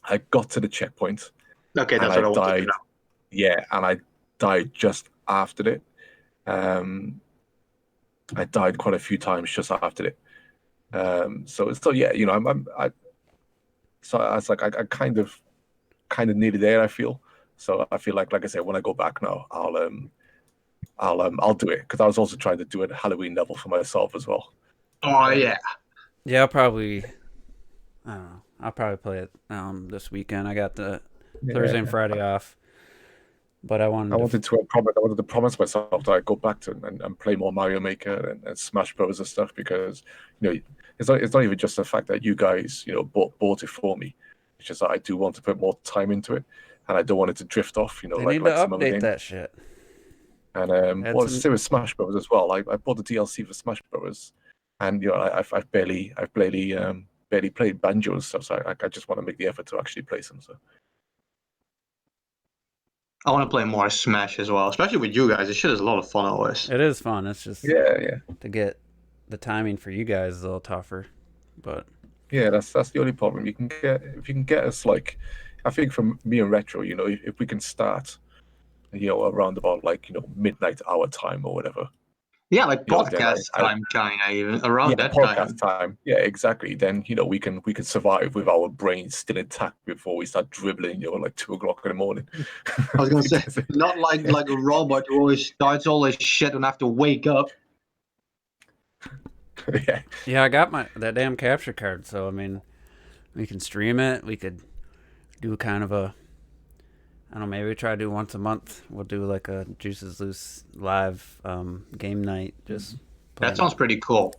I got to the checkpoint Okay, and that's I what I wanted to died. know. Yeah, and I died just after it. Um, I died quite a few times just after it. So yeah, so I was like, I kind of nearly there. I feel so. I feel like I said, when I go back now, I'll do it because I was also trying to do a Halloween level for myself as well. Oh yeah. Yeah, I'll probably. I don't know. I'll probably play it this weekend. I got the Thursday and Friday off, but I wanted to promise myself that I go back to and play more Mario Maker and Smash Bros and stuff because it's not even just the fact that you guys bought it for me. It's just that I do want to put more time into it, and I don't want it to drift off. They need to some other update games. that shit. And same with Smash Bros as well. I bought the DLC for Smash Bros, and I've barely played Banjo and stuff. So I just want to make the effort to actually play some. So I want to play more Smash as well, especially with you guys. This shit is a lot of fun always. It is fun. It's just yeah. To get the timing for you guys is a little tougher, but yeah, that's the only problem. If you can get us like, I think from me and Retro, if we can start, around about like midnight our time or whatever. Yeah, like then podcast time, China, even around that podcast time. Yeah, exactly. Then we can survive with our brains still intact before we start dribbling. Like 2 o'clock in the morning. I was gonna say, not like a robot who always starts all this shit and have to wake up. Yeah, I got that damn capture card, so I mean, we can stream it. We could do kind of a, I don't know, maybe we try to do once a month. We'll do like a Juices Loose live game night. Just that sounds pretty cool.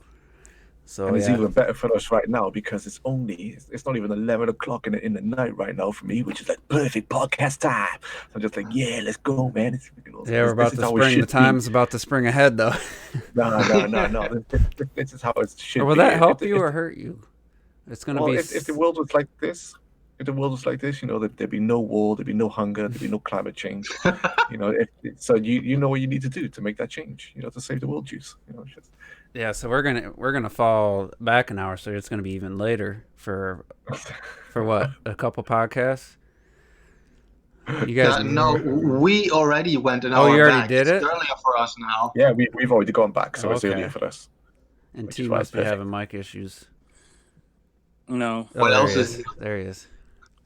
So and it's even better for us right now because it's not even 11 o'clock in the night right now for me, which is like perfect podcast time. So I'm just like, yeah, let's go, man. We're about to spring. The time's about to spring ahead, though. No. This is how it should be. Or will that help you or hurt you? It's gonna be. If the world was like this, there'd be no war, there'd be no hunger, there'd be no climate change. So you know what you need to do to make that change. To save the world, Juice. Yeah, so we're gonna fall back an hour, so it's gonna be even later for what, a couple podcasts. You guys? No, we already went an hour. Oh, you already back. did it? It's earlier for us now. Yeah, we've already gone back, so it's earlier for us. And T must be having mic issues. No. What else is? There he is.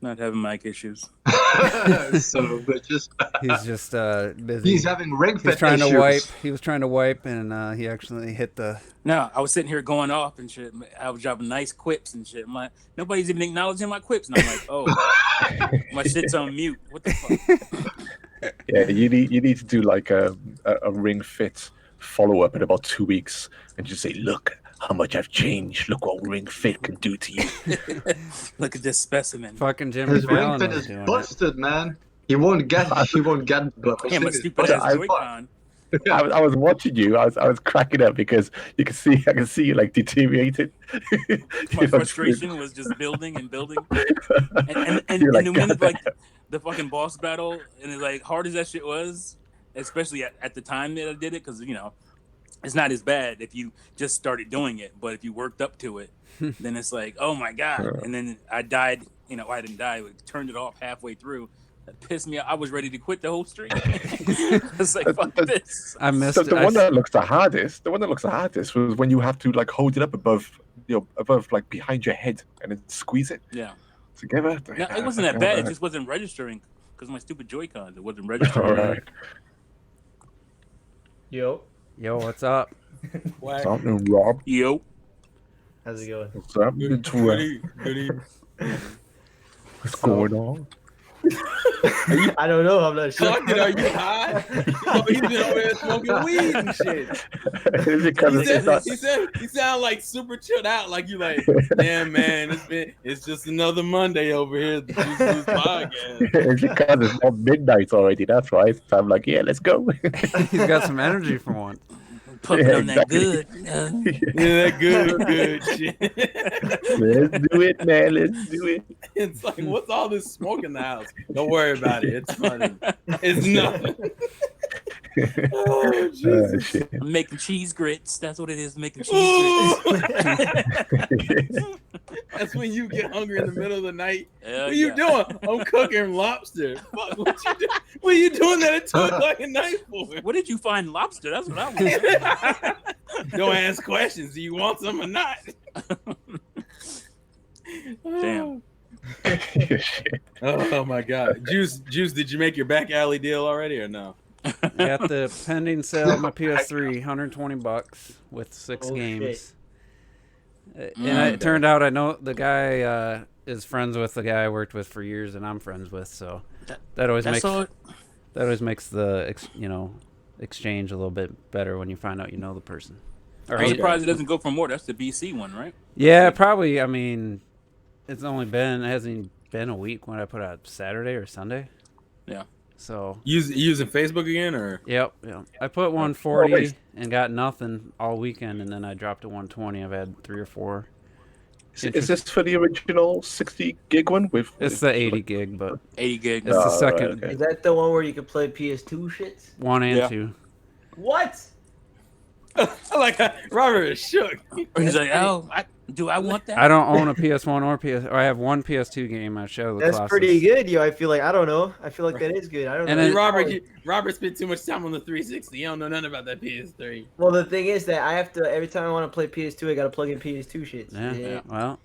Not having mic issues. Son of bitches. He's just busy. He's having rig fit trying issues. to wipe. He was trying to wipe, and he actually hit the. No, I was sitting here going off and shit. I was dropping nice quips and shit. I'm like, nobody's even acknowledging my quips, and I'm like, oh, my shit's on mute. What the fuck? Yeah, you need to do like a Ring Fit follow up in about 2 weeks, and just say, look how much I've changed. Look what Ring Fit can do to you. Look at this specimen. Fucking Jimmy His Fallon Ring Fit is is busted, man. He won't get. Yeah, my stupid ass Joy-Con. I was watching you. I was cracking up because I can see you like deteriorated. My frustration was just building and building. And the minute like the fucking boss battle, and it's like hard as that shit was, especially at the time that I did it, because it's not as bad if you just started doing it, but if you worked up to it, then it's like, oh my god. And then I died. I didn't die. I turned it off halfway through. That pissed me off. I was ready to quit the whole stream. I was like, fuck this. I missed the one that looks the hardest. The one that looks the hardest was when you have to like hold it up above like behind your head and then squeeze it. Yeah. Together. No, it wasn't that bad. It just wasn't registering because my stupid Joy-Cons. It wasn't registering. All right. Yo, what's up? What's happening, Rob? Yo. How's it going? What's happening, Good. What's going on? I don't know. I'm not sure. Fucking, are you high? He's been over there smoking weed and shit. He sound like super chilled out. Like you like, damn man, it's just another Monday over here at the Juice Loose podcast. It's because it's not midnight already. That's why. So I'm like, yeah, let's go. He's got some energy for once. Pumping on that good. Yeah, that good shit. Let's do it, man. Let's do it. It's like, what's all this smoke in the house? Don't worry about it. It's funny. It's nothing. Oh, Jesus. Shit. I'm making cheese grits. That's what it is. Making cheese grits. That's when you get hungry in the middle of the night. Hell What are you yeah. doing? I'm cooking lobster. Fuck, what are you doing that at 2 o'clock at night for? Where did you find lobster? That's what I want. Don't ask questions. Do you want some or not? Damn. Shit. Oh my God. Juice, did you make your back alley deal already or no? Got the pending sale of my PS3, $120 with 6 Oh, games. And Mm. it turned out I know the guy is friends with the guy I worked with for years, and I'm friends with. So that always That's makes the exchange a little bit better when you find out you know the person. Or I'm he- surprised it doesn't go for more. That's the BC one, right? Yeah, probably. I mean, it hasn't even been a week when I put out Saturday or Sunday. Yeah. So Using Facebook again or? Yep. I put 140 and got nothing all weekend, and then I dropped to 120. I've had 3 or 4. Is this for the original 60 gig one with? It's the 80 gig, but 80 gig. it's the Oh, second right, Is that the one where you can play PS2 shits? 1 and Yeah. 2. What? I like how Robert is shook. He's like, oh, do I want that? I don't own a PS1 or PS. Or I have one PS2 game. I Shadow of the That's Colossus. pretty good, yo. I feel like I don't know. I feel like that is good. I don't And know. then- Robert spent too much time on the 360. You don't know nothing about that PS3. Well, the thing is that I have to every time I want to play PS2, I gotta plug in PS2 shits. Yeah. Well,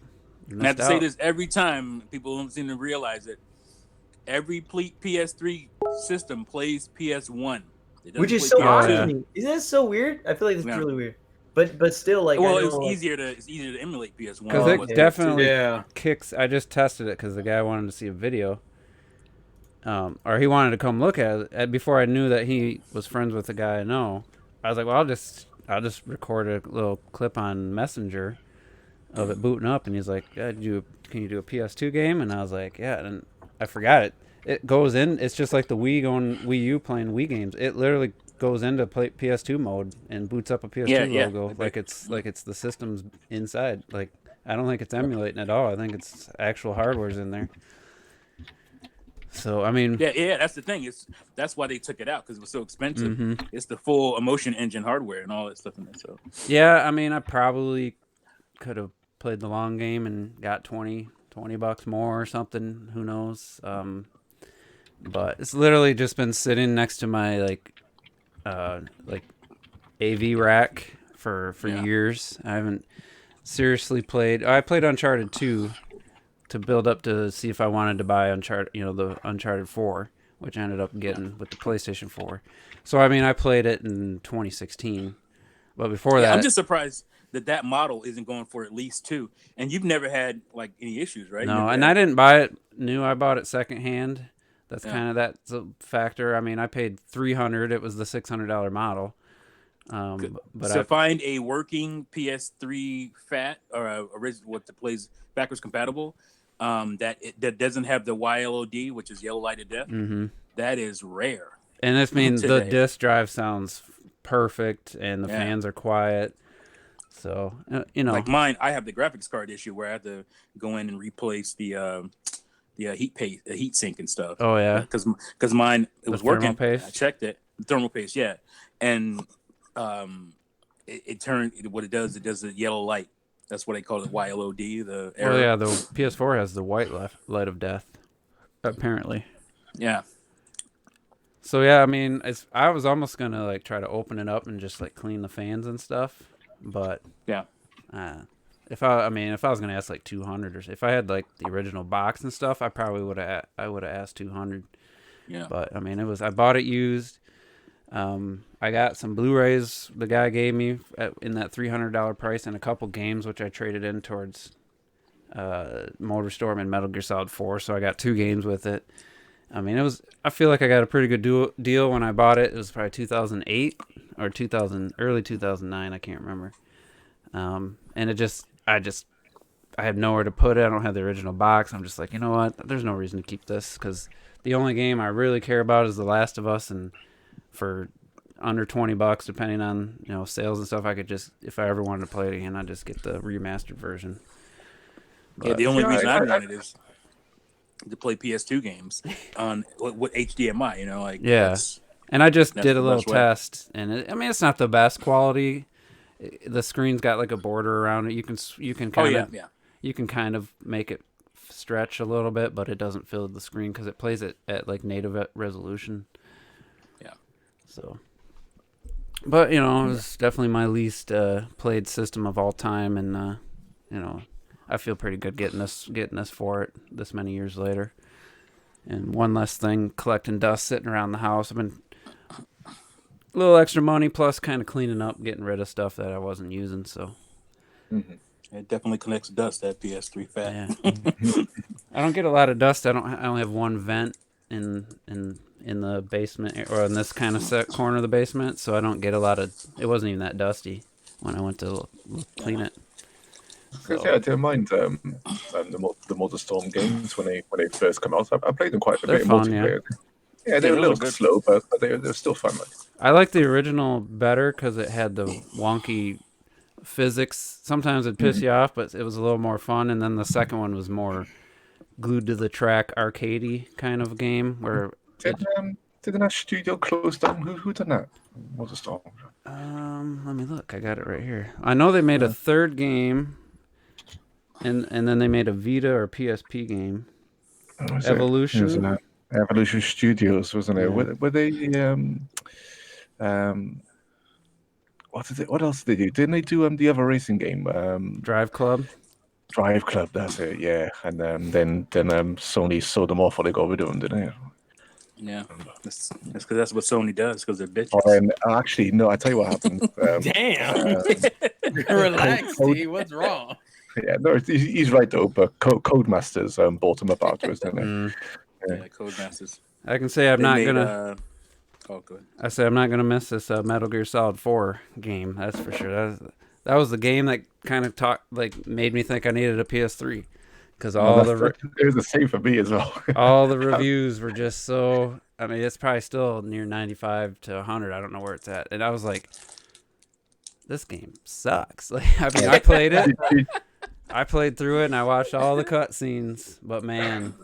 you And I have to missed say out. this every time. People don't seem to realize it. Every PS3 system plays PS1. It doesn't Which is play so PS2. odd Yeah. to me. Isn't that so weird? I feel like it's Yeah. really weird. But still, like, Well, I know, it's like, easier to emulate PS1. Because Oh, it okay. definitely Yeah. kicks. I just tested it because the guy wanted to see a video, or he wanted to come look at it. Before I knew that he was friends with the guy I know, I was like, well, I'll just record a little clip on Messenger of it booting up, and he's like, yeah, can you do a PS2 game? And I was like, yeah, and I forgot it. It goes in. It's just like the Wii U playing Wii games. It literally goes into PS2 mode and boots up a PS2 Yeah. logo like it's the system's inside. Like, I don't think it's emulating at all. I think it's actual hardware's in there. So I mean, Yeah, that's the thing. That's why they took it out, because it was so expensive. mhm. It's the full Emotion Engine hardware and all that stuff in it. So Yeah, I mean, I probably could have played the long game and got $20 more or something. Who knows? But it's literally just been sitting next to my like AV rack for Yeah. years. I haven't seriously played. I played Uncharted 2 to build up to see if I wanted to buy Uncharted, the Uncharted 4, which I ended up getting with the PlayStation 4. So I mean, I played it in 2016, but before that, I'm just surprised that model isn't going for at least 2. And you've never had like any issues, right? no, and I didn't buy it new. I bought it secondhand. That's Yeah. kind of that's a factor. I mean, I paid $300. It was the $600 model. But to find a working PS3 fat or a original what plays backwards compatible, that doesn't have the YLOD, which is yellow light of death, that is rare. And this means the Today. disk drive sounds perfect and the Yeah. fans are quiet. So Like mine, I have the graphics card issue where I have to go in and replace the heat sink and stuff. Oh yeah. Because mine it was thermal working. paste? I checked it, thermal paste, yeah, and it turned what it does the yellow light. That's what they call it, YLOD. The error. Oh yeah, the PS4 has the white light of death, apparently. Yeah. So yeah, I mean, I was almost gonna like try to open it up and just like clean the fans and stuff, but Yeah. if I was gonna ask like 200, or if I had like the original box and stuff, I probably would have asked 200. Yeah. But I mean, I bought it used. I got some Blu-rays the guy gave me in that $300 price, and a couple games which I traded in towards MotorStorm and Metal Gear Solid 4. So I got 2 games with it. I mean, I feel like I got a pretty good deal when I bought it. It was probably 2008 or early 2009. I can't remember. And I had nowhere to put it. I don't have the original box. I'm just like, you know what? There's no reason to keep this, because the only game I really care about is The Last of Us, and for under $20, depending on sales and stuff, I could just, if I ever wanted to play it again, I'd just get the remastered version. Yeah, the only Yeah, reason I- I want it is to play PS2 games on with HDMI. Yeah. that's And I just That's did a the little best way. test, and it's not the best quality. The screen's got like a border around it. You can Oh kind yeah, of yeah. you can kind of make it stretch a little bit, but it doesn't fill the screen because it plays it at like native resolution. Yeah. So, but it was definitely my least played system of all time, and I feel pretty good getting this for it this many years later. And one less thing, collecting dust sitting around the house. I've been a little extra money plus kind of cleaning up, getting rid of stuff that I wasn't using. So It definitely collects dust, that PS3 fat. yeah. I don't get a lot of dust. I only have one vent in the basement or in this kind of set corner of the basement, so I don't get a lot of. It wasn't even that dusty when I went to clean it. Because I didn't mind the MotorStorm games when they first come out. I played them quite a They're bit in fun, multiplayer. Yeah, they Yeah, were a those little are good. slow, but they were still fun. Like. I like the original better because it had the wonky physics. Sometimes it'd piss you off, but it was a little more fun. And then the second one was more glued to the track, arcadey kind of game where. Didn't that studio close down? Who done that? MotorStorm. Let me look. I got it right here. I know they made a third game, and then they made a Vita or PSP game. Evolution. It was, Evolution Studios, wasn't it? Yeah. Were they what else did they do? Didn't they do the other racing game? Drive Club. Drive Club, that's it, yeah. And then Sony sold them off or they got rid of them, didn't they? Yeah, that's because that's what Sony does, because they're bitches. Oh, and actually, no, I tell you what happened. Damn. Relax, Steve. What's wrong? Yeah, no, he's right though. But Codemasters bought them up afterwards, didn't they? Yeah, Codemasters. I can say I'm They not made, gonna. Oh, good. I say I'm not gonna miss this Metal Gear Solid 4 game. That's for sure. That was the game that kind of made me think I needed a PS3 because it was the same for me as well. all the reviews were just so. I mean, it's probably still near 95 to 100. I don't know where it's at, and I was like, this game sucks. Like, I mean, I played it. I played through it and I watched all the cutscenes, but man,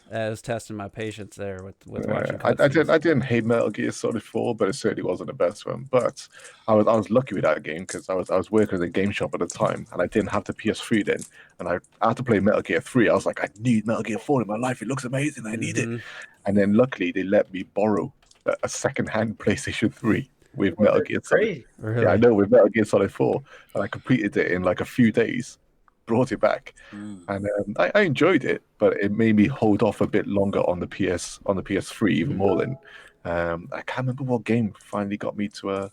that was testing my patience there with watching cutscenes. I didn't hate Metal Gear Solid 4, but it certainly wasn't the best one. But I was lucky with that game because I was working at a game shop at the time and I didn't have the PS3 then, and I had to play Metal Gear 3. I was like, I need Metal Gear 4 in my life. It looks amazing. I need it. And then luckily they let me borrow a second-hand PlayStation 3 with Metal Gear Solid. Really? Yeah, I know, with Metal Gear Solid 4, and I completed it in like a few days. Brought it back, and I enjoyed it, but it made me hold off a bit longer on the PS3 even more than I can't remember what game finally got me to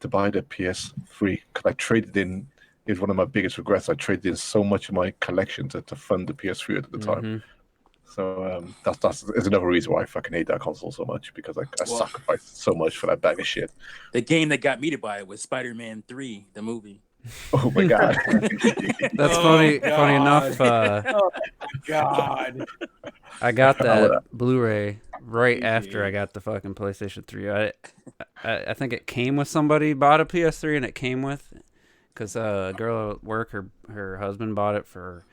buy the PS3 because I traded in. It was one of my biggest regrets. I traded in so much of my collection to fund the PS3 at the time. So that's another reason why I fucking hate that console so much because I sacrificed so much for that bag of shit. The game that got me to buy it was Spider-Man 3, the movie. Oh my god, that's funny. God. Funny enough, Oh God. I got that Blu-ray right after I got the fucking PlayStation 3. I think it came with somebody bought a PS3 and it came with because a girl at work, her husband bought it for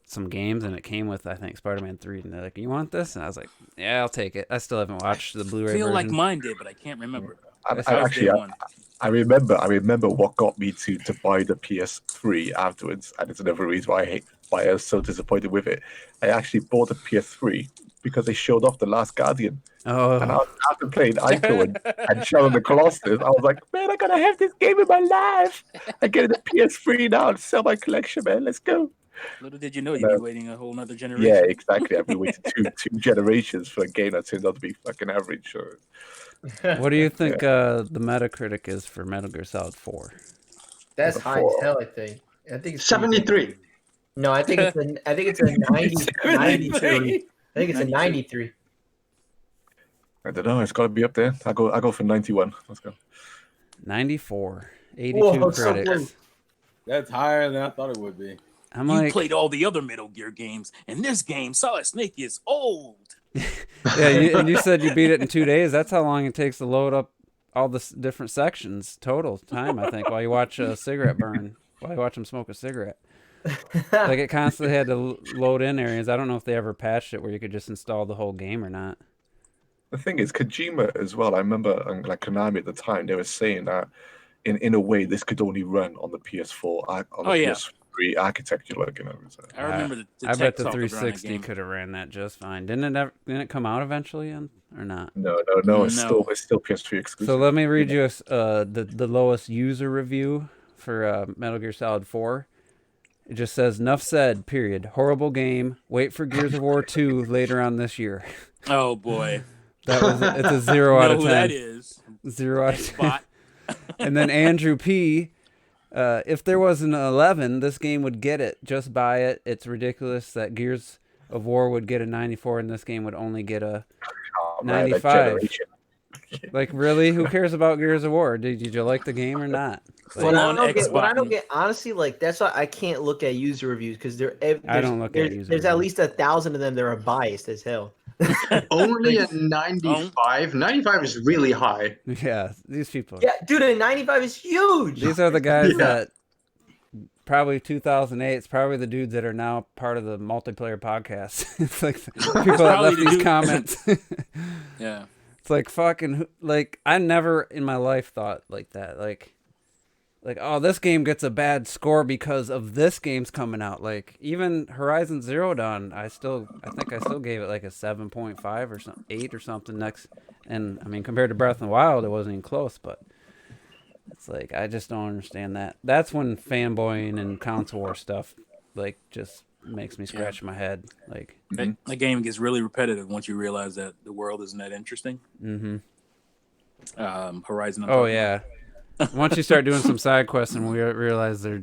some games and it came with I think Spider-Man 3 and they're like, you want this? And I was like, yeah, I'll take it. I still haven't watched the Blu-ray I feel version. like mine did, but I can't remember. I remember what got me to buy the PS3 afterwards, and it's another reason why I was so disappointed with it. I actually bought the PS3 because they showed off The Last Guardian. Oh. And after playing Ico and Shadow of the Colossus, I was like, man, I gotta have this game in my life. I get the PS3 now and sell my collection, man. Let's go. Little did you know you'd be waiting a whole nother generation. Yeah, exactly. I've been waiting two generations for a game that turned out to be fucking average. So. What do you think the Metacritic is for Metal Gear Solid 4? That's high as hell, I think. I think it's 73. No, I think it's a 90, 93. I think it's a 93. I don't know. It's got to be up there. I go for 91. Let's go. 94. 82 Whoa, so critics. close. That's higher than I thought it would be. I'm You like, played all the other Metal Gear games, and this game, Solid Snake, is old. yeah, and you said you beat it in 2 days. That's how long it takes to load up all the different sections total time, I think, while you watch a cigarette burn, while you watch them smoke a cigarette. Like it constantly had to load in areas. I don't know if they ever patched it where you could just install the whole game or not. The thing is, Kojima as well. I remember, like Konami at the time, they were saying that in a way this could only run on the PS4 on the PS3 architecture, like so. I remember the I tech bet the talk around that 360 game. could have ran that just fine. Didn't it come out eventually, or not? No. It's No. still PS3 exclusive. So let me read you the lowest user review for Metal Gear Solid 4. It just says, "Nuff said, period. Horrible game. Wait for Gears of War 2 later on this year." Oh boy, It's a 0 out know of 10. who that is? 0 out of 10. Bot. And then Andrew P. If there was an 11, this game would get it. Just buy it. It's ridiculous that Gears of War would get a 94 and this game would only get a 95. Like, really? Who cares about Gears of War? Did you like the game or not? Like, What on I don't Xbox. get, honestly, like that's why I can't look at user reviews because I don't look at user There's at reviews. least 1,000 of them that are biased as hell. Only a 95. 95 is really high. yeah, these people. Yeah, dude, a 95 is huge. These are the guys Yeah. that probably 2008. It's probably the dudes that are now part of the multiplayer podcast. It's like the people that Probably left the these dude- comments. Yeah. It's like fucking like I never in my life thought like that. Like oh, this game gets a bad score because of this game's coming out. Like even Horizon Zero Dawn, I think I still gave it like a 7.5 or something, 8 or something next. And I mean compared to Breath of the Wild, it wasn't even close, but it's like I just don't understand that. That's when fanboying and console war stuff like just makes me scratch my head. Like The game gets really repetitive once you realize that the world isn't that interesting. Horizon. I'm oh talking yeah. Once you start doing some side quests and we realize they're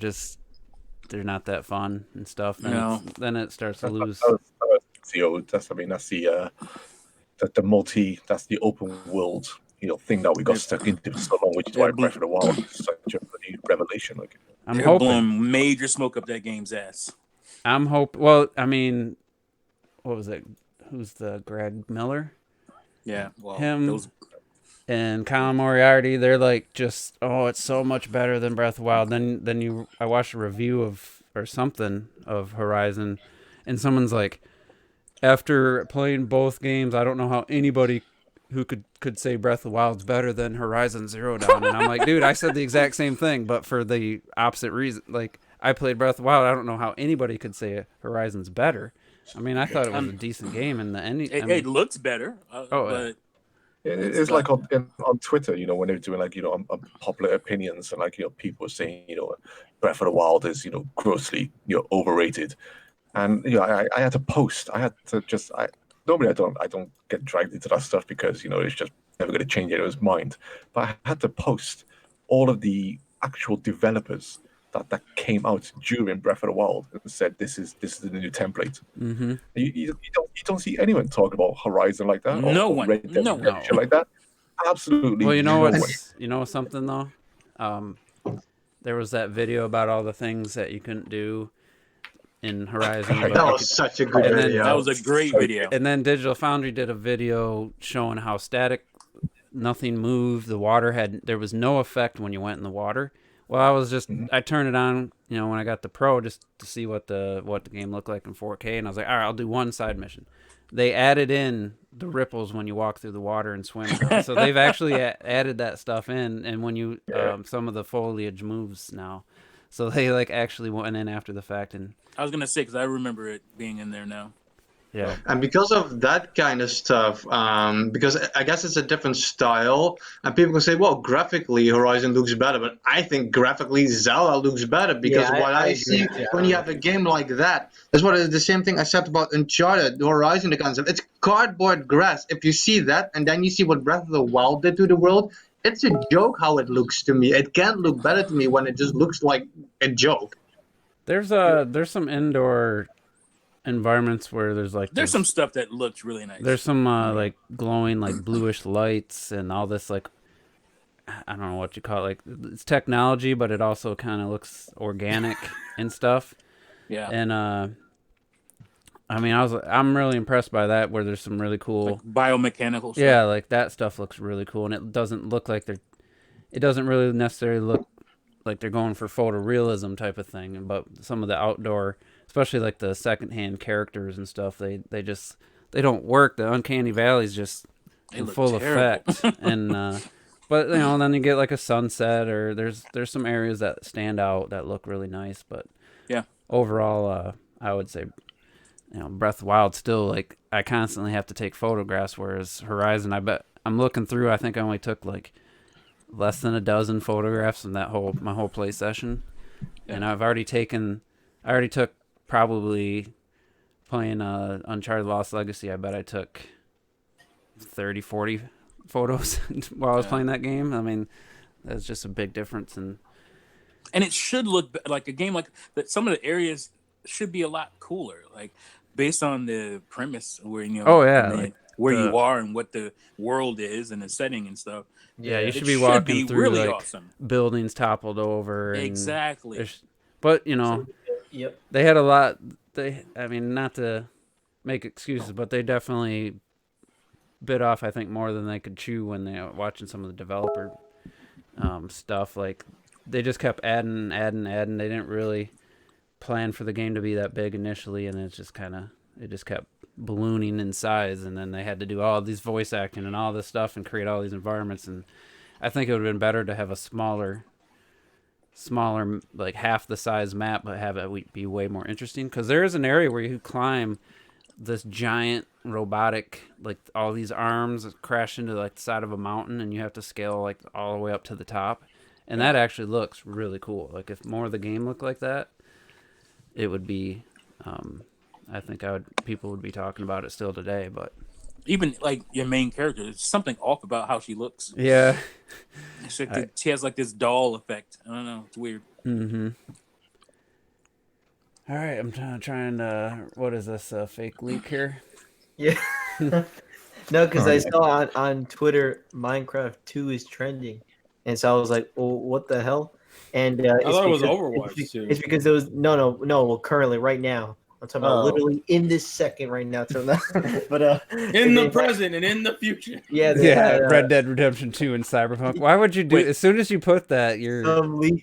not that fun and stuff, then it starts to lose. That's the open world, thing that we got stuck into for so long, which is why Breath of the Wild is such a bloody revelation. Like, I'm They're hoping. blowing major smoke up that game's ass. I'm hoping. Well, I mean, what was it? Who's the Greg Miller Yeah. Well, Him. those and Colin Moriarty? They're like just, oh, it's so much better than Breath of the Wild. Then I watched a review of Horizon, and someone's like, after playing both games, I don't know how anybody who could say Breath of the Wild's better than Horizon Zero Dawn. And I'm like, dude, I said the exact same thing, but for the opposite reason. Like, I played Breath of the Wild. I don't know how anybody could say Horizon's better. I mean, I thought it was a decent game in the end. it looks better. But it's like on Twitter, when they're doing like unpopular opinions and like people are saying Breath of the Wild is grossly overrated, and I had to post. I had to just normally I don't get dragged into that stuff because it's just never going to change anyone's mind. But I had to post all of the actual developers that came out during Breath of the Wild and said this is the new template. Mm-hmm. You don't see anyone talk about Horizon like that. No or one. Red Dead No Redemption like that. Absolutely. Well, no way. you know something though. There was that video about all the things that you couldn't do in Horizon. but That you was such a good And then- video. that was a great video. And then Digital Foundry did a video showing how static, nothing moved. The water there was no effect when you went in the water. Well, I turned it on, when I got the Pro just to see what the game looked like in 4K, and I was like, all right, I'll do one side mission. They added in the ripples when you walk through the water and swim. So they've actually added that stuff in, and when you some of the foliage moves now. So they like actually went in after the fact and I was gonna say because I remember it being in there now. yeah. And because of that kind of stuff, because I guess it's a different style, and people can say, well, graphically Horizon looks better, but I think graphically Zelda looks better because Yeah, what I I agree see with you. when you have a game like that, that's what the same thing I said about Uncharted, the Horizon, the concept. It's cardboard grass. If you see that, and then you see what Breath of the Wild did to the world, it's a joke how it looks to me. It can't look better to me when it just looks like a joke. There's some indoor environments where there's There's some stuff that looks really nice. There's some like glowing like bluish lights and all this like I don't know what you call it. Like it's technology, but it also kind of looks organic and stuff. Yeah. And I mean, I'm really impressed by that. Where there's some really cool, Like biomechanical stuff. yeah, like that stuff looks really cool, and it doesn't look like it doesn't really necessarily look like they're going for photorealism type of thing. But some of the outdoor, especially like the secondhand characters and stuff, they don't work. The uncanny valleys just They in look full terrible. effect. And but then you get like a sunset, or there's some areas that stand out that look really nice. But Yeah. overall, I would say, Breath of the Wild still, like, I constantly have to take photographs, whereas Horizon, I bet I'm looking through. I think I only took like less than a dozen photographs in my whole play session, and I already took probably playing Uncharted Lost Legacy. I bet I took 30, 40 photos while I was playing that game. I mean, that's just a big difference. And it should look like a game like that. Some of the areas should be a lot cooler, like based on the premise where where you are and what the world is and the setting and stuff. Yeah, you should be walking through really like awesome. Buildings toppled over. And exactly. But Yep. They had a lot. Not to make excuses, but they definitely bit off, I think, more than they could chew when they were watching some of the developer stuff. Like, they just kept adding. They didn't really plan for the game to be that big initially, and it just kept ballooning in size. And then they had to do all these voice acting and all this stuff and create all these environments. And I think it would have been better to have a smaller, like half the size map, but have it be way more interesting. Because there is an area where you climb this giant robotic, like all these arms crash into like the side of a mountain, and you have to scale like all the way up to the top, and that actually looks really cool. Like, if more of the game looked like that, it would be. I think people would be talking about it still today, but. Even like your main character, there's something off about how she looks. Yeah. She has like this doll effect. I don't know. It's weird. Mm-hmm. All right, I'm trying to. What is this? Fake leak here? Yeah. No, because I saw on Twitter Minecraft 2 is trending, and so I was like, "Well, what the hell?" And I thought it was Overwatch too. It's because there was no. Well, currently, right now, I'm talking about literally in this second right now. So but in the present and in the future. Yeah. Red Dead Redemption 2 and Cyberpunk. Why would you do? As soon as you put that, you're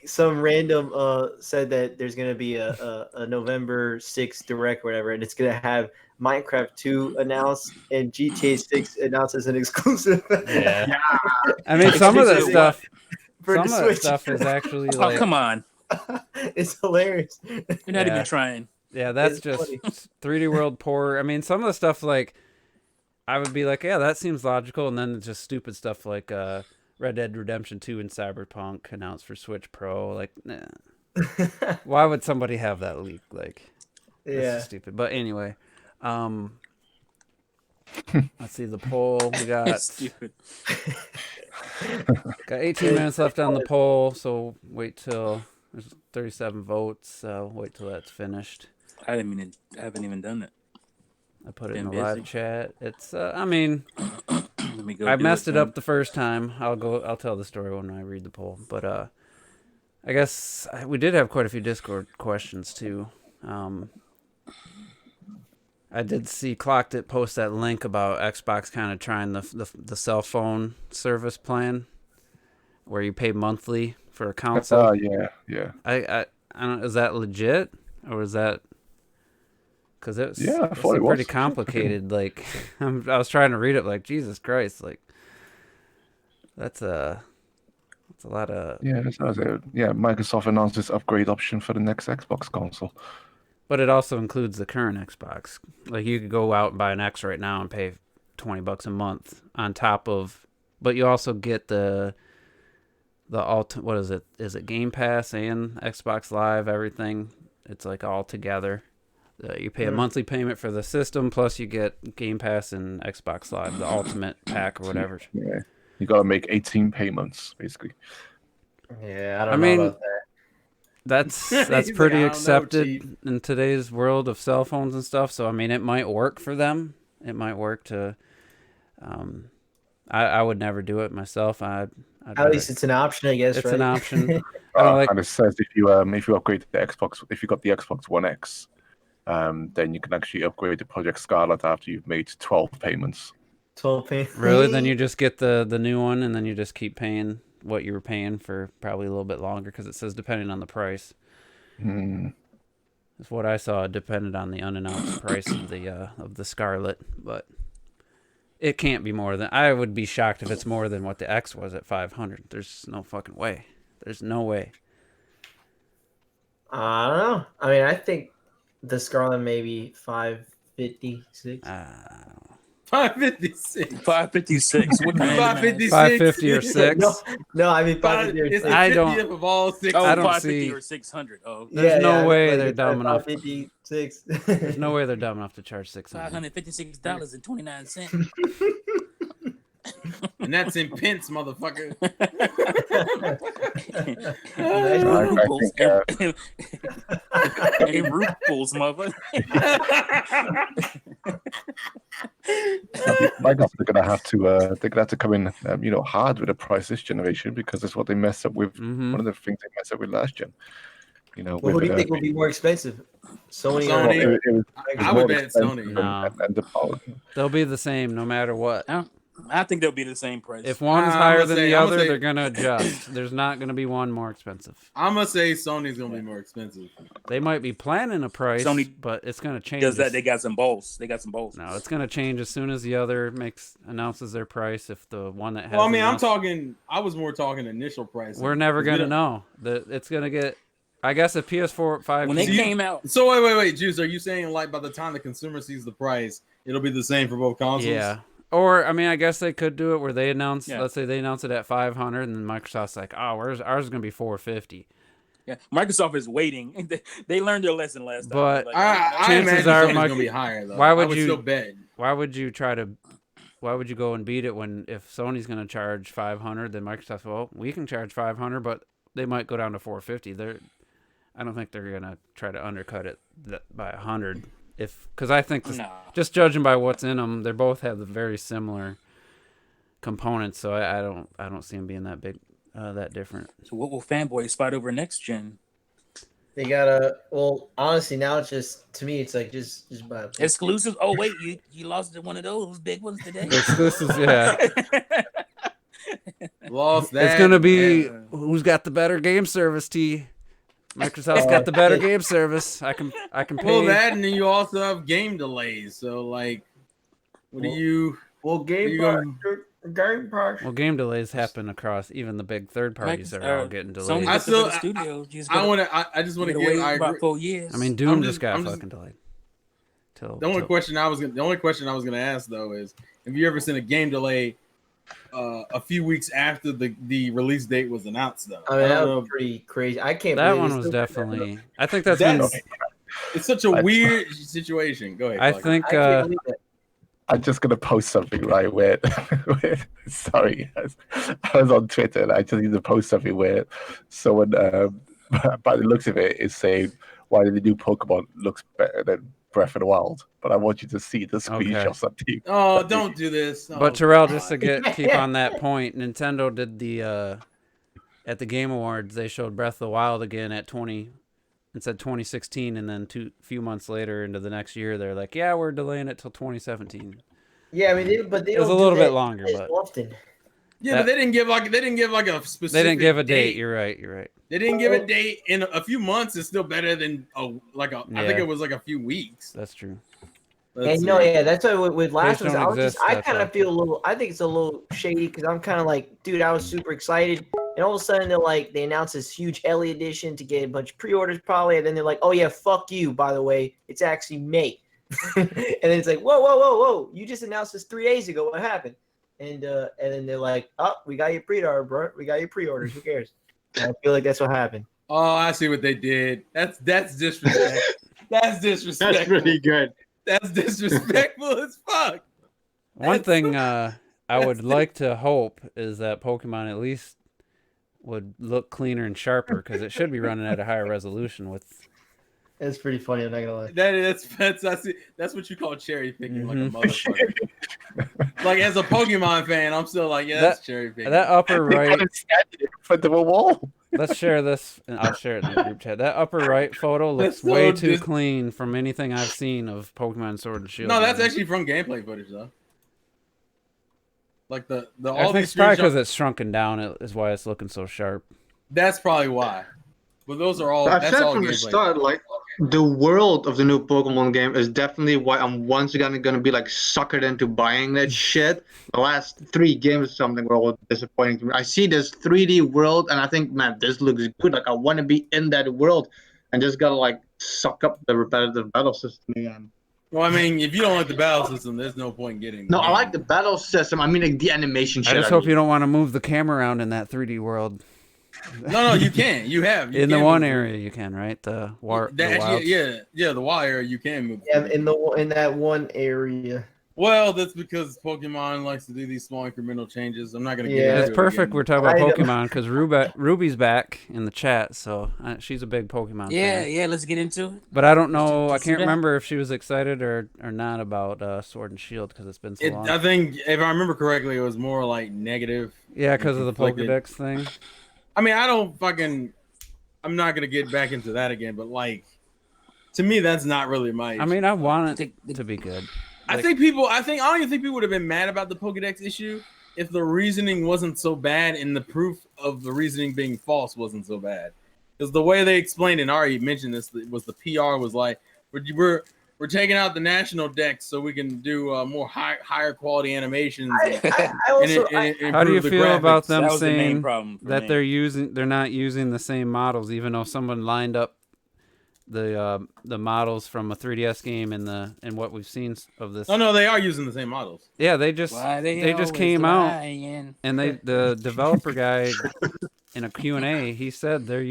some random said that there's gonna be a November 6th direct, or whatever, and it's gonna have Minecraft 2 announced and GTA 6 announced as an exclusive. Yeah. I mean, some of that stuff is actually like. Oh, come on. It's hilarious. You're not even trying. Yeah, that's just funny. 3D World poor. I mean, some of the stuff, like, I would be like, yeah, that seems logical, and then just stupid stuff like Red Dead Redemption 2 and Cyberpunk announced for Switch Pro. Like, nah. Why would somebody have that leak? Like, that's just stupid. But anyway, let's see the poll. We got stupid. Got 18 minutes left on the poll, so wait till there's 37 votes. So wait till that's finished. I haven't even done it. I put it in the live chat. It's I mean, Let me go. I messed it up the first time. I'll tell the story when I read the poll. But I guess we did have quite a few Discord questions too. I did see Clocked It post that link about Xbox kind of trying the cell phone service plan, where you pay monthly for a console. Yeah. I don't. Is that legit, or is that? Because it was pretty complicated. Like, I was trying to read it. Like, Jesus Christ! Like, that's a lot of. Yeah, Microsoft announced this upgrade option for the next Xbox console. But it also includes the current Xbox. Like, you could go out and buy an X right now and pay $20 a month on top of. But you also get the what is it? Is it Game Pass and Xbox Live? Everything. It's like all together. You pay a monthly payment for the system, plus you get Game Pass and Xbox Live, the Ultimate Pack or whatever. Yeah, you got to make 18 payments, basically. Yeah, I don't know about that. That's pretty accepted in today's world of cell phones and stuff. So, I mean, it might work for them. It might work to... I would never do it myself. At least it's an option, I guess. It's right? an option. And it says if you upgrade the Xbox, if you got the Xbox One X, then you can actually upgrade to Project Scarlet after you've made 12 payments. 12 payments. Really? Then you just get the new one, and then you just keep paying what you were paying for probably a little bit longer, because it says depending on the price. That's what I saw. It depended on the unannounced price of the Scarlet, but It can't be more than. I would be shocked if it's more than what the X was at 500. There's no fucking way. There's no way. I don't know. I mean, I think the Scarlet maybe 556. 556. 556. What kind of 556. 550 or 6. No, I mean 550 or It's 6. the I don't- 50th of all 6. Oh, I don't 550 see- or 600. Oh, There's no way they're it's dumb enough. 556. There's no way they're dumb enough to charge 600. $556.29. And that's in pence, motherfucker. In rubles, motherfucker. Microsoft are gonna have to come in, hard with the price this generation because that's what they messed up with. Mhm. One of the things they messed up with last gen. Well, who do you think will be more expensive? Sony. Sony. Or... it was I more would bet expensive Sony. No. and the power. They'll be the same no matter what. I think they'll be the same price. If one's I'm higher gonna than say- the I'm other, gonna say- they're gonna adjust. There's not gonna be one more expensive. I'm gonna say Sony's gonna be more expensive. They might be planning a price, Sony but it's gonna change. does that, as- they got some balls. They got some balls. No, it's gonna change as soon as the other announces their price. If the one that has, Well, I mean, announced- I was more talking initial price. We're never Because we gonna don't- know. It's gonna get. I guess if PS4 5. When they So you- came out, So wait, Juice, are you saying like by the time the consumer sees the price, it'll be the same for both consoles? Yeah. Or I mean, I guess they could do it where they announce. Yeah. Let's say they announce it at 500, and then Microsoft's like, "Oh, ours is gonna be 450." yeah, Microsoft is waiting. They learned their lesson last time. But- Like, I Chances imagine are Sony's Mike- gonna be higher though. Why would I would you- still bet? Why would you go and beat it when if Sony's gonna charge 500, then Microsoft, well, we can charge 500, but they might go down to 450. I don't think they're gonna try to undercut it by 100. Because I think no. just judging by what's in them, they both have the very similar components. So I don't see them being that big, that different. So what will fanboys fight over next gen? They gotta. Well, honestly, now it's just to me, it's like just buy. Exclusives? Oh wait, you lost one of those big ones today. Exclusives, yeah. Lost that. It's gonna be yeah. who's got the better game service. Microsoft's got the better game service. I can pay. Well, that and then you also have game delays. So like, what do you? Well, Game You Pass. Game Pass. Well, game delays happen across even the big third parties are all getting delayed. Sony's I got the still- better studio. You just I gotta- want to. I just want you to gotta give. wait I about agree. 4 years. I mean, Doom I'm just got just- fucking delayed. The only question I was gonna ask though is, have you ever seen a game delay a few weeks after the release date was announced though? I mean, I that don't know. was pretty crazy. I can't. That believe one it's was still- definitely. I think that's That's- been. It's such a weird situation. Go ahead. I Clark. think. I can't believe it. I'm just gonna post something right where, sorry, I was on Twitter and I just need to post something where someone, by the looks of it, is saying why the new Pokemon looks better than Breath of the Wild. But I want you to see the screenshots that you. Oh, don't do this. Oh, But Terrell, just God. to keep on that point, Nintendo did the at the Game Awards. They showed Breath of the Wild again at 20. It said 2016, and then few months later into the next year, they're like, "Yeah, we're delaying it till 2017." Yeah, I mean, they It was don't a do little bit that longer, as but often. Yeah, but they didn't give like a specific. they didn't give a date. You're right. They didn't give a date. In a few months is still better than I think Yeah. it was like a few weeks. That's true. Let's And no, see. yeah, that's why with last Days ones, don't exist, I that's kind all. of feel a little. I think it's a little shady because I'm kind of like, dude, I was super excited, and all of a sudden they announce this huge Ellie edition to get a bunch of pre-orders probably, and then they're like, oh yeah, fuck you. By the way, it's actually May, and then it's like, whoa, you just announced this 3 days ago. What happened? And then they're like, oh, we got your pre-order, bro. We got your pre-orders. Who cares? And I feel like that's what happened. Oh, I see what they did. That's disrespectful. That's disrespectful. That's pretty good. That's disrespectful as fuck. One That's thing so- I would like to hope is that Pokemon at least would look cleaner and sharper because it should be running at a higher resolution with. It's pretty funny. I'm not gonna lie. That's what you call cherry picking, like a motherfucker. Like as a Pokemon fan, I'm still like, yeah, that's cherry picking. That upper right. standing in front of a wall. Let's share this, and I'll share it in the group chat. That upper right photo looks That's so way too dis- clean from anything I've seen of Pokemon Sword and Shield. No, that's actually from gameplay footage though. Like the I all think these it's probably because screenshots. it's shrunken down. Is why it's looking so sharp. That's probably why. But those are all. I That's said all from the gameplay. start, like the world of the new Pokemon game is definitely why I'm once again gonna be like suckered into buying that shit. The last 3 games or something were all disappointing to me. I see this 3D world and I think, man, this looks good. Like I want to be in that world, and just gotta like suck up the repetitive battle system again. Well, I mean, if you don't like the battle system, there's no point in getting. No, I like the battle system. I mean, like the animation shit. I just hope you don't want to move the camera around in that 3D world. No, you can. You have. You in the can one move area, you can, right? The it. wild. Yeah, the wild area you can move. Yeah, in that one area. Well, that's because Pokemon likes to do these small incremental changes. I'm not gonna get Yeah. into It's it perfect. again. We're talking about I know. Pokemon because Ruby's back in the chat, so she's a big Pokemon fan. Yeah. Let's get into it. But I don't know. I Let's do can't that. remember if she was excited or not about Sword and Shield because it's been so long. I think if I remember correctly, it was more like negative. Yeah, because of the conflicted. Pokedex thing. I mean, I'm not gonna get back into that again, but like, to me, that's not really my. I mean, I want it to be good. I don't even think people would have been mad about the Pokedex issue if the reasoning wasn't so bad and the proof of the reasoning being false wasn't so bad. Because the way they explained it, and Ari mentioned this, was the PR was like, we're taking out the national dex so we can do more higher quality animations. I also, How do you feel about them That was the main saying problem for that me. they're not using the same models, even though someone lined up the models from a 3DS game and what we've seen of this? No, they are using the same models. Yeah, they just came out lying? and the developer guy in a Q&A, he said they're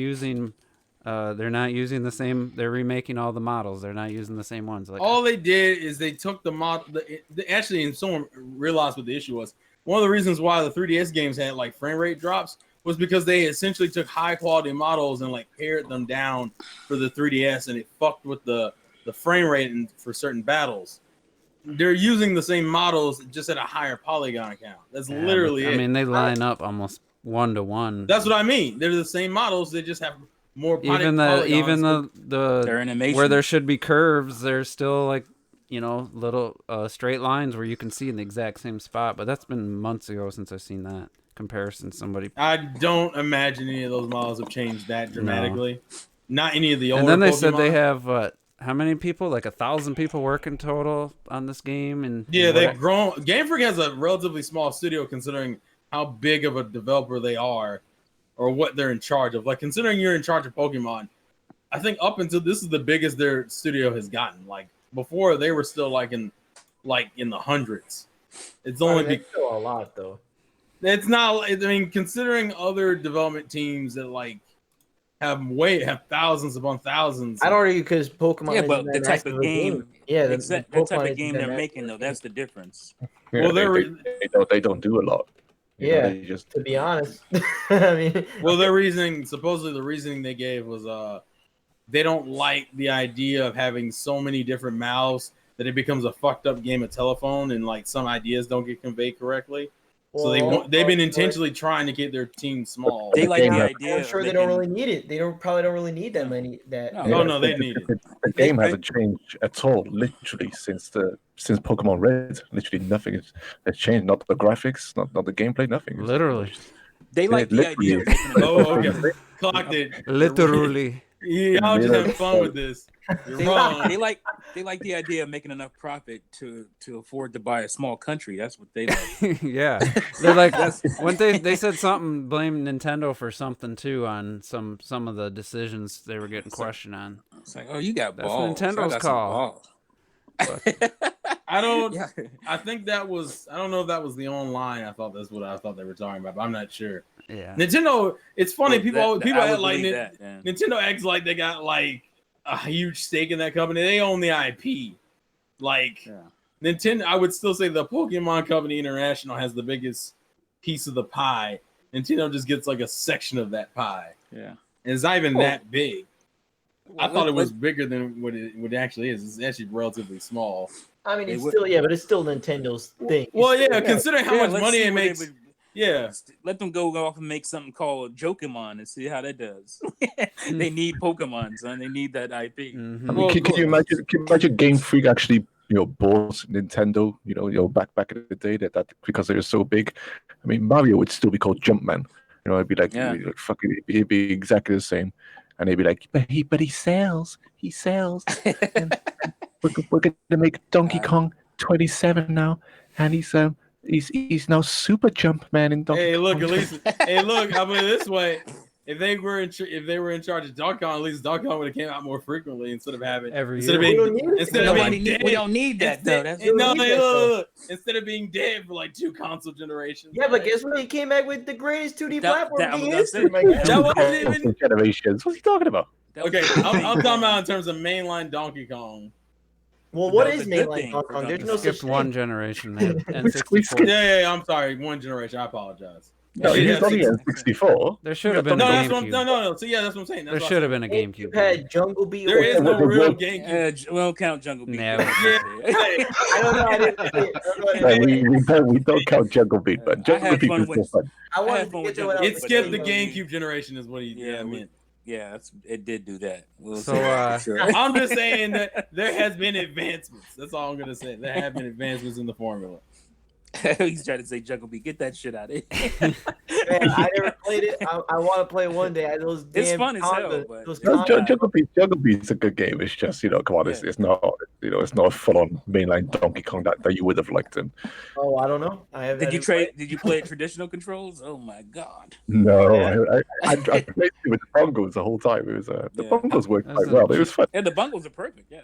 not using the same. They're remaking all the models. They're not using the same ones. Like All they did is they took the mod. Actually, and someone realized what the issue was. One of the reasons why the 3DS games had like frame rate drops was because they essentially took high quality models and like pared them down for the 3DS, and it fucked with the frame rate for certain battles. They're using the same models just at a higher polygon count. That's literally it. I mean, they line up almost 1-to-1. That's what I mean. They're the same models. They just have more even polygons. Their animation. where there should be curves, there's still like little straight lines where you can see in the exact same spot. But that's been months ago since I've seen that comparison. I don't imagine any of those models have changed that dramatically. Not any of the older. And then they said Pokemon. they have how many people? Like 1,000 people working total on this game. And Yeah, they've grown. Game Freak has a relatively small studio considering how big of a developer they are, or what they're in charge of. Like considering you're in charge of Pokemon, I think up until this is the biggest their studio has gotten. Like before, they were still like in the hundreds. It's only that's still a lot though. It's not. I mean, considering other development teams that like have thousands upon thousands. I'd argue because Pokemon. Yeah, isn't but that the type of massive a game. Yeah, The type of Pokemon game isn't they're that making, massive though, a that's the difference. Yeah, Well, they don't do a lot. You know, Yeah. they just To be honest, I mean, Well, their reasoning, supposedly the reasoning they gave was they don't like the idea of having so many different mouths that it becomes a fucked up game of telephone and like some ideas don't get conveyed correctly. So they've been intentionally trying to get their team small. They like the game- idea. I'm sure of they don't making- really need it. They probably don't really need that many. No, they need it. The game hasn't changed at all, literally since Pokemon Red. Literally nothing has changed. Not the graphics, not the gameplay, nothing. literally, They like the idea of making a Oh, okay. Clocked it. literally. Y'all just having fun with this. You're wrong. They like the idea of making enough profit to afford to buy a small country. That's what they like. Yeah, they're like when they said something, blamed Nintendo for something too on some of the decisions they were getting questioned on. It's like, oh, you got That's balls. Nintendo's I got some call. balls. I don't. Yeah. I think that was. I don't know if that was the online. I thought that's what I thought they were talking about, but I'm not sure. Yeah, Nintendo. It's funny. Well, people I would act like believe that, yeah. Nintendo acts like they got like a huge stake in that company. They own the IP. Like Yeah. Nintendo, I would still say the Pokemon Company International has the biggest piece of the pie. Nintendo just gets like a section of that pie, Yeah. and it's not even that big. I Well, thought it was bigger than what it actually is. It's actually relatively small. I mean, They it's would- still but it's still Nintendo's thing. Well, It's yeah, still- considering how Yeah, much let's money see it what they makes. would- Yeah, Let them go off and make something called Jokemon and see how that does. They need Pokemon, son. They need that IP. Mhm. I mean, Well, can you imagine Game Freak actually bought Nintendo? Back in the day that because they were so big. I mean, Mario would still be called Jumpman. It'd be like, Yeah. fucking, it'd be exactly the same. and they'd be like, but he sells. And we're going to make Donkey Kong 27 now, and he's now Super Jump Man in Donkey Hey, look, Kong. at least, hey, look. I mean, this way, if they were in charge of Donkey Kong, at least Donkey Kong would have came out more frequently instead of having Every instead year. of being We don't need that though. That's look, instead of being dead for like 2 console generations. Yeah, but guess what? He came back with the greatest 2D That- platform that- in I'm gonna say- history, my guy. That wasn't even Generations. What's he talking about? okay. I'm talking about in terms of mainline Donkey Kong. Well, what That's is a good mainline thing Donkey for Kong? There's Donkey no Kong. such Skipped one thing. generation. They had We N64. skipped- Yeah, I'm sorry, one generation. I apologize. No, Yeah, he's only yeah, in 64. There should have been No, a that's what, GameCube. no. So yeah, that's what I'm saying. That's There what should have I'm been a You GameCube. had Jungle Beat. There is no real Yeah, GameCube. we don't count Jungle Beat. No. Yeah. I don't know. I didn't see it. I don't know. No, we don't count Jungle Beat, but I Jungle had Beat fun is with- still fun. I I wanted had to fun get with to what I Jungle It was Beat, skipped the saying. GameCube generation, is what he meant. Yeah, it did do that. We'll So, say for sure. I'm just saying that there has been advancements. That's all I'm gonna say. There have been advancements in the formula. He's trying to say Jungle Beat. Get that shit out of here. Man, I never played it. I want to play it one day. Those It's damn fun as hell, conga- but- those No, conga- Jungle Beat's a good game. It's just, come on, it's not, it's not a full-on mainline Donkey Kong that you would have liked him. Oh, I don't know. I have. Did you trade? Did you play traditional controls? Oh my god. No, Yeah. I played it with the bongos the whole time. It was the Yeah. bongos worked That's quite well. It was fun. Yeah, the bungles are perfect. Yeah,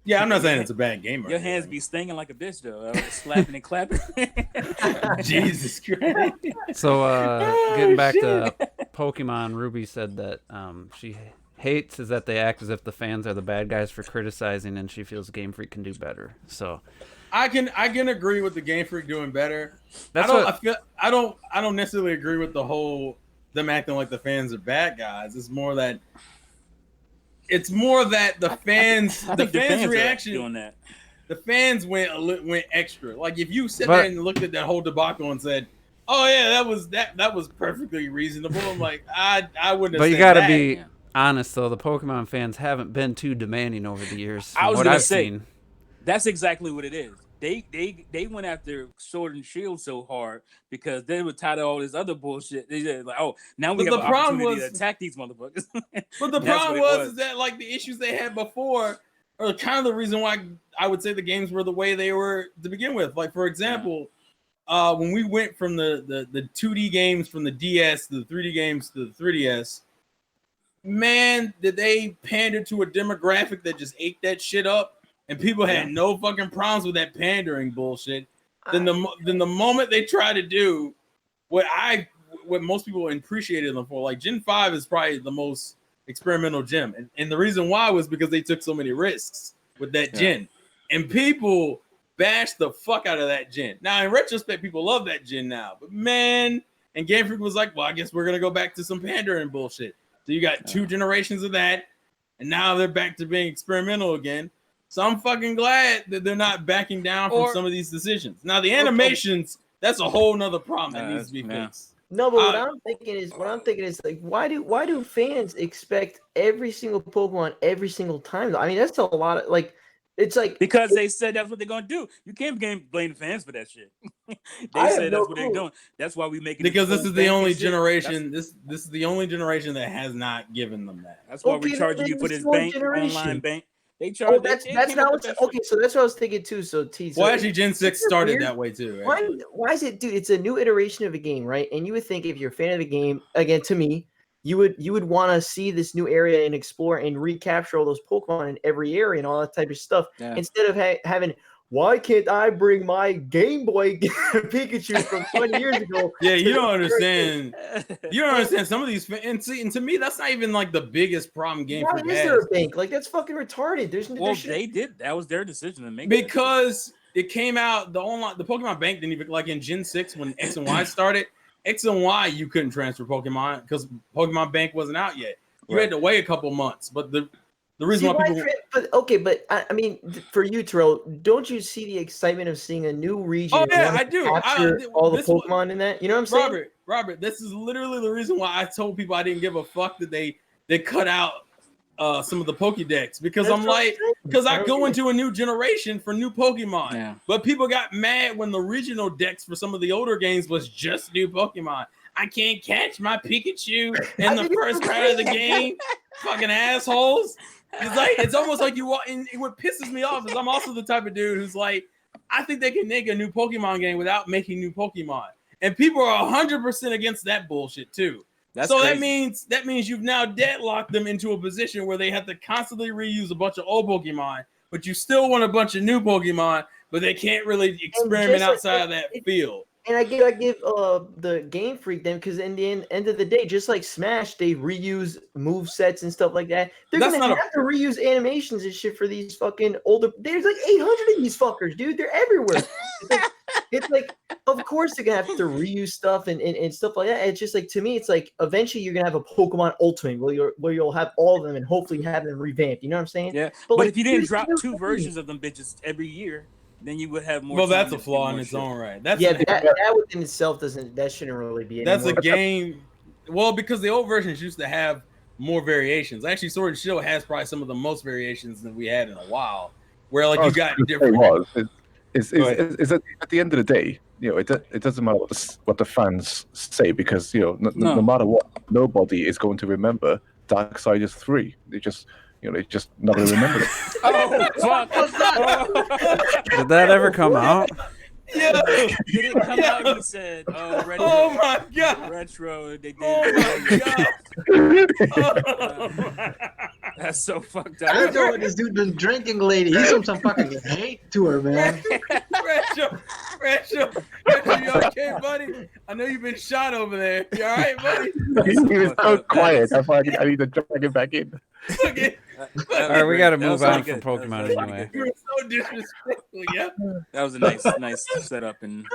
Yeah, I'm not saying it's a bad game. or your hands anything. be stinging like a bitch though, slapping and clapping. Jesus Christ. So Oh, getting back shit. to Pokemon, Ruby said that she hates is that they act as if the fans are the bad guys for criticizing, and she feels Game Freak can do better. So I can agree with the Game Freak doing better. that's I don't necessarily agree with the whole them acting like the fans are bad guys. It's more that the fans I the think the fans are reaction doing that. the fans went extra. Like if you sit But- there and looked at that whole debacle and said, "Oh yeah, that was perfectly reasonable," I'm like, I wouldn't. Have But you said got to that. be Yeah. honest though. The Pokemon fans haven't been too demanding over the years. I From was what gonna I've say, seen. That's exactly what it is. They went after Sword and Shield so hard because they were tired of all this other bullshit. They said like, oh, now we But have the an problem opportunity to was- attack these motherfuckers. But the That's problem what it was is that like the issues they had before are kind of the reason why I would say the games were the way they were to begin with. Like for example, when we went from the 2D games from the DS to the 3D games to the 3DS, man, did they pander to a demographic that just ate that shit up, and people had no fucking problems with that pandering bullshit. Then the moment they try to do what most people appreciated them for, like Gen 5 is probably the most experimental gen, and the reason why was because they took so many risks with that gen, and people bashed the fuck out of that gen. Now in retrospect, people love that gen now, but man, and Game Freak was like, well, I guess we're gonna go back to some pandering bullshit. So you got 2 generations of that, and now they're back to being experimental again. So I'm fucking glad that they're not backing down from some of these decisions. Now the animations, that's a whole nother problem that needs to be fixed. No, but what I'm thinking is like, why do fans expect every single Pokemon every single time? Though? I mean, that's a lot of like, it's like because they said that's what they're gonna do. You can't blame the fans for that shit. They I have said no that's what they're clue. doing. That's why we make it. Because this is the full only bank shit. generation. This is the only generation that has not given them that. That's why Okay, we're charging you then for it's this one bank, generation. online bank. They charge. Oh, that's not what. Okay, so that's what I was thinking too. So T. Well, actually, Gen 6 it's started weird. that way too. Right? Why is it, dude? It's a new iteration of a game, right? And you would think if you're a fan of the game, again, to me, you would want to see this new area and explore and recapture all those Pokemon in every area and all that type of stuff. Yeah. Instead of having, why can't I bring my Game Boy Pikachu from 20 years ago? Yeah, you to don't the understand. You don't understand some of these. And to me, that's not even like the biggest problem Game Why Freak is there has. a bank? Like that's fucking retarded. Well, There they did. That was their decision to make. that. Because it came out the Pokemon Bank didn't even like in Gen 6 when X and Y started. X and Y you couldn't transfer Pokemon because Pokemon Bank wasn't out yet. You had to wait a couple months. But the reason why people but I mean, for you, Terrell, don't you see the excitement of seeing a new region? Oh, and yeah, wanting I to do. Capture all the this was- Pokemon in that. You know what I'm saying? Robert, this is literally the reason why I told people I didn't give a fuck that they cut out some of the Pokédex because That's I'm what I'm like, saying. because I don't go get it. into a new generation for new Pokemon. Yeah. But people got mad when the original decks for some of the older games was just new Pokemon. I can't catch my Pikachu in the first round of the game. Fucking assholes. It's almost like you walk. And what pisses me off is I'm also the type of dude who's like, I think they can make a new Pokemon game without making new Pokemon, and people are 100% against that bullshit too. That's so crazy. that means you've now deadlocked them into a position where they have to constantly reuse a bunch of old Pokemon, but you still want a bunch of new Pokemon, but they can't really experiment outside of that field. And I give the Game Freak them, because in the end of the day, just like Smash, they reuse move sets and stuff like that. They're That's gonna not have to reuse animations and shit for these fucking older. There's like 800 of these fuckers, dude. They're everywhere. It's like of course they're gonna have to reuse stuff and stuff like that. It's just like, to me, it's like eventually you're gonna have a Pokemon Ultimate where you'll have all of them and hopefully have them revamped. You know what I'm saying? Yeah. But like, if you didn't here's drop the 2 thing. versions of them bitches every year, then you would have more. Well, time that's to a do flaw more in its shit. own right. That within itself shouldn't really be. That's a anymore. game. Well, because the old versions used to have more variations. Actually, Sword and Shield has probably some of the most variations that we had in a while. Where like you got different. Is that at the end of the day, it doesn't matter what the fans say, because no matter what, nobody is going to remember Darksiders 3. They just not going to remember it. Oh fuck! Did that ever come out? Yeah. Did it come out? He said, retro, Oh my god! retro. They did. Oh my god! That's so fucked I don't up. know what this dude been drinking, lady. He's on some fucking hate to her, man. Retro, you okay, buddy? I know you've been shot over there. You all right, buddy? He was so quiet. I need to drag him back in. Okay. All right, we got to That move was on pretty from good. Pokemon That was anyway. You were so disrespectful. Yeah. That was a nice setup, and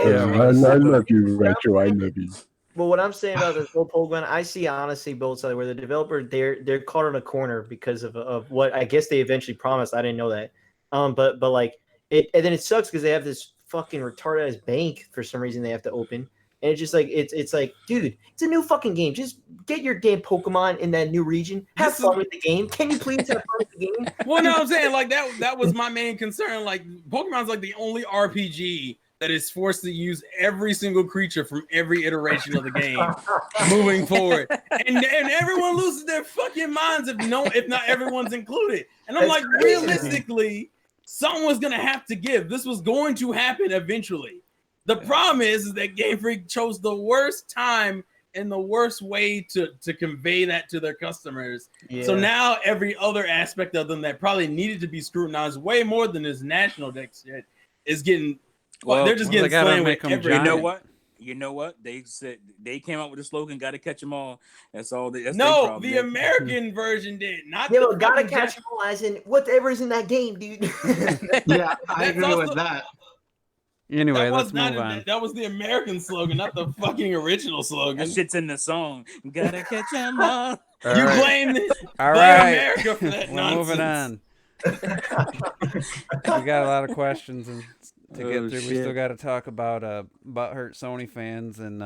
Yeah, I love you, Retro. I love you. But what I'm saying about this whole Pokemon, I see honestly both sides, where the developer they're caught in a corner because of what I guess they eventually promised. I didn't know that. But like it, and then it sucks because they have this fucking retarded ass bank for some reason they have to open. And it's just like it's like, dude, it's a new fucking game. Just get your damn Pokemon in that new region. Have fun with the game. Can you please have fun with the game? Well, no, I'm saying like that was my main concern. Like Pokemon's like the only RPG that is forced to use every single creature from every iteration of the game moving forward, and everyone loses their fucking minds if not everyone's included. And I'm like, realistically, someone's gonna have to give. This was going to happen eventually. The problem is that Game Freak chose the worst time and the worst way to convey that to their customers. Yeah. So now every other aspect of them that probably needed to be scrutinized way more than this national deck shit is getting. Well, they're just they getting gotta slammed make with 'em every. giant. you know what? They said they came out with a slogan: "Got to catch them all." That's all. That's their No, problem, the man. American version did not. Yeah, the but gotta fucking catch them all, as in whatever's in that game, dude. Yeah, I That's agree also- with that. Anyway, That let's was move not. on. That was the American slogan, not the fucking original slogan. That shit's in the song. Gotta catch them all. All You right. blame All blame right. America for that We're nonsense. moving on. We got a lot of questions to get Oh, through. We shit. still got to talk about butthurt Sony fans and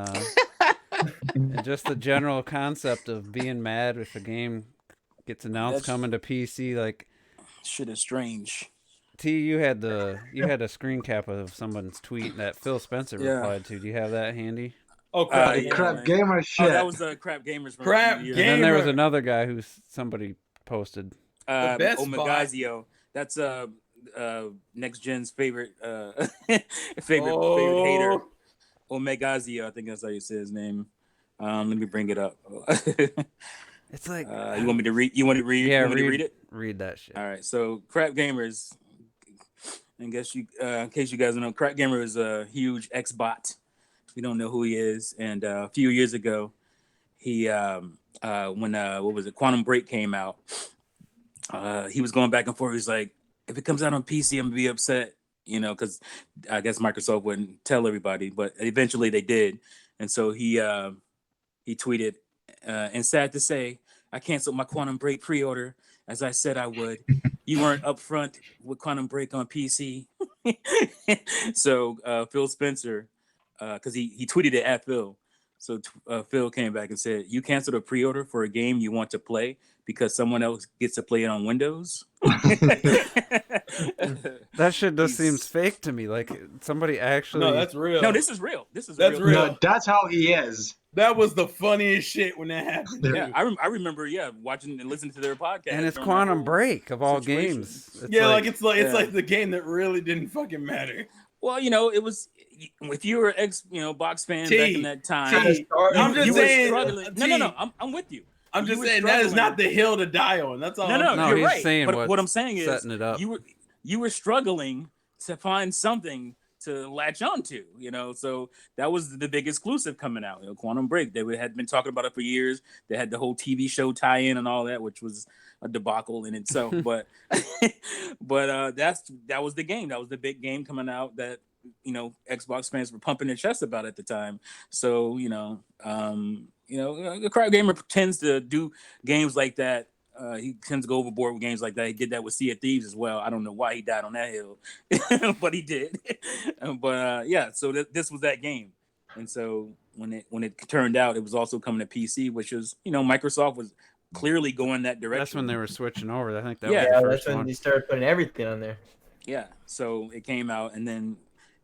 just the general concept of being mad if a game gets announced That's- coming to PC. Like Shit is strange. T, you had a screen cap of someone's tweet that Phil Spencer Yeah. replied to. Do you have that handy? Oh crap! Yeah, Crap man. gamer Oh, shit. that was Crap Gamers. From Crap a few years And then there was Gamer. another guy who somebody posted. ago. Best Omegazio. That's Next Gen's favorite favorite hater. Omegazio, I think that's how you say his name. Let me bring it up. It's like You want me to read? You want to read? yeah, you want me to read it? Read that shit. All right. So Crap Gamers. I guess in case you guys don't know, Crap Gamer is a huge X-bot. We don't know who he is. And a few years ago, he when what was it? Quantum Break came out. He was going back and forth. He's like, if it comes out on PC, I'm gonna be upset, because I guess Microsoft wouldn't tell everybody, but eventually they did. And so he tweeted, and sad to say, I canceled my Quantum Break pre-order as I said I would. You weren't upfront with Quantum Break on PC. So Phil Spencer, because he tweeted it at Phil. So Phil came back and said, "You canceled a pre-order for a game you want to play because someone else gets to play it on Windows." That shit just seems fake to me. Like somebody actually. No, that's real. No, this is real. This is That's real. real. No, that's how he is. That was the funniest shit when that happened. Yeah, I remember. Yeah, watching and listening to their podcast. And it's during that Quantum whole Break of all situation. games. It's Yeah, like, it's like the game that really didn't fucking matter. Well, it was if you were box fan T, back in that time. T, I'm just you saying. were struggling. No. I'm with you. I'm You just were saying that is struggling. not the hill to die on. That's all. No, No, you're he's right. saying But what's what I'm saying is setting it up. you were struggling to find something to latch onto, so that was the big exclusive coming out. Quantum Break. They had been talking about it for years. They had the whole TV show tie-in and all that, which was a debacle in itself. but that was the game. That was the big game coming out that Xbox fans were pumping their chest about at the time. So the crowd gamer tends to do games like that. He tends to go overboard with games like that. He did that with Sea of Thieves as well. I don't know why he died on that hill, but he did. So this was that game. And so when it turned out, it was also coming to PC, which was Microsoft was clearly going that direction. That's when they were switching over. I think that Yeah, was the that's first when one. they started putting everything on there. Yeah, so it came out, and then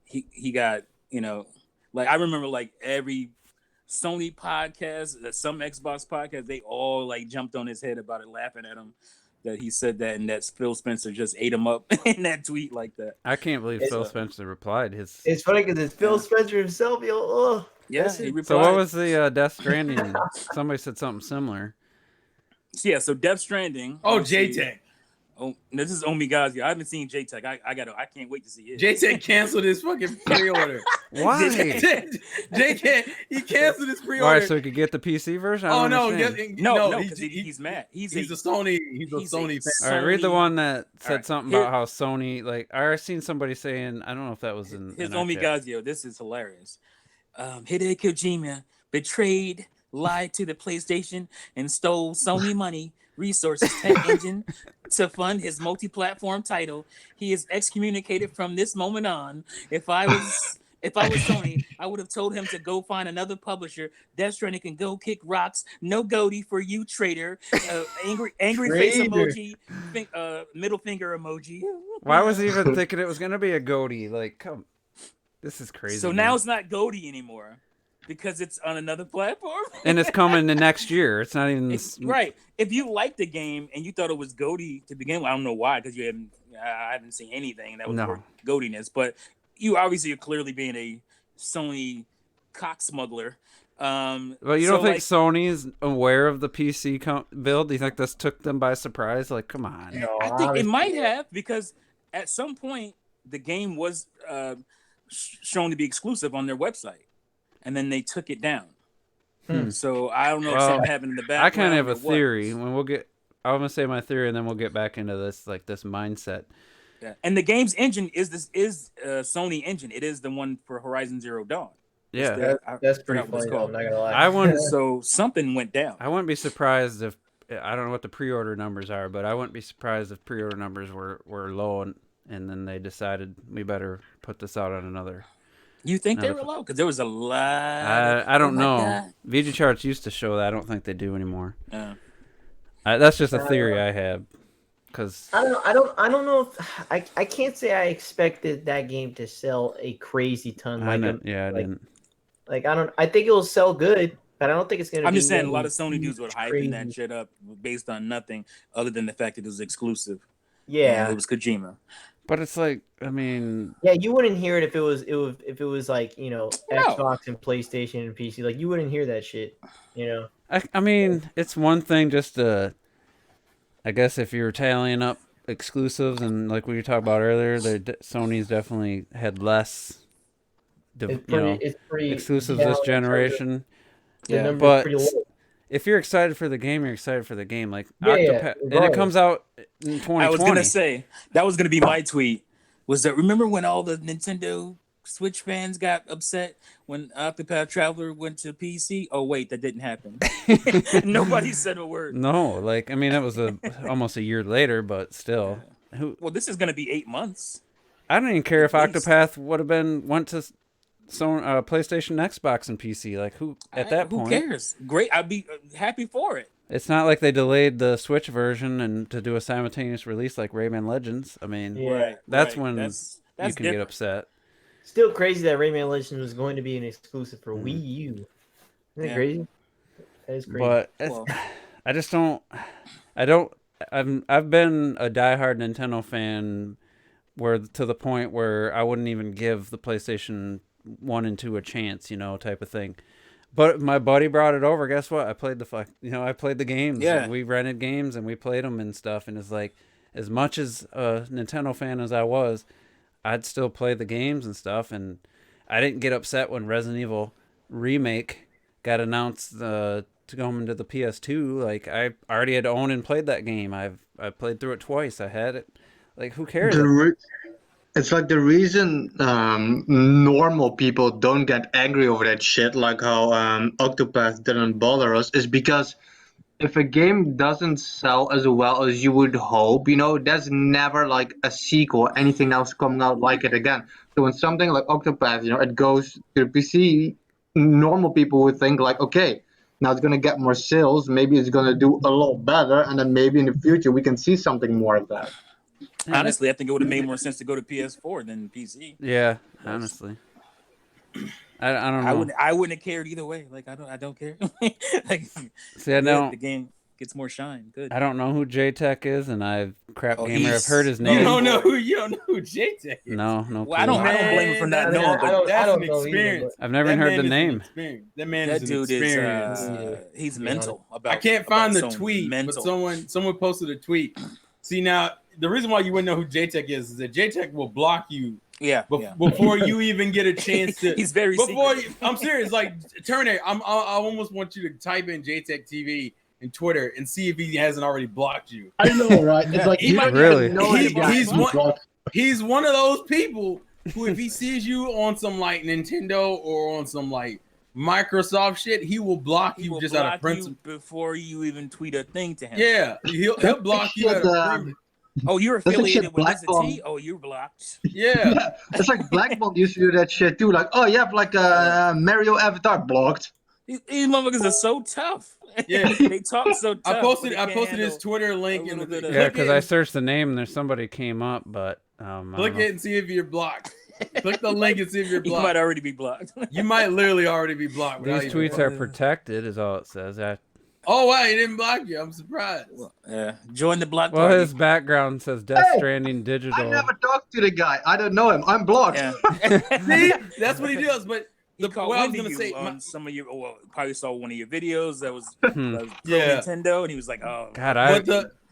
he got I remember every Sony podcast, some Xbox podcast, they all jumped on his head about it, laughing at him that he said that, and that Phil Spencer just ate him up in that tweet like that. I can't believe Phil Spencer replied. It's funny because it's Phil Spencer himself. Yeah, That's he it. replied. So what was the Death Stranding? Somebody said something similar. Yeah, so Death Stranding. Oh, obviously- JTech. Oh, this is Omigazio. I haven't seen JTech. I can't wait to see it. JTech canceled his fucking pre-order. Why? JTech, he canceled his pre-order. Why, so he could get the PC version? I Oh don't no, understand. No, he's, because he's mad. He's a Sony. He's a he's a Sony fan. All right, read the Sony- one that said Alright, something here- about how Sony, I seen somebody saying, I don't know if that was in His our chat. Omigazio. This is hilarious. Hideo Kojima betrayed, lied to the PlayStation, and stole Sony money, resources, tech engine to fund his multi-platform title. He is excommunicated from this moment on. If I was Sony, I would have told him to go find another publisher. Death Stranding can go kick rocks. No goatee for you, traitor. Angry face Traitor. emoji. Middle finger emoji. Why was he even thinking it was going to be a goatee? Come. This is crazy. So man. now it's not goatee anymore because it's on another platform. And it's coming the next year. It's not even. Right. If you liked the game and you thought it was goatee to begin with, I don't know why, because I haven't seen anything that was No. worth goatiness. But you obviously are clearly being a Sony cock smuggler. Well, you don't think Sony's aware of the PC build? Do you think this took them by surprise? Come on. No, I think it obviously. might have, because at some point the game was shown to be exclusive on their website, and then they took it down. So I don't know if something happened in the background. I kind of have a or what. theory. I'm gonna say my theory, and then we'll get back into this this mindset. Yeah. And the game's engine is Sony engine. It is the one for Horizon Zero Dawn. Yeah, That's I pretty forgot what it's funny. Though, called. I'm not gonna lie. I wouldn't. So something went down. I wouldn't be surprised if I don't know what the pre-order numbers are, but I wouldn't be surprised if pre-order numbers were low, and then they decided we better put this out on another. You think they Another- were low? Because there was a lot. I don't Oh my know. God. VG charts used to show that. I don't think they do anymore. Yeah. That's just a theory I have. Because I don't know if I can't say I expected that game to sell a crazy ton. I Like, didn't. I think it will sell good, but I don't think it's gonna. I'm be just saying, a lot really of Sony dudes were hyping crazy. that shit up based on nothing other than the fact that it was exclusive. Yeah, And it was Kojima. But it's I mean, yeah. You wouldn't hear it if it was like No. Xbox and PlayStation and PC. Like you wouldn't hear that shit. I mean, it's one thing just to, I guess if you're tallying up exclusives and like we were talking about earlier, Sony's definitely had less, It's pretty exclusives down this in terms of- generation. the Yeah, number's but pretty low. if you're excited for the game, you're excited for the game. Like Yeah, Octopath, and it regardless. comes out in 2020. I was gonna say that was gonna be my tweet. Was that remember when all the Nintendo Switch fans got upset when Octopath Traveler went to PC? Oh wait, that didn't happen. Nobody said a word. No, I mean, it was almost a year later, but still. Well, this is gonna be 8 months. I don't even care if At least. Octopath would have went to PlayStation, Xbox, and PC. Like who at that who point? cares? Great, I'd be happy for it. It's not like they delayed the Switch version and to do a simultaneous release like Rayman Legends. I mean, Yeah. that's right. when That's you can get different. upset. Still crazy that Rayman Legends was going to be an exclusive for Wii U. Isn't that Yeah. crazy? That is crazy. But Well, I just don't. I don't. I've been a diehard Nintendo fan, where to the point where I wouldn't even give the PlayStation 1 and 2 a chance, type of thing. But my buddy brought it over. Guess what? I played I played the games. Yeah. We rented games and we played them and stuff. And it's like, as much as a Nintendo fan as I was, I'd still play the games and stuff. And I didn't get upset when Resident Evil Remake got announced to go into the PS2. Like, I already had owned and played that game. I played through it twice. I had it. Like, who cares? It's like the reason normal people don't get angry over that shit, like how Octopath didn't bother us, is because if a game doesn't sell as well as you would hope, there's never like a sequel, anything else coming out like it again. So when something like Octopath, it goes to the PC, normal people would think like, okay, now it's gonna get more sales, maybe it's gonna do a lot better, and then maybe in the future we can see something more of that. honestly, I think it would have made more sense to go to PS4 than PC. Yeah, honestly. I don't know. I wouldn't have cared either way. Like I don't care. Like, See, I don't. the game gets more shine. Good. I don't know who JTech is, and I've Oh, gamer. I've heard his name. You don't know who JTech is. No. Well, I don't blame him for not knowing, but That's don't an know either, experience. I've never That heard man the is an name. experience. That man that is an dude experience. is he's mental about. I can't find the about some tweet, mental. but someone posted a tweet. See, now the reason why you wouldn't know who JTech is that JTech will block you Yeah, before you even get a chance to. He's very secret. I'm serious. Like Turner, I almost want you to type in JTech TV and Twitter and see if he hasn't already blocked you. I know, right? It's like He might really. He's one of those people who, if he sees you on some like Nintendo or on some like Microsoft shit, he will block He you will just out block of principle. you before you even tweet a thing to him. Yeah, he'll block you out of principle. Oh, you're That's like affiliated shit with Mr. Blackball. T? Oh, you're blocked. Yeah. Yeah, it's like Blackball used to do that shit too. Like, oh, you have like a Mario avatar blocked. These motherfuckers are so tough. Yeah. They talk so tough. I but they posted can't his handle Twitter link a in the little bit of- Yeah, because I searched the name and there's somebody came up, but I don't click know. it and see if you're blocked. Click the link and see if you're You might blocked. already be blocked. You might literally already be blocked. without These even- tweets are protected, is all it says. Oh wow, he didn't block you. I'm surprised. Yeah. Join the block Well, party. his background says Death Hey, Stranding I Digital. never talked to the guy. I don't know him. I'm blocked. Yeah. See, that's what he does. But He the called what I was Wendy gonna say, you on some of your, probably saw one of your videos that was, Hmm. that was pro Yeah. Nintendo, and he was like, "Oh, God,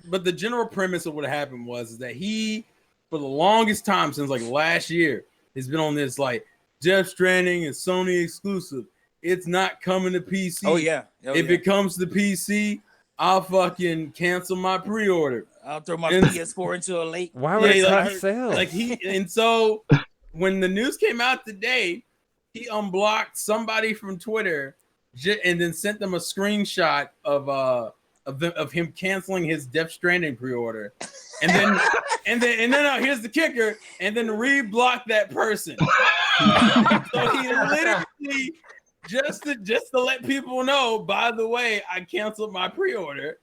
but the general premise of what happened was that he, for the longest time since like last year, has been on this like Death Stranding is Sony exclusive. It's not coming to PC. oh yeah, oh, If yeah. it comes to PC, I'll fucking cancel my pre-order. I'll throw my and- PS4 into a lake." why would it Yeah, cut sales? Like and so when the news came out today, he unblocked somebody from Twitter and then sent them a screenshot of him canceling his Death Stranding pre-order. And then here's the kicker, and then re-block that person. So he literally just to let people know, by the way, I canceled my pre-order.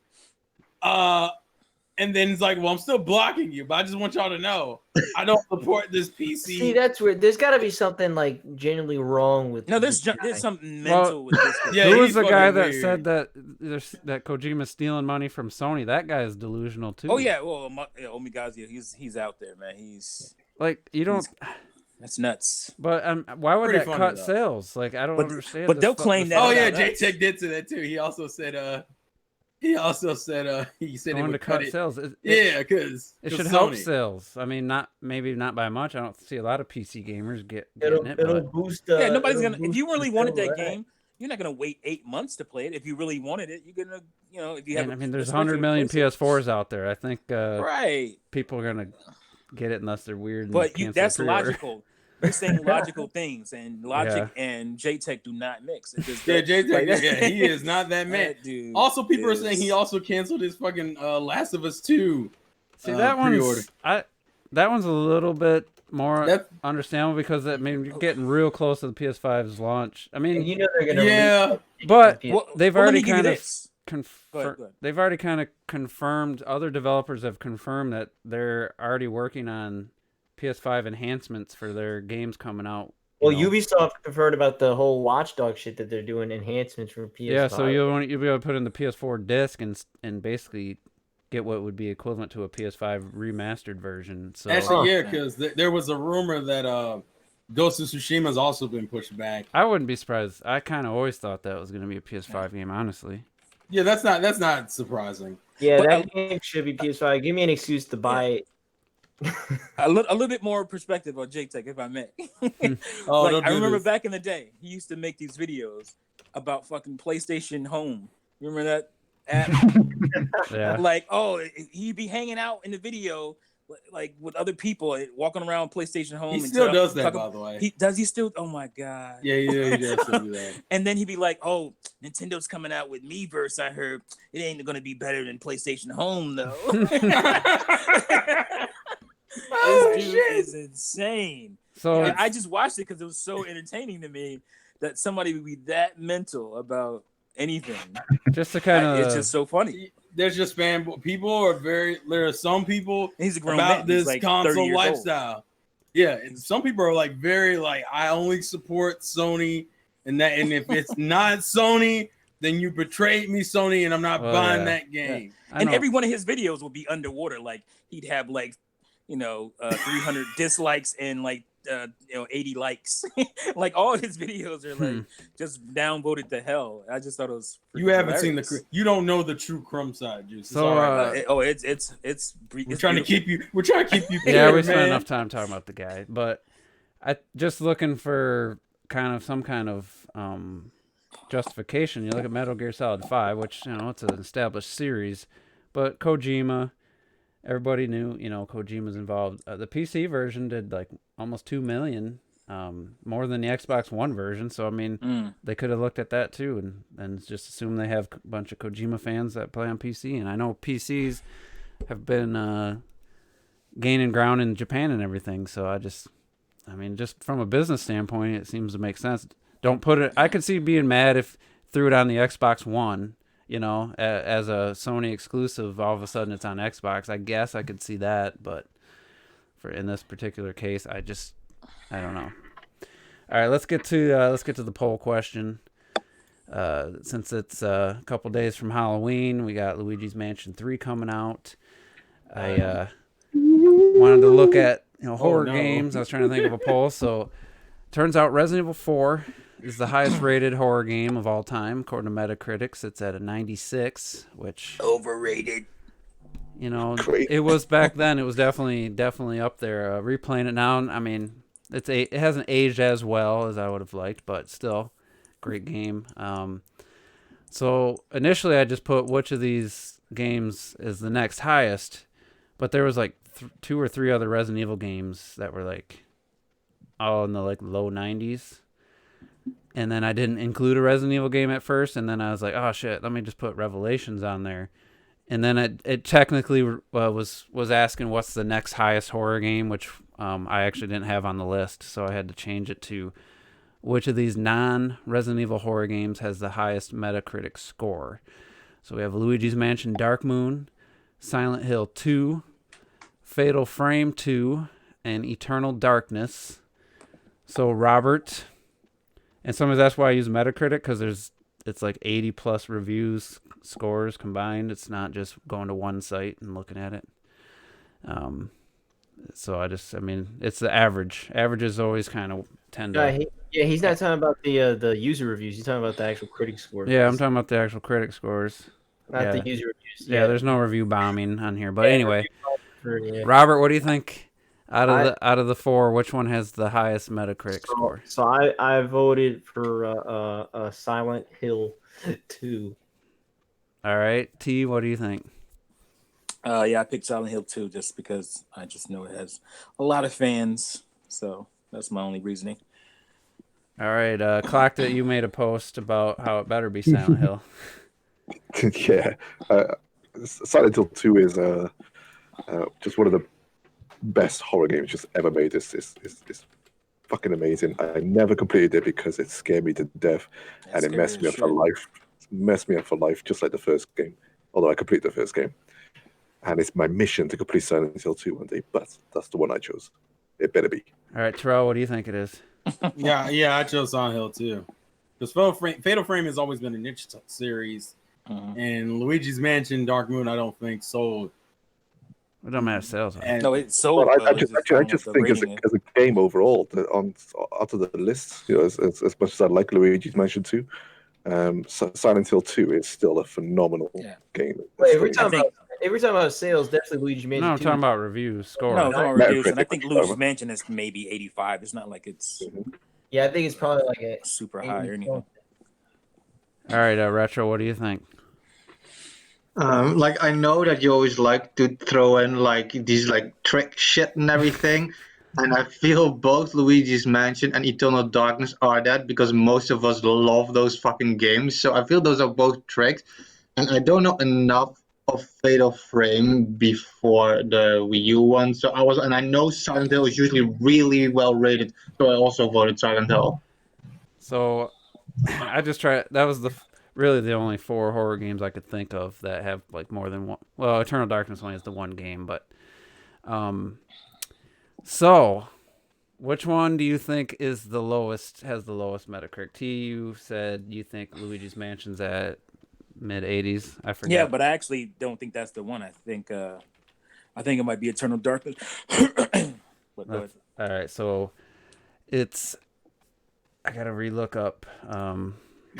And then it's like, well, I'm still blocking you, but I just want y'all to know I don't support this PC. See, that's weird. There's got to be something like genuinely wrong with. No, there's this guy. something mental with this. Yeah, Who was he's the guy fucking that weird. said that Kojima's stealing money from Sony? That guy is delusional too. Oh yeah, well, Omigazia, he's out there, man. Like you don't. That's nuts. But why would Pretty that funny, cut though. sales? Like I don't But- understand. but this they'll fu- claim this that- Oh yeah, fucking- J-Tech did to that too. He also said he said it going to would cut cut it. sales. Yeah, because It should help sales. I mean, maybe not by much. I don't see a lot of PC gamers getting it. It'll But boost. Yeah, nobody's it'll gonna. If boost you really the wanted that sales, right? game, you're not gonna wait 8 months to play it. If you really wanted it, you're gonna, if you have. and, I mean, there's especially 100 million with PlayStation. PS4s out there. I think Right, people are gonna get it unless they're weird. And but cancel that's the pre-order. logical. You're saying logical things, and logic and JTech do not mix. It just Yeah, doesn't. J-Tech, yeah, he is not that man. That dude Also, people are saying is- he also canceled his fucking Last of Us 2. See that pre-order. one's that one's a little bit more understandable because I mean you're getting real close to the PS5's launch. I mean, And you know they're gonna but Well, they've well, let already me give you kind of this. Go ahead. they've already kind of confirmed. Other developers have confirmed that they're already working on PS5 enhancements for their games coming out. Well, you know. Ubisoft confirmed about the whole Watchdog shit that they're doing enhancements for PS5. Yeah, so you'll be able to put in the PS4 disc and basically get what would be equivalent to a PS5 remastered version. So Actually, yeah, because there was a rumor that Ghost of Tsushima has also been pushed back. I wouldn't be surprised. I kind of always thought that was going to be a PS5 game, honestly. Yeah, that's not surprising. Yeah, But that game should be PS5. Give me an excuse to buy it. A little bit more perspective on Jake Tech, if I may. Oh, Like, don't do I remember this. back in the day, he used to make these videos about fucking PlayStation Home. You remember that app? Yeah. Like, oh, he'd be hanging out in the video, like with other people, walking around PlayStation Home. He and still talk- does that, talk- by the way. He does. He still. Oh my god. Yeah, he does still do that. And then he'd be like, "Oh, Nintendo's coming out with Miiverse. I heard it ain't gonna be better than PlayStation Home, though." This dude is insane. So And I just watched it because it was so entertaining to me that somebody would be that mental about anything. just to kind It's of just so funny. There's just people are there are some people He's a grown about man. He's this like 30 console years old. lifestyle. Yeah, and some people are like very like I only support Sony and if it's not Sony, then you betrayed me, Sony, and I'm not Oh, buying yeah. that game. I And know. every one of his videos would be underwater. Like he'd have like 300 dislikes and like 80 likes. Like all his videos are like just downvoted to hell. I just thought it was You haven't seen hilarious. you don't know the true Crumb side, Juice. It's So, all right. We're We're trying to keep you yeah, we pure, spent man. enough time talking about the guy, but I just looking for some kind of justification. You look at Metal Gear Solid 5, which it's an established series, but Kojima, everybody knew Kojima's involved. The PC version did like almost 2 million, more than the Xbox One version. So I mean, they could have looked at that too and just assume they have a bunch of Kojima fans that play on PC. And I know PCs have been gaining ground in Japan and everything. So just from a business standpoint, it seems to make sense. Don't put it. I could see being mad if threw it on the Xbox One, as a Sony exclusive. All of a sudden, it's on Xbox. I guess I could see that, but in this particular case, I don't know. All right, let's get to the poll question. Since it's a couple days from Halloween, we got Luigi's Mansion 3 coming out. I wanted to look at horror games. I was trying to think of a poll. So turns out Resident Evil 4 is the highest rated horror game of all time. According to Metacritic, it's at a 96, which overrated. Great. It was back then. It was definitely up there. Replaying it now, I mean, it hasn't aged as well as I would have liked, but still, great game. So initially, I just put which of these games is the next highest, but there was like 2 or 3 other Resident Evil games that were like all in the like low 90s. And then I didn't include a Resident Evil game at first, and then I was like, oh shit, let me just put Revelations on there. And then it technically was asking what's the next highest horror game, which I actually didn't have on the list, so I had to change it to which of these non-Resident Evil horror games has the highest Metacritic score. So we have Luigi's Mansion Dark Moon, Silent Hill 2, Fatal Frame 2, and Eternal Darkness. So Robert, and sometimes that's why I use Metacritic, because it's like 80 plus reviews, scores combined. It's not just going to one site and looking at it. So it's the average. Averages always kind of tend to. He's not talking about the user reviews. He's talking about the actual critic scores. Yeah, I'm talking about the actual critic scores. Not the user reviews. Yeah, there's no review bombing on here. But anyway, Yeah. Robert, what do you think? Out of the 4, which one has the highest Metacritic score? So I voted for Silent Hill 2. All right, T, what do you think? I picked Silent Hill 2 just because I just know it has a lot of fans. So that's my only reasoning. All right, Clocked It, you made a post about how it better be Silent Hill. Yeah, Silent Hill 2 is just one of the best horror games just ever made. It's fucking amazing. I never completed it because it scared me to death, and it messed me up for life. Messed me up for life, just like the first game. Although I completed the first game, and it's my mission to complete Silent Hill 2 one day. But that's the one I chose. It better be. All right, Terrell, what do you think it is? Yeah, I chose Silent Hill too. Because Fatal Frame has always been a niche series, and Luigi's Mansion Dark Moon I don't think sold. It don't matter sales. No, it sold. Well, I just think as a game overall, out of the list, as much as I like Luigi's Mansion 2, Silent Hill 2 is still a phenomenal game. Wait, every time about sales, definitely Luigi's Mansion. No, I'm talking about reviews, score. No, I'm talking about reviews, and I think Luigi's Mansion is maybe 85. It's not like it's Yeah, I think it's probably like a super high or anything. All right, Retro, what do you think? Like I know that you always like to throw in like these like trick shit and everything, and I feel both Luigi's Mansion and Eternal Darkness are that because most of us love those fucking games. So I feel those are both tricks, and I don't know enough of Fatal Frame before the Wii U one. So I know Silent Hill is usually really well rated, so I also voted Silent Hill. So I just tried. That was really the only 4 horror games I could think of that have like more than one. Well, Eternal Darkness only has the one game, but so which one do you think is the lowest? Has the lowest Metacritic? T, you said you think Luigi's Mansion's at mid-80s. I forget. Yeah, but I actually don't think that's the one. I think it might be Eternal Darkness. But all right, so it's. I gotta relook up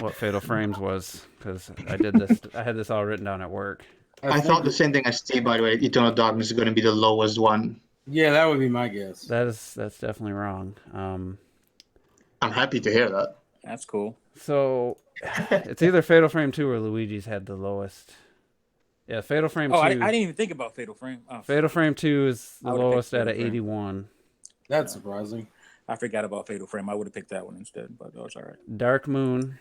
what Fatal Frames was because I did this. I had this all written down at work. I thought the same thing as Steve, by the way. Eternal Darkness is going to be the lowest one. Yeah, that would be my guess. That's definitely wrong. I'm happy to hear that. That's cool. So it's either Fatal Frame 2 or Luigi's had the lowest. Yeah, Fatal Frame 2. I didn't even think about Fatal Frame. Oh, Fatal Frame 2 is the lowest at Fatal Frame. 81. That's surprising. I forgot about Fatal Frame. I would have picked that one instead, but that was all right. Dark Moon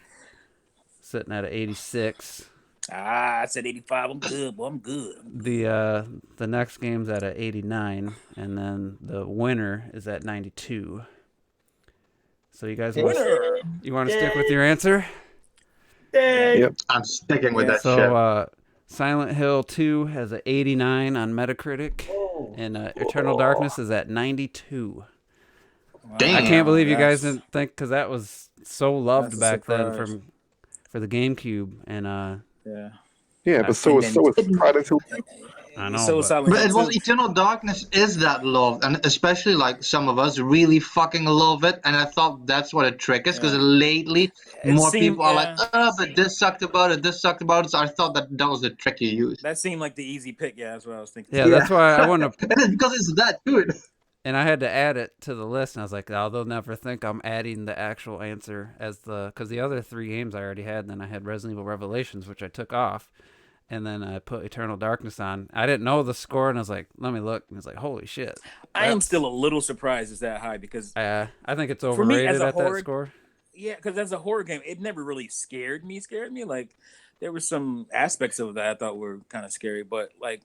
sitting at 86. I said 85. I'm good. Boy, I'm good. The next game's at 89, and then the winner is at 92. So you guys want to stick with your answer? Yep. I'm sticking with that shit. So Silent Hill 2 has an 89 on Metacritic, and Eternal Darkness is at 92. Damn, I can't believe you guys didn't think, because that was so loved back then for the GameCube, and but so was Silent Hill 2. I know, but it was Eternal Darkness is that loved, and especially like some of us really fucking love it, and I thought that's what a trick is, because lately more people are like, but this sucked about it, so I thought that was the trick you used. That seemed like the easy pick, that's what I was thinking. Yeah, that's why I want to... because it's that, dude. And I had to add it to the list, and I was like, oh, they'll never think I'm adding the actual answer because the other 3 games I already had, and then I had Resident Evil Revelations, which I took off, and then I put Eternal Darkness on. I didn't know the score, and I was like, let me look, and it's like, holy shit. I am still a little surprised it's that high, because... I think it's overrated at that score. Yeah, because as a horror game, it never really scared me. Like, there were some aspects of that I thought were kind of scary, but, like...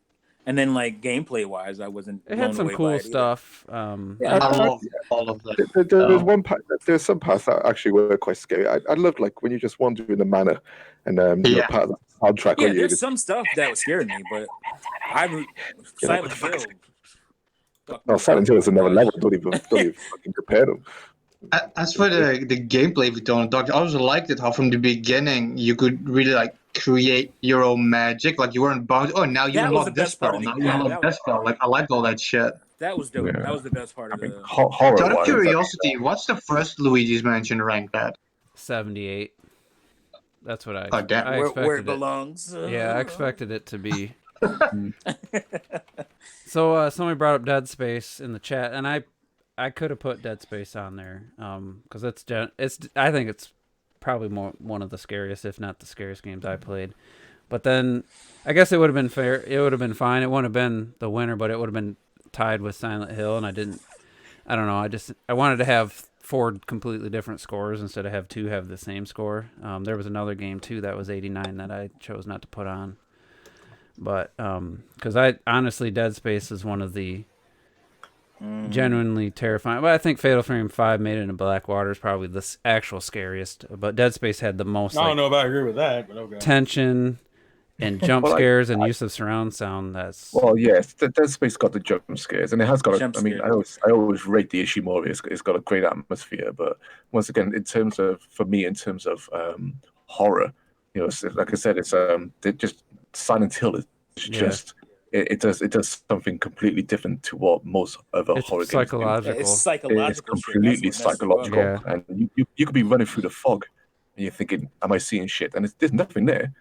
And then, like, gameplay-wise, I wasn't. It had some cool stuff. I love all of that. There's one part. There's some parts that actually were quite scary. I loved like when you just wander in the manor, and part of the soundtrack. Yeah, there's some stuff that was scaring me, but Silent Hill. No, Silent Hill is another level. Don't even fucking compare them. As for the gameplay of Eternal Darkness, I also liked it how from the beginning you could really like create your own magic. Like you weren't bound. Oh, now you unlock this spell. Now you unlock this spell. Like I liked all that shit. That was dope. Yeah. That was the best part of it. Horror. Out of curiosity, what's the first Luigi's Mansion ranked at? 78. That's what I expected. Where it belongs. Yeah, I expected it to be. So somebody brought up Dead Space in the chat, and I could have put Dead Space on there because I think it's probably one of the scariest, if not the scariest games I played. But then I guess it would have been fair. It would have been fine. It wouldn't have been the winner, but it would have been tied with Silent Hill. And I don't know. I wanted to have 4 completely different scores instead of have 2 have the same score. There was another game too that was 89 that I chose not to put on. But because I honestly, Dead Space is one of the genuinely terrifying. But I think Fatal Frame 5 made it into Blackwater is probably the actual scariest. But Dead Space had the most I don't know if I agree with that, but okay. tension and jump scares and use of surround sound. Well, yes, Dead Space got the jump scares, and it has got. I mean, Jump I always rate the Ishimori. It's got a great atmosphere, but once again, in terms of horror, you know, like I said, it's just Silent Hill is just. It does something completely different to what most other horror games do. It's psychological. It's completely psychological, and you could be running through the fog, and you're thinking, "Am I seeing shit?" And there's nothing there,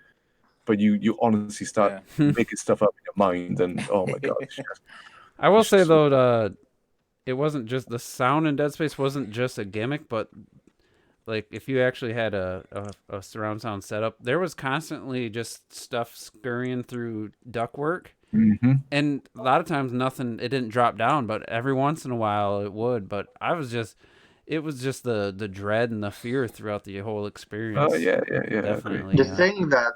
but you honestly start making stuff up in your mind, and oh my god! I will say though, it wasn't just the sound in Dead Space wasn't just a gimmick, but like if you actually had a surround sound setup, there was constantly just stuff scurrying through ductwork. Mm-hmm. And a lot of times it didn't drop down, but every once in a while it would. But it was just the dread and the fear throughout the whole experience. Oh yeah, definitely. The thing that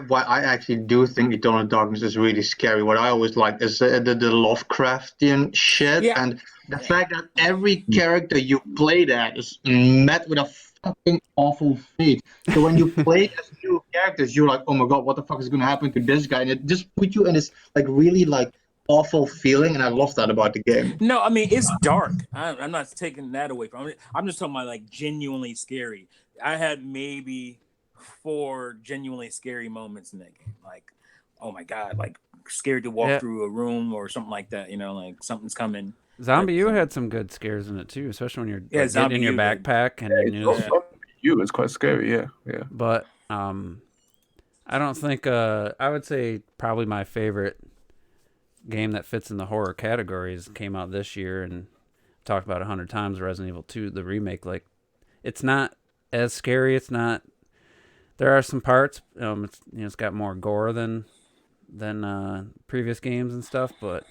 what I actually do think Eternal Darkness is really scary. What I always like is the Lovecraftian shit, and the fact that every character you play that is met with a fucking awful fate. So when you play as new characters, you're like, oh my god, what the fuck is gonna happen to this guy? And it just puts you in this like really like awful feeling, and I love that about the game. No, I mean it's dark. I'm not taking that away from it. I'm just talking about like genuinely scary. I had maybe 4 genuinely scary moments in that game. Like, oh my god, like scared to walk through a room or something like that. You know, like something's coming. Zombie U had some good scares in it too, especially when you're getting in your backpack and you knew. U is quite scary, yeah. But I don't think I would say probably my favorite game that fits in the horror categories came out this year and talked about 100 times. Resident Evil 2, the remake. Like, it's not as scary. It's not. There are some parts. It's got more gore than previous games and stuff, but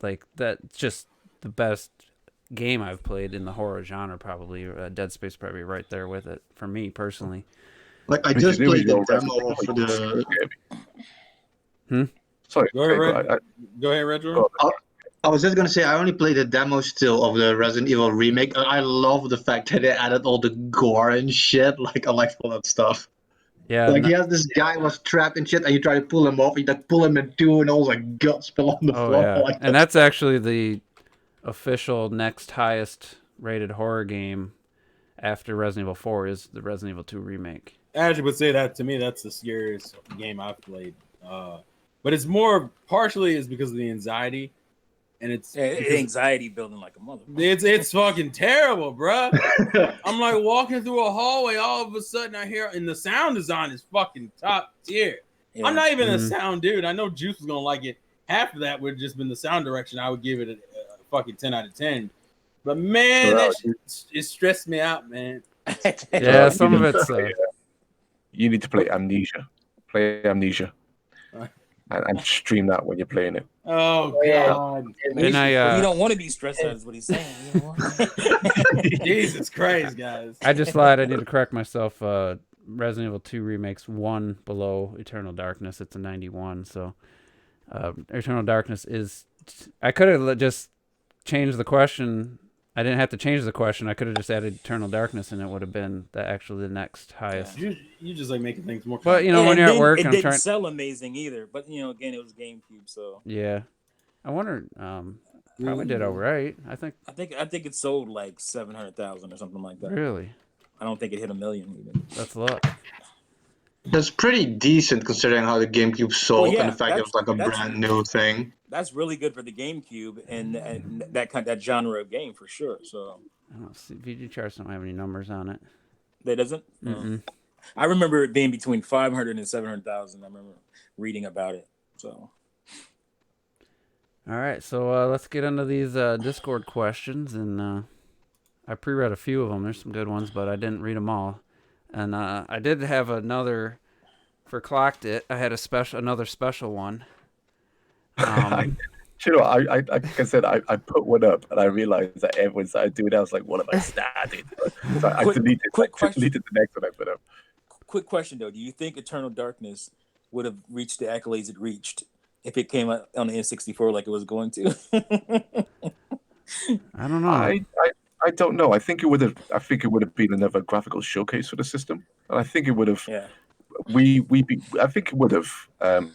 like that's just the best game I've played in the horror genre. Probably Dead Space, probably right there with it for me personally. Like I just played the demo for the. Sorry, go ahead, Retro. I was just gonna say I only played the demo still of the Resident Evil remake. I love the fact that they added all the gore and shit. Like I like all that stuff. Yeah, like he has this guy was trapped and shit, and you try to pull him off. You like pull him in two, and all like guts spill on the floor. Yeah. Like and that's actually the official next highest rated horror game after Resident Evil 4 is the Resident Evil 2 remake. I actually would say that to me, that's the scariest game I've played. But it's more partially is because of the anxiety, and it's anxiety building like a mother. It's fucking terrible, bro. I'm like walking through a hallway, all of a sudden I hear, and the sound design is fucking top tier. Yeah. I'm not even a sound dude. I know Juice was gonna like it. Half of that would have just been the sound direction. I would give it a fucking 10 out of 10. But man, it stressed me out, man. Yeah, some of it's. You need to play Amnesia. Play Amnesia. And stream that when you're playing it. Oh god! And you don't want to be stressed out, is what he's saying. You know? Jesus Christ, guys! I just lied. I need to correct myself. Resident Evil 2 remakes 1 below Eternal Darkness. It's a 91. So Eternal Darkness is. I could have just changed the question. I didn't have to change the question. I could have just added Eternal Darkness, and it would have been actually the next highest. You just like making things more. But when you're at work, it didn't sell amazing either. But again, it was GameCube, so yeah. I wonder. Probably did all right. I think it sold like 700,000 or something like that. Really? I don't think it hit 1 million even. That's luck. That's pretty decent considering how the GameCube sold and the fact it was like a brand new thing. That's really good for the GameCube and that genre of game for sure. So I don't see VG charts don't have any numbers on it. That doesn't. Mm-mm. I remember it being between 500 and 700,000. I remember reading about it. So. All right, so let's get into these Discord questions, and I pre-read a few of them. There's some good ones, but I didn't read them all. And I did have another for Clocked It. I had another special one. Like I said, I put one up and I realized that everyone started doing it. I was like, what have I started? So I deleted the next one I put up. Quick question though: do you think Eternal Darkness would have reached the accolades it reached if it came out on the N64 like it was going to? I don't know. I don't know. I think it would have been another graphical showcase for the system, and I think it would have. Yeah. I think it would have,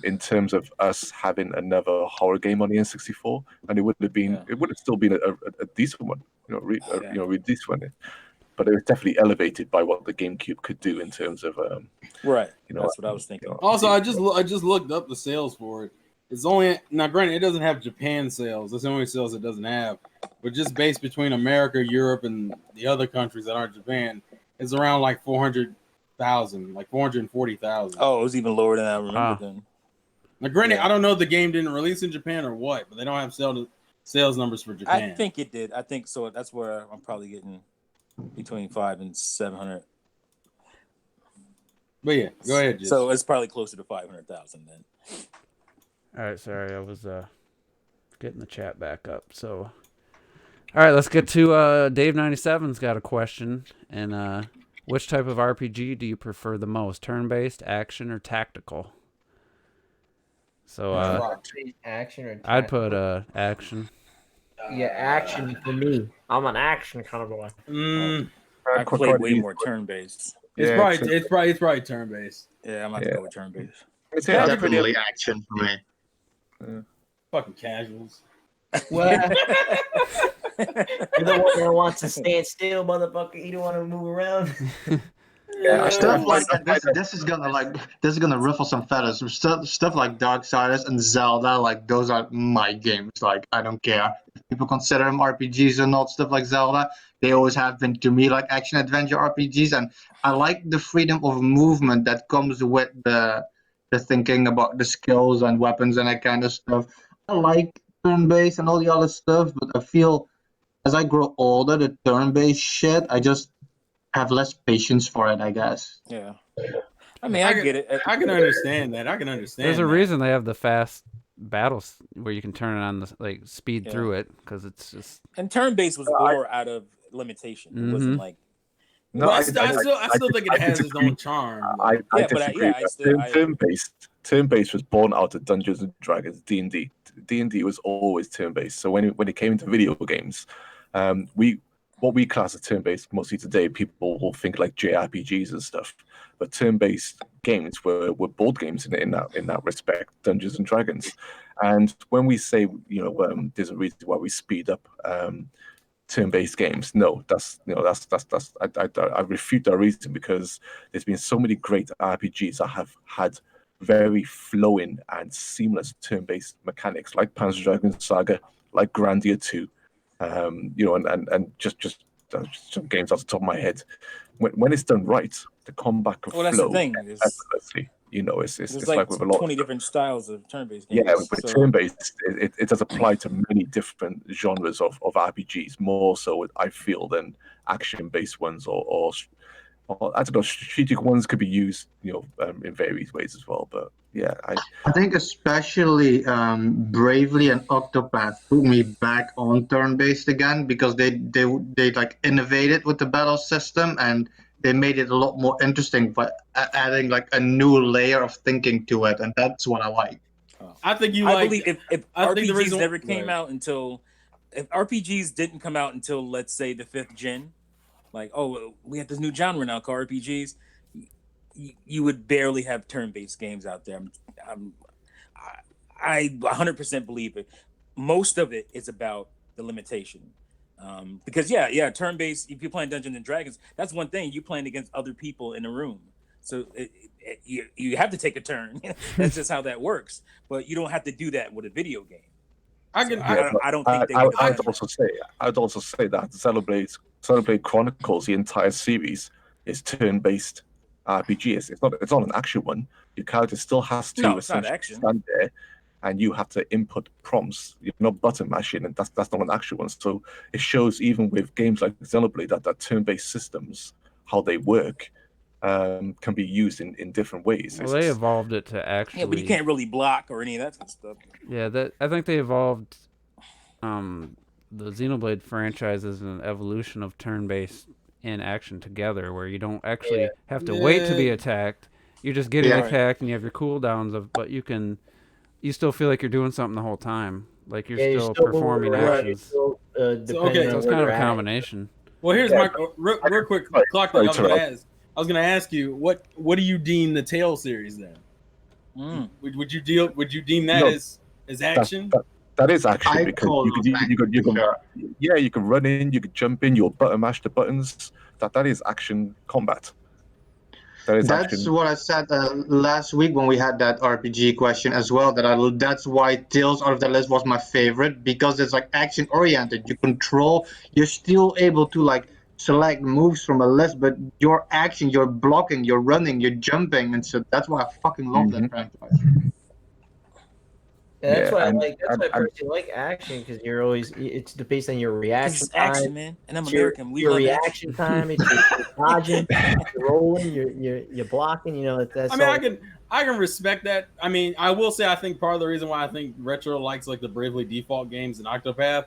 in terms of us having another horror game on the N64, and it would have been, Yeah. it would have still been a decent one, really decent one. But it was definitely elevated by what the GameCube could do in terms of, Right. That's what I was thinking. Also, I just looked up the sales for it. It's only now, granted, it doesn't have Japan sales. That's the only sales it doesn't have. But just based between America, Europe, and the other countries that aren't Japan, it's around like 400,000, like 440,000. Oh, it was even lower than I remember then. Now, granted, I don't know if the game didn't release in Japan or what, but they don't have sales numbers for Japan. I think it did. I think so. That's where I'm probably getting between 500 and 700. But yeah, go ahead. Jess. So it's probably closer to 500,000 then. All right, sorry, I was getting the chat back up. So, all right, let's get to Dave97's got a question. And which type of RPG do you prefer the most? Turn-based, action, or tactical? So action or tactical? I'd put action. Yeah, action for me. I'm an action kind of boy. I play way more turn-based. It's probably turn-based. Yeah, I'm about to go with turn-based. It's definitely action for me. Fucking casuals. Well, you're the one that wants to stand still, motherfucker. You don't want to move around. Stuff like that. This is gonna ruffle some feathers. Stuff like Darksiders and Zelda, like those are my games. Like I don't care if people consider them RPGs or not. Stuff like Zelda, they always have been to me like action adventure RPGs, and I like the freedom of movement that comes with the thinking about the skills and weapons and that kind of stuff. I like turn-based and all the other stuff, but I feel as I grow older, the turn-based shit, I just have less patience for it, I guess. Yeah. I mean, I get it. I can understand that. There's a reason they have the fast battles where you can turn it on the speed through it, because it's just. And turn-based was more out of limitation. It wasn't like. No, I still think it has its own charm. I disagree. Turn-based was born out of Dungeons and Dragons, D&D. D&D was always turn-based. So when it came into video games, what we class as turn-based mostly today, people will think like JRPGs and stuff. But turn-based games were board games in that respect, Dungeons and Dragons. And when we say there's a reason why we speed up turn-based games, no, I refute that reason, because there's been so many great RPGs that have had very flowing and seamless turn-based mechanics, like Panzer Dragoon Saga, like Grandia 2. And just some games off the top of my head. When it's done right, the combat can flow effortlessly. It's like with a lot 20 different styles of turn-based games. Yeah, with turn-based, it does apply to many different genres of RPGs, more so I feel than action-based ones or I don't know, strategic ones could be used, in various ways as well. But yeah, I think especially Bravely and Octopath put me back on turn-based again, because they like innovated with the battle system, and they made it a lot more interesting by adding like a new layer of thinking to it, and that's what I like. I think I believe if RPGs never came out until, if RPGs didn't come out until, let's say, the 5th gen, like, oh, we have this new genre now called RPGs, you would barely have turn-based games out there. I 100% believe it. Most of it is about the limitation. Because turn-based, if you're playing Dungeons and Dragons, that's one thing. You're playing against other people in a room. So you have to take a turn. That's just how that works. But you don't have to do that with a video game. I don't think they would. I'd also say that Xenoblade Chronicles, the entire series, is turn-based RPG. It's not an action one. Your character still has to essentially stand there, and you have to input prompts. You're not button mashing, and that's not an action one. So it shows, even with games like Xenoblade, that turn-based systems, how they work, can be used in different ways. Well, they evolved it to actually. Yeah, but you can't really block or any of that kind of stuff. Yeah, I think they evolved. The Xenoblade franchise is an evolution of turn-based and action together, where you don't actually have to wait to be attacked. You're just getting attacked, and you have your cooldowns but you still feel like you're doing something the whole time. Like you're still performing actions. You're still depending okay. on So it's where kind of they're a at. combination. Well, here's Yeah, my real quick sorry, clock. sorry, I was gonna ask you what do you deem the Tale series then? Mm. Would you deem that No, as action? that is action I because call you can yeah, you can run in, you can jump in, you'll button mash the buttons. That is action combat. That is That's action. what I said last week when we had that RPG question as well. That's why Tales out of the list was my favorite because it's like action oriented. You control. You're still able to like select moves from a list, but your action, you're blocking, you're running, you're jumping, and so that's why I fucking love that franchise. Yeah, that's Yeah, why I and, like. That's why I and personally like action because you're always it's based on your 'Cause reaction it's action, time. man, and I'm It's American. We your love reaction action. time. It's your dodging, you're rolling, you're blocking. You know that's. I mean, all. I can respect that. I mean, I will say I think part of the reason why I think Retro likes like the Bravely Default games and Octopath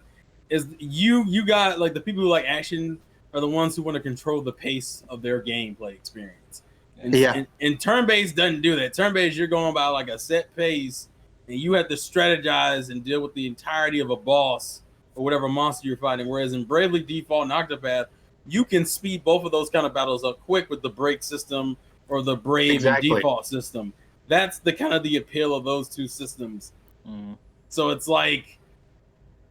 is you got like the people who like action are the ones who want to control the pace of their gameplay experience. And turn-based doesn't do that. Turn-based, you're going by like a set pace, and you have to strategize and deal with the entirety of a boss or whatever monster you're fighting. Whereas in Bravely Default and Octopath, you can speed both of those kind of battles up quick with the break system or the Brave Exactly. and Default system. That's the kind of the appeal of those two systems. Mm. So it's like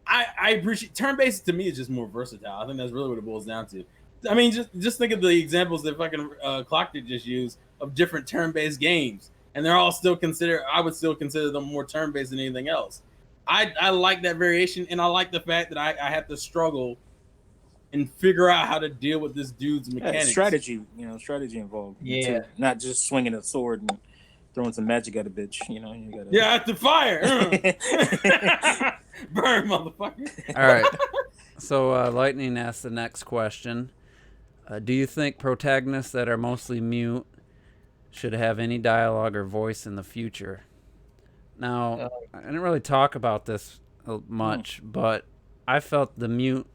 I appreciate turn-based to me is just more versatile. I think that's really what it boils down to. I mean, just think of the examples that fucking Clocked just used of different turn-based games, and they're all still considered. I would still consider them more turn-based than anything else. I like that variation, and I like the fact that I have to struggle and figure out how to deal with this dude's Yeah, mechanics. strategy involved. Yeah. too. Not just swinging a sword and throwing some magic at a bitch. You know, you gotta. Yeah, I have to fire. Burn, motherfucker. All right. So Lightning asks the next question. Do you think protagonists that are mostly mute should have any dialogue or voice in the future? Now, I didn't really talk about this much, but I felt the mute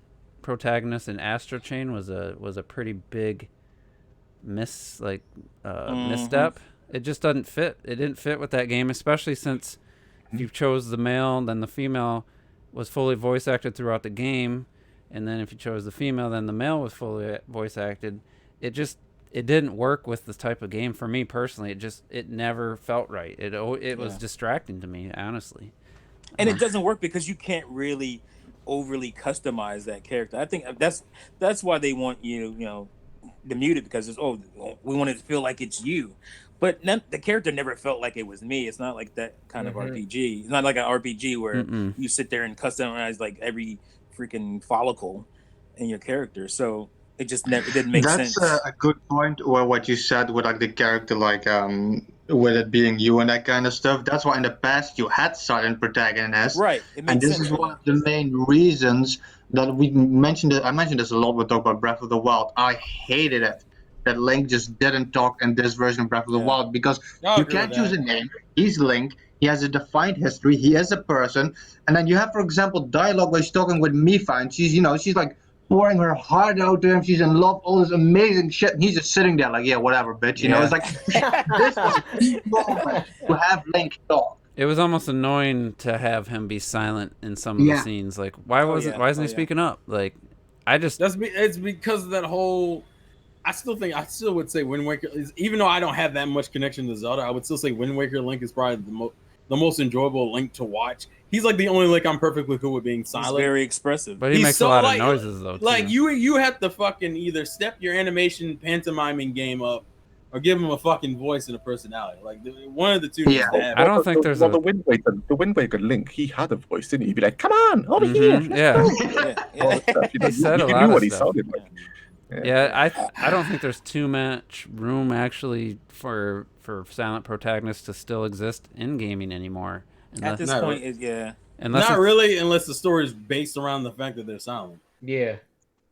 protagonist in Astro Chain was a pretty big misstep. It just doesn't fit. It didn't fit with that game, especially since if you chose the male, then the female was fully voice acted throughout the game, and then if you chose the female, then the male was fully voice acted. It didn't work with this type of game for me personally. It never felt right. It was distracting to me, honestly. And it doesn't work because you can't really overly customize that character. I think that's why they want you to mute it, because it's we want it to feel like it's you. But the character never felt like it was me. It's not like that kind of RPG. It's not like an RPG where you sit there and customize like every freaking follicle in your character. So it just never didn't make sense. That's a good point. Or what you said with like the character, like with it being you and that kind of stuff. That's why in the past you had silent protagonists, Right. It makes and this sense is for one that. of the main reasons that we mentioned it. I mentioned this a lot when we talk about Breath of the Wild. I hated it that Link just didn't talk in this version of Breath of the Wild because I'll you agree can't with choose that. a name. He's Link. He has a defined history. He is a person. And then you have, for example, dialogue where he's talking with Mipha, and she's like pouring her heart out to him. She's in love, all this amazing shit, and he's just sitting there like, yeah, whatever, bitch. You know, it's like this was the moment to have Link talk. It was almost annoying to have him be silent in some of the scenes. Like, why isn't he speaking up? Like, It's because of that whole. I still would say Wind Waker is, even though I don't have that much connection to Zelda, I would still say Wind Waker Link is probably the most enjoyable Link to watch. He's like the only Link I'm perfectly cool with being silent. He's very expressive. But he makes a lot of noises though. Like too. you have to fucking either step your animation pantomiming game up, or give him a fucking voice and a personality. Like one of the two needs to happen. I don't think there's the Wind Waker Link. He had a voice, didn't he? He'd be like, "Come on, over here." Yeah. All the stuff. He said a you lot knew of what he stuff. sounded like. Yeah, I don't think there's too much room actually for silent protagonists to still exist in gaming anymore. At this point, not really, unless the story is based around the fact that they're silent. Yeah.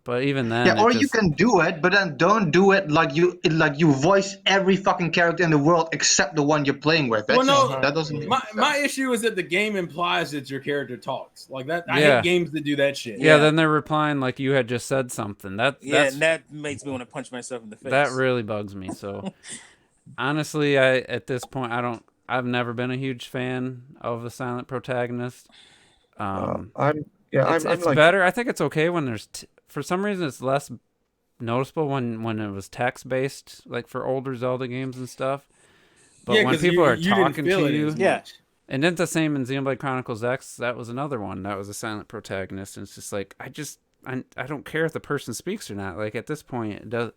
But even then, Yeah, or you can do it, but then don't do it like you voice every fucking character in the world except the one you're playing with. That doesn't make sense. My issue is that the game implies that your character talks like that. I Yeah. hate games that do that shit. Yeah, then they're replying like you had just said something. and that makes me want to punch myself in the face. That really bugs me. So honestly, at this point, I've never been a huge fan of the silent protagonist. I'm Yeah, it's like, better. I think it's okay when there's for some reason it's less noticeable when it was text based, like for older Zelda games and stuff. But when 'cause people are you didn't talking feel to it you, as Yeah. much. and then the same in Xenoblade Chronicles X. That was another one. That was a silent protagonist, and it's just like I don't care if the person speaks or not. Like at this point, it does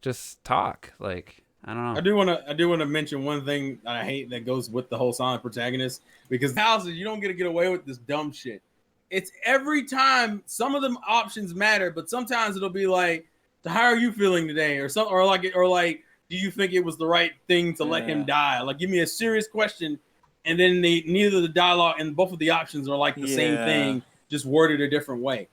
just talk. Like I don't know. I do want to mention one thing I hate that goes with the whole silent protagonist, because houses you don't get away with this dumb shit. It's every time some of them options matter, but sometimes it'll be like, so how are you feeling today, or something, or like do you think it was the right thing to let him die? Like, give me a serious question, and then neither the dialogue and both of the options are like the same thing, just worded a different way.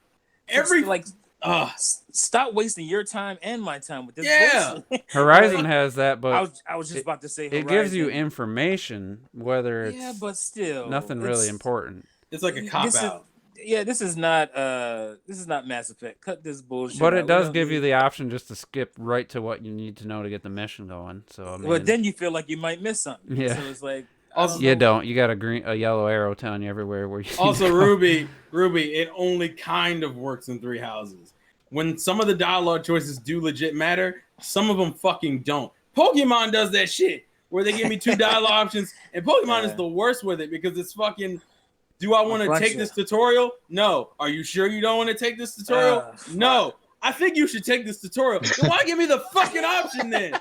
Stop wasting your time and my time with this. Yeah. bullshit. Horizon has that, but I was just about to say it gives you Horizon. information, whether it's but still nothing really important. It's like a cop out. This is not Mass Effect. Cut this bullshit. But out. it does give you the option just to skip right to what you need to know to get the mission going. So I mean, But then you feel like you might miss something. Yeah. So it's like Also, you don't. You got a yellow arrow telling you everywhere where you. Also, Ruby, it only kind of works in Three Houses. When some of the dialogue choices do legit matter, some of them fucking don't. Pokemon does that shit where they give me two dialogue options, and Pokemon is the worst with it because it's fucking. Do I want to take this tutorial? No. Are you sure you don't want to take this tutorial? No. I think you should take this tutorial. Then why give me the fucking option then?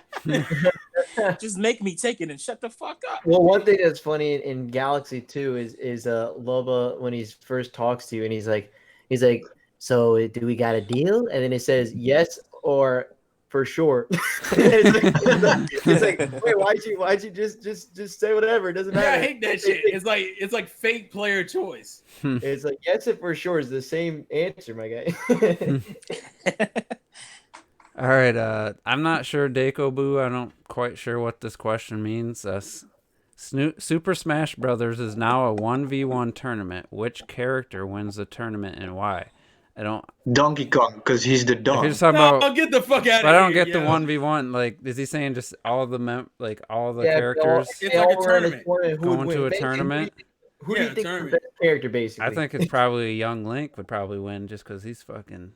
just make me take it and shut the fuck up. Well, one thing that's funny in Galaxy 2 is Loba when he first talks to you and he's like, so do we got a deal? And then it says yes or for sure. it's like, wait, why'd you just say whatever? It doesn't matter. Yeah, I hate that shit. It's like fake player choice. It's like yes and for sure is the same answer, my guy. All right, I'm not sure, Deco Boo. I'm not quite sure what this question means. Super Smash Brothers is now a 1v1 tournament. Which character wins the tournament and why? I don't. Donkey Kong, because he's the dog. He's talking about. I'll get the fuck out of here. But I don't get the 1v1. Like, is he saying just all the characters It's like a tournament. going to a tournament? Who do you think is the best character, basically? I think it's probably a Young Link would probably win just because he's fucking.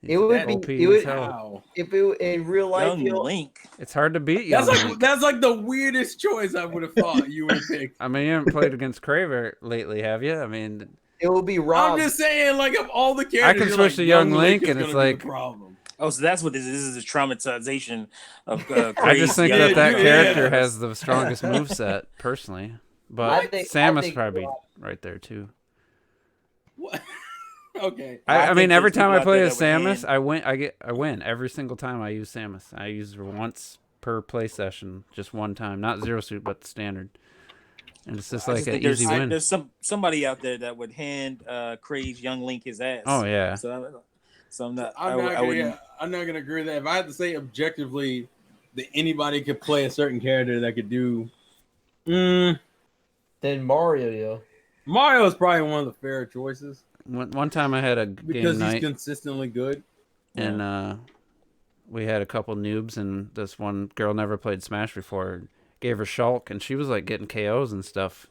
It would OP be. It would, as hell. if it in real life, Young Link. It's hard to beat Young Link. That's like the weirdest choice I would have thought you would have picked. I mean, you haven't played against Kraver lately, have you? I mean, it will be Rob. I'm just saying, like, of all the characters, I can switch to Young Link, is and it's gonna be like the problem. Oh, so that's what this is. This is a traumatization of. I just think Yeah, that yeah. character has the strongest moveset, personally. But I think Samus probably right there too. What? Okay. I mean, think every there's time I people out play there as that would Samus, I win every single time I use Samus. I use her once per play session, just one time, not Zero Suit, but the standard. And it's just like an easy win. There's somebody out there that would hand Craze Young Link his ass. Oh yeah. So I'm not. I'm not gonna agree with that. If I had to say objectively that anybody could play a certain character that could do, Then Mario, yo. Mario is probably one of the fairer choices One time I had a because game he's night, consistently good. and we had a couple noobs, and this one girl never played Smash before. Gave her Shulk, and she was like getting KOs and stuff.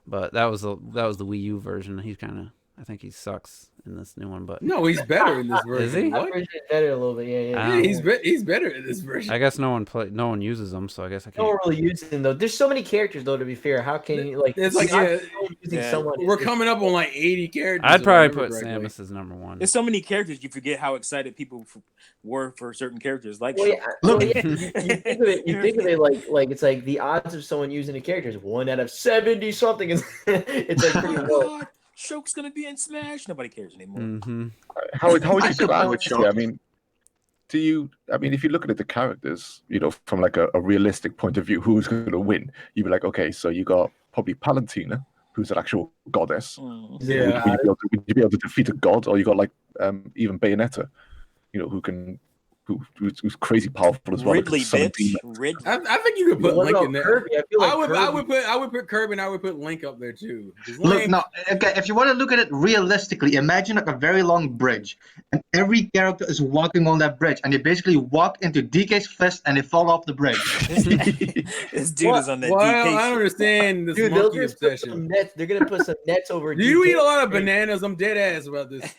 But that was the Wii U version. He's kind of, I think he sucks in this new one. But No, he's better in this version. Is he? I What? appreciate it better a little bit. Yeah. Yeah, he's better in this version. I guess no one uses them, so I guess I No one can't. really uses them though. There's so many characters though. To be fair, how can you like? It's like, not yeah, using yeah. someone. We're coming up on like 80 characters. I'd if I probably remember put correctly. Samus as number one. There's so many characters you forget how excited people were for certain characters. Like Well, Shulk. yeah, well, yeah, you think of it like it's like the odds of someone using a character is 1 out of 70 something. It's like pretty low. God, Shulk's gonna be in Smash. Nobody cares anymore. Mm-hmm. How would you I feel about it? suppose- I mean, if you look at the characters, from like a realistic point of view, who's going to win? You'd be like, okay, so you got probably Palantina, who's an actual goddess. Mm. Yeah. Would you be able to defeat a god, or you got like even Bayonetta, who can who's crazy powerful as well. Ridley, Like, summon bitch. demons. Ridley. I think you could put What Link about in there. Kirby? I feel like I would put Kirby and I would put Link up there too. 'Cause Look, Link- no, okay, if you want to look at it realistically, imagine like a very long bridge, and every character is walking on that bridge, and they basically walk into DK's fist and they fall off the bridge. This dude is on that Well, DK I don't shit. understand this Dude, they'll monkey just put obsession. some nets. They're gonna put some nets over. Do you DK. eat a lot of bananas? I'm dead ass about this.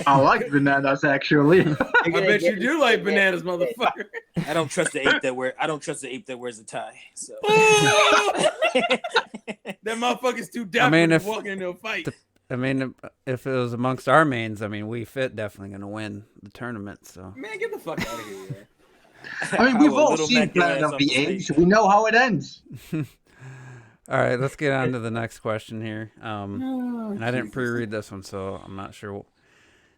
I like bananas actually. They're I gonna bet you get do some like nets. bananas, motherfucker. I don't trust the ape that wears a tie. So That motherfucker's too I dumb mean, to if- walking into a fight. I mean, if it was amongst our mains, I mean, We Fit definitely going to win the tournament. So Man, get the fuck out of here. Man. I mean, we've How a all little seen Mac your Planet ass of the off the Apes. stage. We know how it ends. all right, let's get on to the next question here. Oh, And I didn't pre-read this one, so I'm not sure.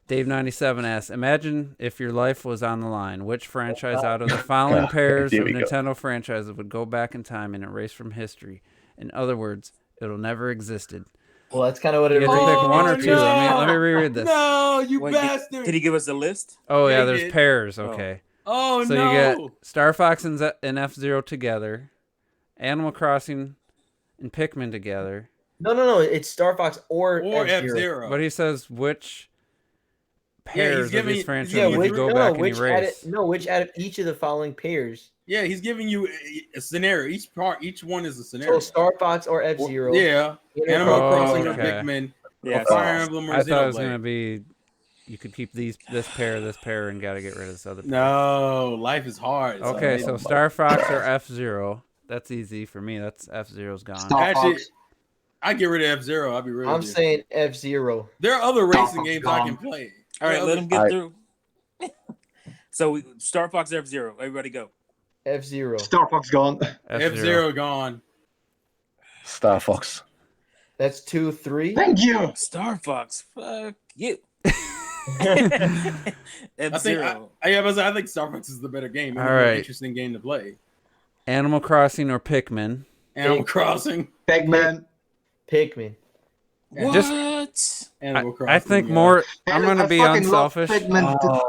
Dave97 asks, imagine if your life was on the line. Which franchise out of the following pairs Here of we go. Nintendo franchises would go back in time and erase from history? In other words, it'll never existed. Well, that's kind of what You it get to is. pick one or Oh, two. Let me no. reread this. No, you Wait, bastard. did he give us a list? Oh, Yeah, yeah, he there's did. pairs. Okay. Oh, So no. you get Star Fox and F-Zero together, Animal Crossing and Pikmin together. No. It's Star Fox or Or F-Zero. F-Zero. But he says which Yeah, pairs he's of these giving- franchises yeah, would which, you go no, back and which erase? which out of each of the following pairs? Yeah, he's giving you a scenario. Each one is a scenario. So Star Fox or F-Zero. Yeah. Animal Animal Oh, Crossing or okay. Pikmin. Yeah, Or Fire Emblem or I thought it was Xenoblade. going to be you could keep this pair, and got to get rid of this other pair. No, life is hard. Okay, son. so Star Fox or F-Zero. That's easy for me. That's F-Zero's gone. Star Actually, Fox. I get rid of F-Zero. I'll be real. I'm with you. saying F-Zero. There are other Star racing Fox games I gone. can play. All right, There are let other- him get I- through. So Star Fox F-Zero. Everybody go. F-Zero. Star Fox gone. F-Zero gone. Star Fox. That's 2, 3. Thank you. Star Fox. Fuck you. I think F-Zero. I think Star Fox is the better game. All It's a more right. interesting game to play. Animal Crossing or Pikmin. Animal Crossing. Pac-Man. Pikmin. What? Animal Crossing. I think yeah. more. I'm And going to I be fucking love unselfish. Pac-Man to-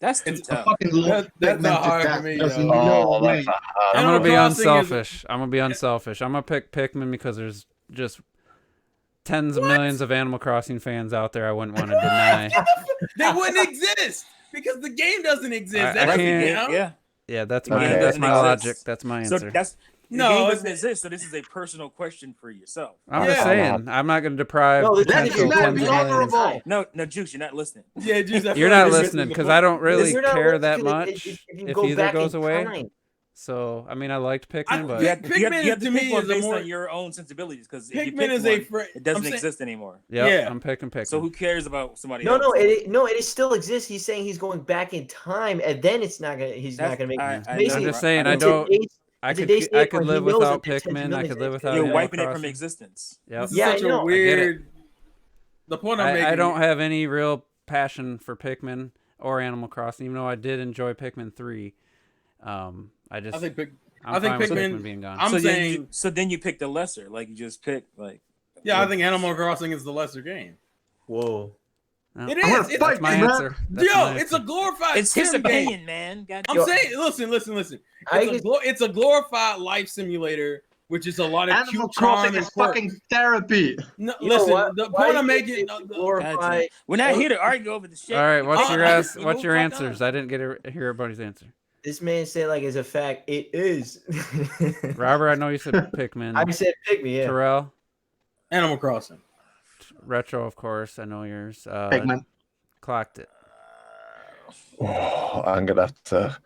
That's too It's I tough. fucking love That's Pac-Man not to hard for death. me, There's though. no way. that's a hard. I'm Animal going to be Crossing is- unselfish. I'm going to be unselfish. I'm going to pick Pikmin because there's just tens of millions of Animal Crossing fans out there I wouldn't want to deny. They wouldn't exist because the game doesn't exist. I That's the can't- game. Yeah. Yeah, that's Okay. my It doesn't logic. exist. That's my So answer. that's the No, game doesn't it's- exist. So this is a personal question for yourself. I'm just Yeah. saying. I'm not going to deprive No, this That is potential should not tens be of millions. honorable. No, Juice, you're not listening. Yeah, Juice, I feel You're like not this is listening the because point. I don't really You're not care that listening much you if go either back goes in away. time. So, I mean, I liked Pikmin, I- but You have, you have, Pikmin you have to to pick me one is a based more- on your own sensibilities because if you Pikmin pick is one, a it doesn't I'm saying- exist anymore. yeah, Yeah. I'm picking Pikmin. So who cares about somebody No, else? it still exists. He's saying he's going back in time, and then it's not gonna. He's not gonna make. I I'm basically- just saying, know, I in don't. today's- I in could today's I state could where he live knows without that there's tens of Pikmin. I millions could live of without You're Animal wiping it from Crossing. existence. Yep. This is Yeah, such I know. a I get it. weird. The point I'm making. I don't have any real passion for Pikmin or Animal Crossing, even though I did enjoy Pikmin 3. I just I think I'm I think fine with Pikmin- Pikmin being gone. I'm saying. so then you pick the lesser, like you just pick like. Yeah, I think Animal Crossing is the lesser game. Whoa. No, It I'm gonna is. It's, that's my Pikmin. answer. That's yo, my it's a answer. glorified. It's his sim game. opinion, man. God I'm Yo. saying, listen. I It's just- a glorified life simulator, which is a lot of Animal cute Crossing charm and is quirk. fucking therapy. No, You know listen, what? the Why point do I'm you making. think The, glorify. We're not here to argue over the shit. All right, what's Oh, your I- what's your Move fuck answers? on. I didn't get to hear everybody's answer. This man said like as a fact, it is. Robert, I know you said Pikmin. I said Pikmin, yeah. Terrell, Animal Crossing. Retro, of course. I know yours. Pac-Man. Clocked it. Oh, I'm gonna have to.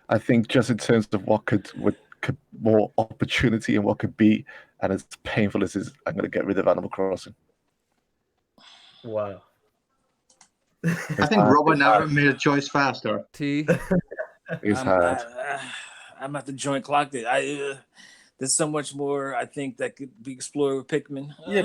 I think just in terms of what could more opportunity and what could be, and as painful as it is, I'm gonna get rid of Animal Crossing. Wow. I think Robert never made a choice faster. T. It's I'm, hard. I'm at the joint clocked it. There's so much more I think that could be explored with Pikmin. Yeah,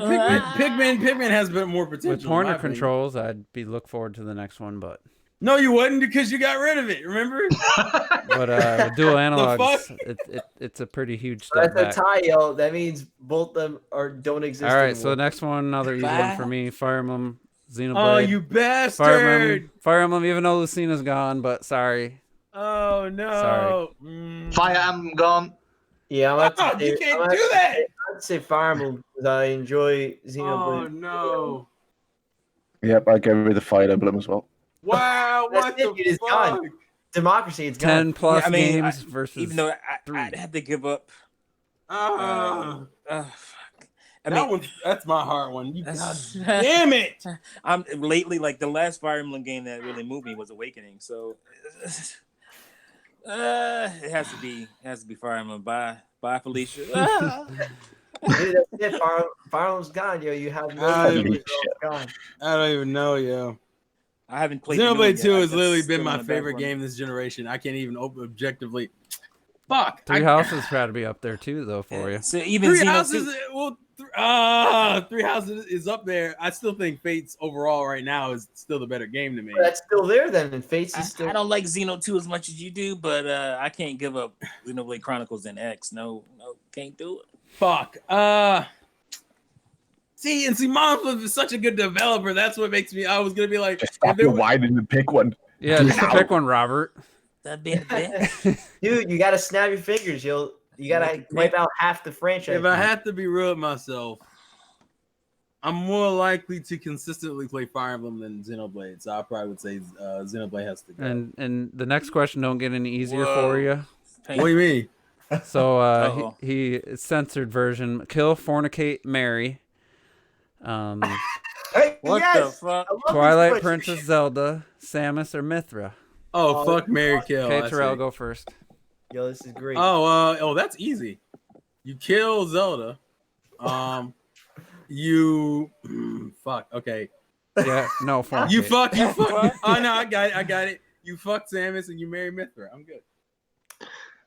Pikmin has bit more potential. With in pointer my opinion. controls, I'd be look forward to the next one, but No, you wouldn't because you got rid of it. Remember? with dual analogs, fuck? it's a pretty huge step That's a back. tie, yo. That means both of them don't exist. All right, so the anymore. next one, another easy one for me: Fire Emblem Xenoblade. Oh, you bastard! Fire Emblem, even though Lucina's gone, but sorry. Oh no! Sorry. Fire Emblem gone. Yeah, I'm about to say, You can't do that! I'd say Fire Emblem because I enjoy Xenoblade. Oh no! Yep, I get rid of Fire Emblem as well. Wow! That's What it, the it's fuck? gone. Democracy, it's 10 gone. plus I mean, games versus. Even though three. I'd have to give up. Ah, Fuck. I that mean, one, that's my hard one. You, God that's- damn it! I'm lately like the last Fire Emblem game that really moved me was Awakening. So it has to be Fire Emblem. Bye Felicia. Dude, that's it. Fire Emblem's gone, yo. You have no Ah, idea. shit. It's gone. I don't even know, yo. I haven't played the new one Xenoblade yet. 2 I has just literally still been on my the back favorite burner. game this generation. I can't even objectively. Fuck. Three Houses got to be up there too, though, for you. So even Three Xeno Houses. 2 Well, Three Houses is up there. I still think Fates overall right now is still the better game to me. That's still there then, and Fates is still. I don't like Xeno 2 as much as you do, but I can't give up Xenoblade Chronicles and X. No, can't do it. Fuck. See, Monolith is such a good developer. That's what makes me. I was gonna be like, Just stop if it your was- whining and pick one. Yeah, just pick one, Robert. That being the best. Dude, you gotta snap your fingers. You gotta wipe out half the franchise. if I had to be real with myself, I'm more likely to consistently play Fire Emblem than Xenoblade. So I probably would say Xenoblade has to go. And the next question don't get any easier Whoa. for you. What do you mean? So Uh-oh. he censored version: kill, fornicate, marry. Hey, What yes! the fuck? I love Twilight this question. Princess Zelda, Samus, or Mithra. Oh, fuck, Mary Kill. Okay, I Terrell, see. go first. Yo, this is great. Oh, that's easy. You kill Zelda. You fuck. Okay. Yeah, no, fornicate. You fuck. Oh no, I got it. You fuck Samus and you marry Mithra. I'm good.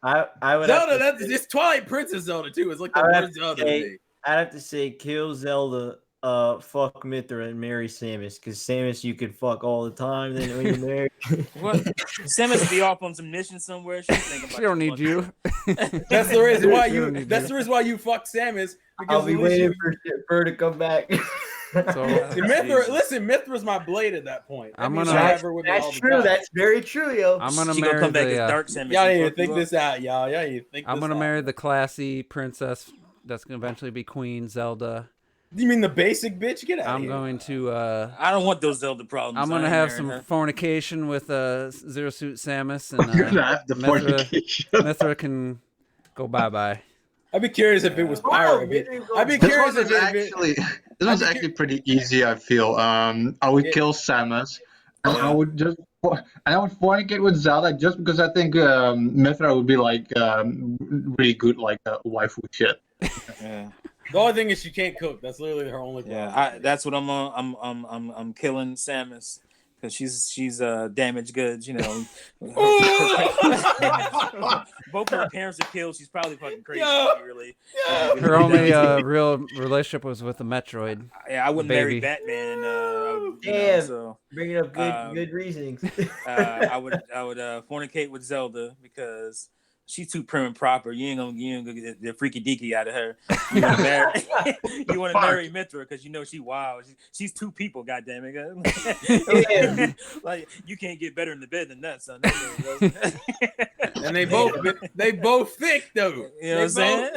I would have Zelda, to, it's Twilight Princess Zelda too. It's like the I would have worst to Zelda. say- to me. I'd have to say kill Zelda, fuck Mithra, and marry Samus. Because Samus you could fuck all the time. Then when you're married, What? Samus be off on some mission somewhere. She's thinking about She don't need you. That's the reason why You you. don't need That's me. the reason why you fuck Samus. Because I'll be at least waiting you- for her to come back. So See, Mithra, listen, Mithra's my blade at that point. That I'm means gonna- I that's have her with me all that's the true. time. That's very true, yo. I'm gonna she gonna marry come back as the. Dark Samus. Y'all and need to fuck think you this up. out, y'all. Y'all need to think I'm this gonna out. marry the classy princess that's gonna eventually be Queen Zelda. You mean the basic bitch? Get out I'm of here. going to. I don't want those Zelda problems. I'm I gonna ain't have marrying some her. fornication with Zero Suit Samus, You're and gonna have the Mithra- fornication. Mithra can go bye bye. I'd be curious if it was Wow, pirate. Mithra goes- I'd be This curious one if is it. actually this one's actually pretty easy. I feel. I would Yeah. kill Samus, and I would fornicate with Zelda just because I think Mithra would be like really good like waifu shit. Yeah, The only thing is she can't cook. That's literally her only problem. yeah. That's what I'm on. I'm killing Samus because she's damaged goods. You know, both her parents are killed. She's probably fucking crazy. Yeah. Really. Yeah. Her only real relationship was with the Metroid. Yeah, I wouldn't marry baby. Batman. Damn. So Bringing up Um, good reasonings. I would fornicate with Zelda because she's too prim and proper. You ain't gonna get the freaky deaky out of her. You want to marry, you want to marry Mithra because you know she wild. She's two people. Goddamn it! Like you can't get better in the bed than that, son. And they both thick though. You know what I'm saying?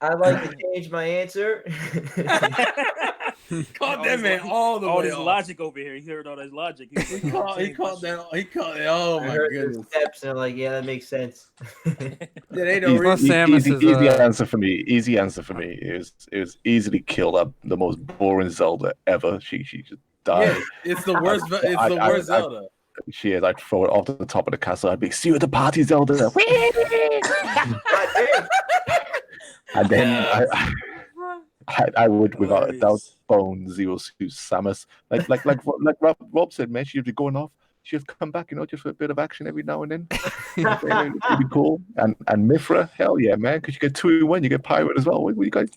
I'd like to change my answer. Caught that man all the all way this off. logic over here. He heard all this logic. He He caught that. Oh I my heard the goodness. steps and I'm like, yeah, that makes sense. Yeah, they don't Easy, Plus really. Samus easy, is, easy uh, answer for me. Easy answer for me. It was easily killed up the most boring Zelda ever. She just died. Yeah, it's the worst. It's the worst Zelda. She is. I'd throw it off the top of the castle. I'd be, see you at the party, Zelda. God damn. And then I would, without a doubt, Hilarious. bone Zero Suit Samus. Like Rob said, man, she'd be going off. just come back, just for a bit of action every now and then. It'd be cool. And Mithra, hell yeah, man, because you get 2 in 1, you get Pirate as well. What you guys?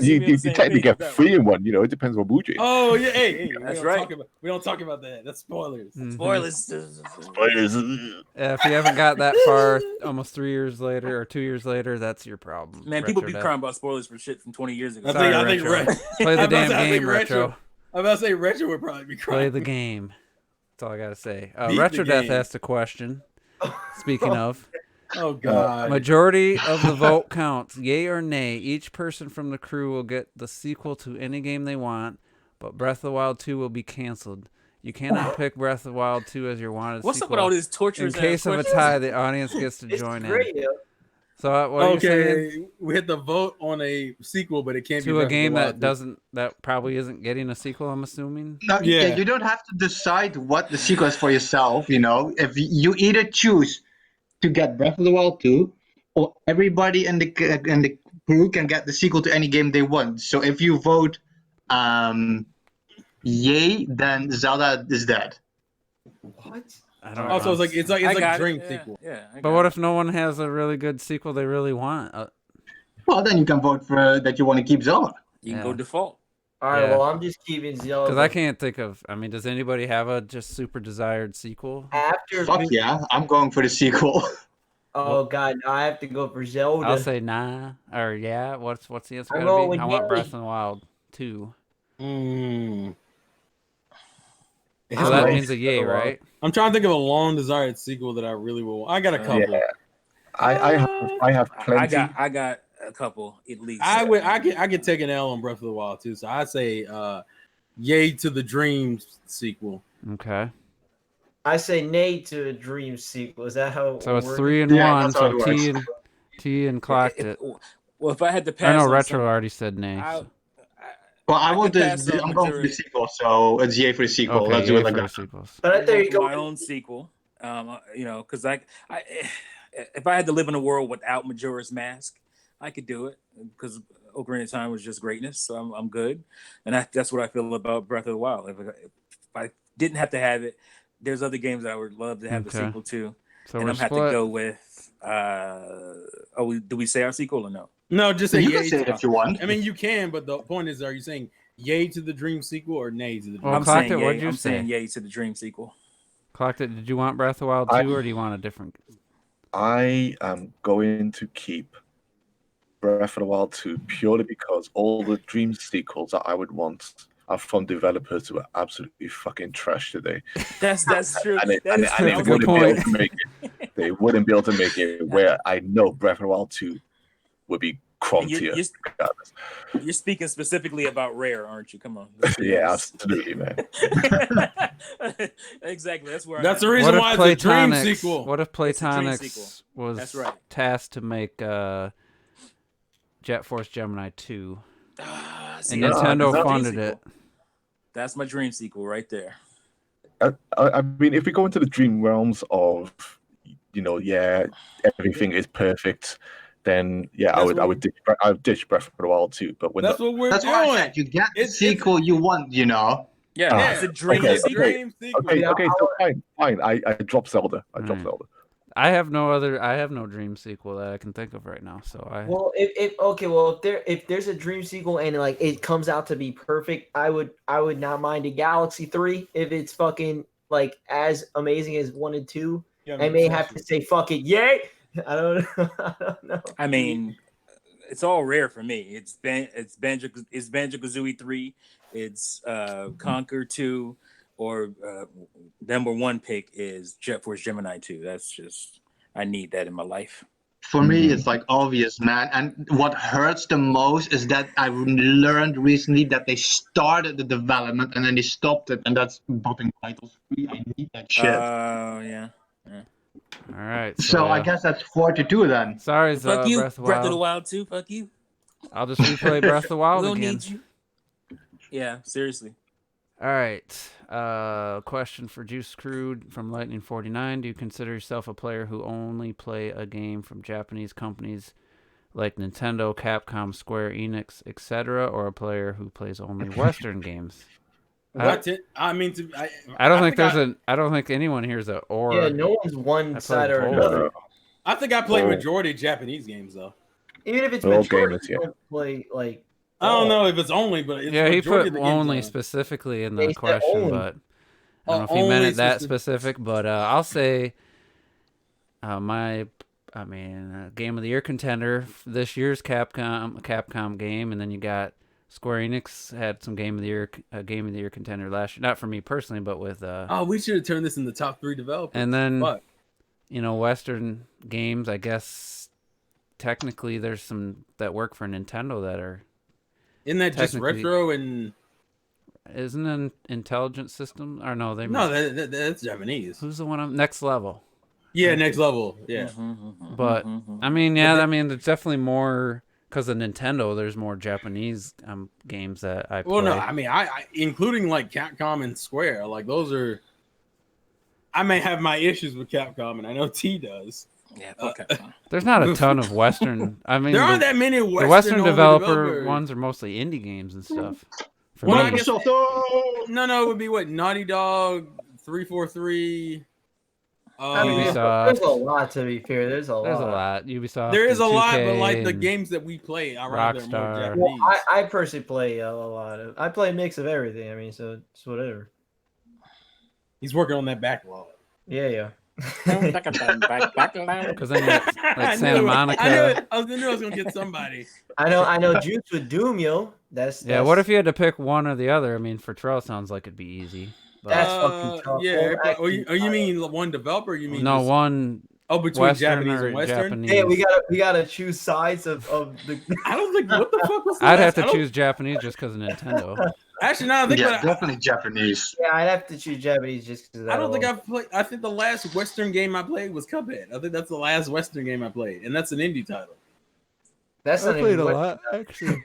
you technically get 3 in 1. It depends what mood you're in. Oh yeah, hey, That's right. We don't talk about that. That's spoilers. Spoilers. Spoilers. If you haven't got that far, almost 3 years later or 2 years later, that's your problem. Man, people be crying about spoilers for shit from 20 years ago. I think Play the damn I think game, Retro. I'm about to say Retro would probably be crying. Play the game. That's all I gotta say. Beat the Retro Death game. asked a question. Speaking of, Oh god. majority of the vote counts, yay or nay. Each person from the crew will get the sequel to any game they want, but Breath of the Wild 2 will be canceled. You cannot pick Breath of the Wild 2 as your wanted What's sequel. up with all these tortures? In case of a tie, the audience gets to It's join great, in. yo. So what are you saying? We hit the vote on a sequel, but it can't be To a Breath of the game Wild. that probably isn't getting a sequel, I'm assuming. No, Yeah. you don't have to decide what the sequel is for yourself. If you either choose to get Breath of the Wild 2, or everybody in the crew can get the sequel to any game they want. So if you vote yay, then Zelda is dead. What? I don't Also, know. it's I like got Dream it. sequel. Yeah. But what if no one has a really good sequel they really want? Well, then you can vote for that you want to keep Zelda. you can Yeah. go default? All right, Yeah. well, I'm just keeping Zelda. Because I can't think of. I mean, does anybody have a just super desired sequel? After Fuck yeah, I'm going for the sequel. Oh god, I have to go for Zelda. I'll say nah or yeah. What's the answer I'm gonna going be? with I want yay. Breath of the Wild 2. Mm. So that right. means a yay, right? I'm trying to think of a long desired sequel that I really will. I got a couple. Yeah. I have plenty. I got a couple at least. I could take an L on Breath of the Wild too. So I'd say yay to the Dreams sequel. Okay. I say nay to a Dream sequel. Is that how? So it's we're- 3 and Yeah, 1. that's how So it T and clocked it. Well, if I had to I pass, know on Retro some- already said nay. I- so- Well, I I'm could pass on going for the majority. sequel, so it's yay for the sequel. Okay, Let's do yay it like for the that. sequels. But I thought you for go. my own sequel. Because I if I had to live in a world without Majora's Mask, I could do it because Ocarina of Time was just greatness. So I'm good, and that's what I feel about Breath of the Wild. If I didn't have to have it, there's other games that I would love to have the Okay. sequel to, So and we're I'm have to split. go with. Do we say our sequel or no? No, just So say you yay. can say it if you want. I mean, you can, but the point is, are you saying yay to the Dream sequel or nay to the Dream? Well, I'm Clocked saying It, what'd yay. you I'm saying say? yay to the Dream sequel. Clocked it. Did you want Breath of the Wild 2 or do you want a different? I am going to keep Breath of the Wild 2 purely because all the Dream sequels that I would want are from developers who are absolutely fucking trash today. That's true. And, That is true. they I was good wouldn't gonna- be point. able to make it. They wouldn't be able to make it where I know Breath of the Wild 2 would be You're, crumpier. regardless. you're speaking specifically about Rare, aren't you? Come on. Let's be Yeah, honest. absolutely, man. Exactly. That's where. That's I'm the at. reason why it's a Dream Platonics- sequel. What if It's a Dream Platonics sequel. was That's right. tasked to make Jet Force Gemini 2 See, and that's my Nintendo dream funded sequel. it? That's my dream sequel right there. I mean, if we go into the dream realms of, everything is perfect, then yeah, I would ditch Breath of the Wild 2. But when That's what we're That's what I doing. said. You get the It's- sequel you want, Yeah, Yeah, it's a dream okay, sequel. okay. Dream sequel. Okay, so fine. I dropped Zelda. I dropped Mm. Zelda. I have no dream sequel that I can think of right now. So Well, if there's a Dream sequel and like it comes out to be perfect, I would not mind a Galaxy 3 if it's fucking like as amazing as 1 and 2. I may have to say fuck it, yay. I don't know. I mean, it's all Rare for me. It's Banjo Kazooie 3. It's Conquer 2. Or number one pick is Jet Force Gemini 2. That's just, I need that in my life. For me, it's like obvious, man. And what hurts the most is that I learned recently that they started the development and then they stopped it, and that's Bopping Titles 3. I need that shit. Yeah. all right. so I guess that's 4-2 then. sorry, Fuck you, Breath of the Breath of the Wild. Wild 2. Fuck you. I'll just replay Breath of the Wild We'll again. need you. Yeah, seriously. All right. Question for Juice Crew from Lightning 49. Do you consider yourself a player who only play a game from Japanese companies like Nintendo, Capcom, Square Enix, etc., or a player who plays only Western games? I mean, I don't think I don't think anyone here is a or. Yeah, no one's one side or both. another. I think I played majority of Japanese games though. Even if it's They're all majority, gamers, you don't play like. I don't know if it's only, but it's Yeah, he majority put of the games only are. specifically in Yeah, the he said question, only. but I don't know if he meant it that specific. But I'll say game of the year contender this year's Capcom game, and then you got Square Enix had some game of the year contender last year. Not for me personally, but with we should have turned this into top 3 developers. and then Fuck. Western games. I guess technically there's some that work for Nintendo that are. Isn't that just retro and? Isn't an Intelligent System or no? That's Japanese. Who's the one? Next Level. Yeah, Next Level. Yeah. But I mean, there's definitely more because of Nintendo. There's more Japanese games that I play. Well, no, I mean, I including like Capcom and Square, like those are. I may have my issues with Capcom, and I know T does. Yeah, fuck Capcom. There's not a ton of Western. I mean, there aren't that many Western, the Western developer developers. ones are mostly indie games and stuff. Well, I guess no, it would be what Naughty Dog, 343. Ubisoft. There's a lot to be fair. There's a lot. Ubisoft. There is a 2K lot, but like the games that we play, I rather more Rockstar. Japanese. Well, I personally play a lot of. I play a mix of everything. I mean, so it's whatever. He's working on that backlog. Yeah. Because then like Santa Monica. I knew I was gonna get somebody. I know Juice with Doom, yo. That's what if you had to pick one or the other? I mean, for Trail sounds like it'd be easy. But That's fucking tough. Yeah. You mean one developer? Or you mean no just, one? between Western Japanese and Western. Japanese. Yeah, we gotta choose sides of the. I don't think what the fuck was that? I'd have to choose Japanese just because of Nintendo. Actually, now I think definitely Japanese. Yeah, I'd have to choose Japanese just because. I don't think I've played. I think the last Western game I played was Cuphead. I think that's the last Western game I played, and that's an indie title. That's I not played even a lot actually.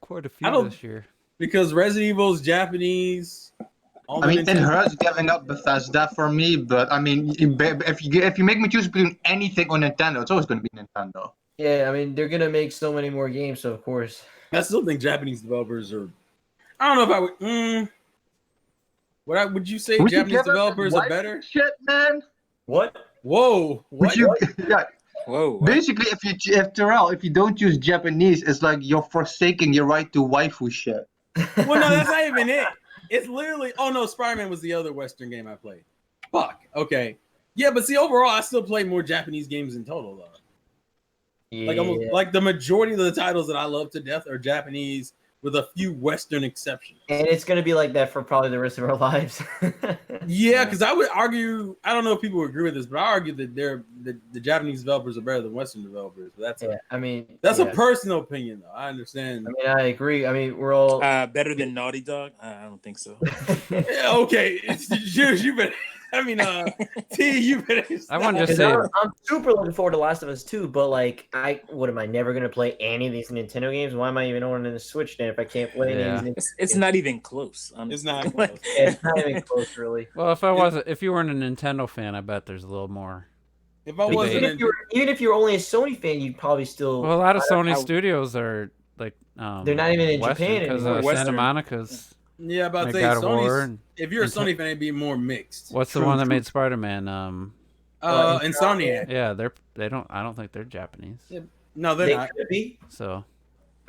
Quite a few this year. Because Resident Evil is Japanese. I mean, it hurts giving up Bethesda for me, but I mean, if you make me choose between anything on Nintendo, it's always going to be Nintendo. Yeah, I mean, they're gonna make so many more games, so of course. I still think Japanese developers are. I don't know if I would. Would you say Japanese developers are better? Shit, man. What? Whoa. What? Yeah. Whoa. What? Basically, if you don't choose Japanese, it's like you're forsaking your right to waifu shit. Well, no, that's not even it. It's literally. Oh no, Spider-Man was the other Western game I played. Fuck. Okay. Yeah, but see, overall, I still play more Japanese games in total, though. Yeah. Like the majority of the titles that I love to death are Japanese, with a few Western exceptions. And it's gonna be like that for probably the rest of our lives. Yeah, because I would argue. I don't know if people would agree with this, but I argue that the Japanese developers are better than Western developers. But that's a personal opinion, though. I understand. I mean, I agree. I mean, we're all better than Naughty Dog. I don't think so. Yeah, okay, you better. I mean, T, you better. I want to just say I'm super looking forward to Last of Us 2, but like, am I never gonna play any of these Nintendo games? Why am I even owning the Switch then if I can't play any of these? It's not even close. It's not close. It's not even close, really. Well, if you weren't a Nintendo fan, I bet there's a little more. If I wasn't, even if you're only a Sony fan, you'd probably still. Well, a lot of Sony studios are like. They're not even in Japan because anymore. Santa Monica's. Yeah, about to say Sony's. If you're a Sony fan, it'd be more mixed. What's the one that made Spider-Man? Insomniac. Yeah, they don't. I don't think they're Japanese. Yeah, no, they're not. Could be. So.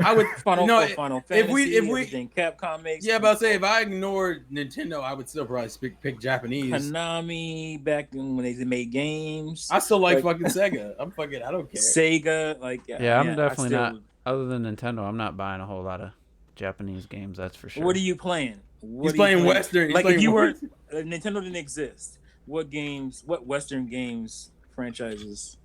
I would. Final Fantasy, if we Capcom makes. Yeah, but I'll say if I ignored Nintendo, I would still probably pick Japanese. Konami back when they made games. I still like fucking Sega. I don't care. Sega, I'm definitely not. Other than Nintendo, I'm not buying a whole lot of Japanese games. That's for sure. What are you playing? He's playing Western. Like if you were Nintendo didn't exist, what Western games franchises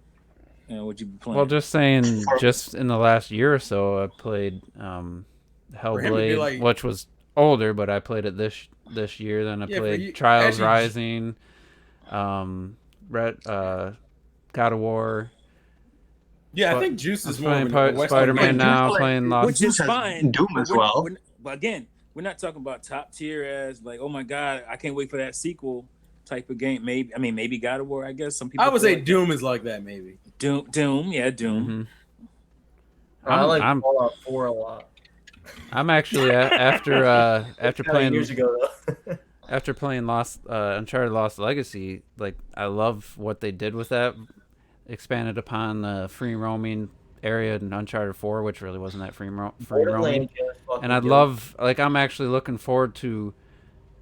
would you be playing? Well, just saying, just in the last year or so, I played Hellblade, which was older, but I played it this year. Then I played Trials Rising, God of War. Yeah, I think Juice is more playing Spider-Man now, playing Lost. Which is fine. Doom as well. But again, we're not talking about top tier as like, oh my god, I can't wait for that sequel type of game. Maybe God of War. I guess some people. I would say Doom is like that. Maybe Doom. Yeah, Doom. Mm-hmm. I like Fallout 4 a lot. I'm actually after playing years ago though. after playing Uncharted Lost Legacy, like I love what they did with that. Expanded upon the free roaming area in Uncharted 4, which really wasn't that free roaming. Borderlands was fucking And I'd good. love, like, I'm actually looking forward to.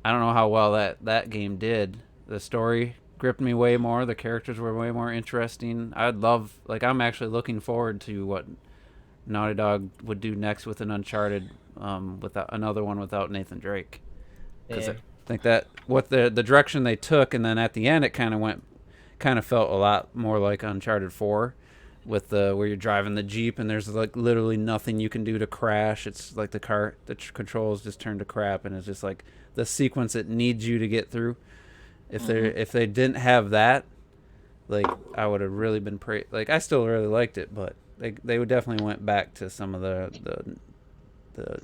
I don't know how well that game did. The story gripped me way more. The characters were way more interesting. I'd love, like, I'm actually looking forward to what Naughty Dog would do next with an Uncharted, without another one without Nathan Drake. Because Yeah. I think that what the direction they took, and then at the end it kind of felt a lot more like Uncharted 4, with the where you're driving the Jeep and there's like literally nothing you can do to crash. It's like the controls just turn to crap, and it's just like the sequence it needs you to get through. If they didn't have that, like I would have really been like I still really liked it, but they would definitely went back to some of the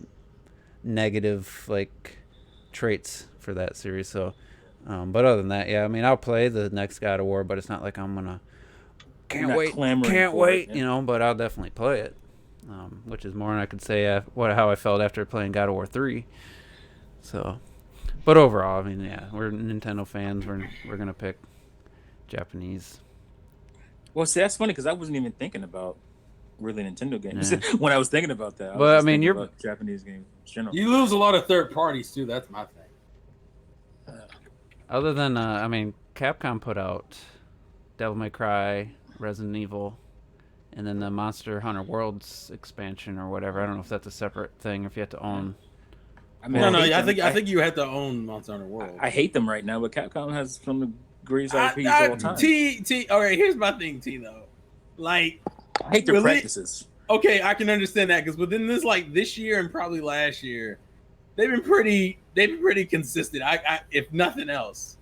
negative like traits for that series. So but other than that, yeah, I mean I'll play the next God of War, but it's not like I'm gonna can't wait, you know, but I'll definitely play it. Which is more than I could say how I felt after playing God of War 3. So, but overall, I mean, yeah, we're Nintendo fans. We're gonna pick Japanese. Well, see, that's funny because I wasn't even thinking about really Nintendo games Yeah. when I was thinking about that. But, was I mean, thinking you're- about Japanese games in general. You lose a lot of third parties too. That's my thing. Other than, I mean, Capcom put out Devil May Cry, Resident Evil, and then the Monster Hunter Worlds expansion or whatever. I don't know if that's a separate thing or if you have to own. I mean, No, hate I them. think you have to own Monster Hunter World. I hate them right now, but Capcom has some of the greatest IPs of all time. T. All right, here's my thing, T. Though, like, I hate their really? practices. Okay, I can understand that because within this year and probably last year, they've been pretty consistent. I if nothing else,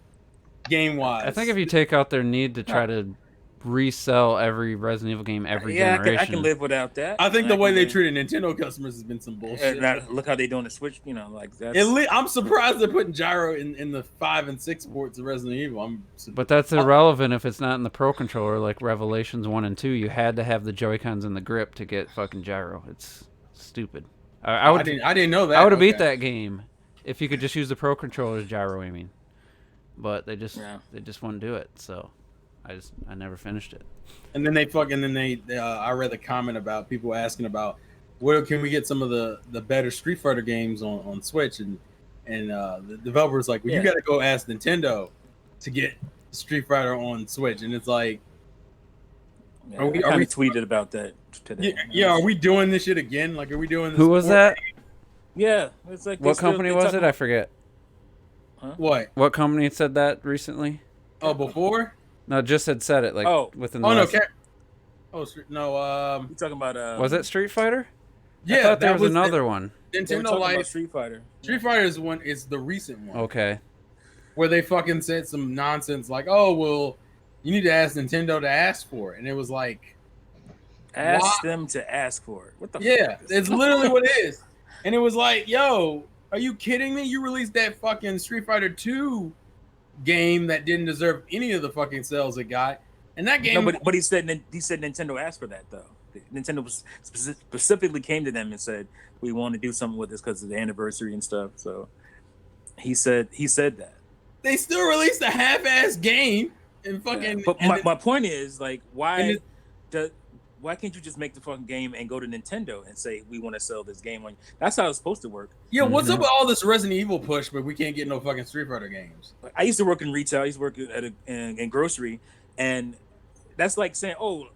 game wise. I think if you take out their need to try to resell every Resident Evil game every generation. I can live without that. I think the way they treated Nintendo customers has been some bullshit. Look how they doing the Switch. You know, like that's. I'm surprised they're putting gyro in the 5 and 6 ports of Resident Evil. But that's irrelevant if it's not in the Pro Controller, like Revelations 1 and 2. You had to have the Joy-Cons in the grip to get fucking gyro. It's stupid. I didn't know that. I would have beat that game if you could just use the Pro Controller's gyro aiming. But they just wouldn't do it. So I never finished it. And then I read the comment about people asking about where can we get some of the better Street Fighter games on Switch, and the developers like, well, you got to go ask Nintendo to get Street Fighter on Switch, and it's like, are we tweeted about that today? Yeah, are we doing this shit again? Like, are we doing this? Who was that? Yeah, it's like what company was it? I forget. Huh? What company said that recently? Oh, before? No, just had said it like within the last... You talking about was it Street Fighter? Yeah, I thought there was another one. Nintendo Life Street Fighter. Street Fighter is the recent one. Okay. Where they fucking said some nonsense like, "Oh, well, you need to ask Nintendo to ask for it," and it was like, ask them to ask for it. What the? Yeah, it's literally what it is. And it was like, "Yo, are you kidding me? You released that fucking Street Fighter 2 game that didn't deserve any of the fucking sales it got." And that game, no, but he said Nintendo asked for that though. Nintendo specifically came to them and said, "We want to do something with this because of the anniversary and stuff." So he said that. They still released a half-ass game and fucking. Yeah. But my point is, like, why can't you just make the fucking game and go to Nintendo and say we want to sell this game on you? That's how it's supposed to work. Yeah, what's up with all this Resident Evil push, but we can't get no fucking Street Fighter games? I used to work in retail. I used to work in grocery, and that's like saying, "Oh,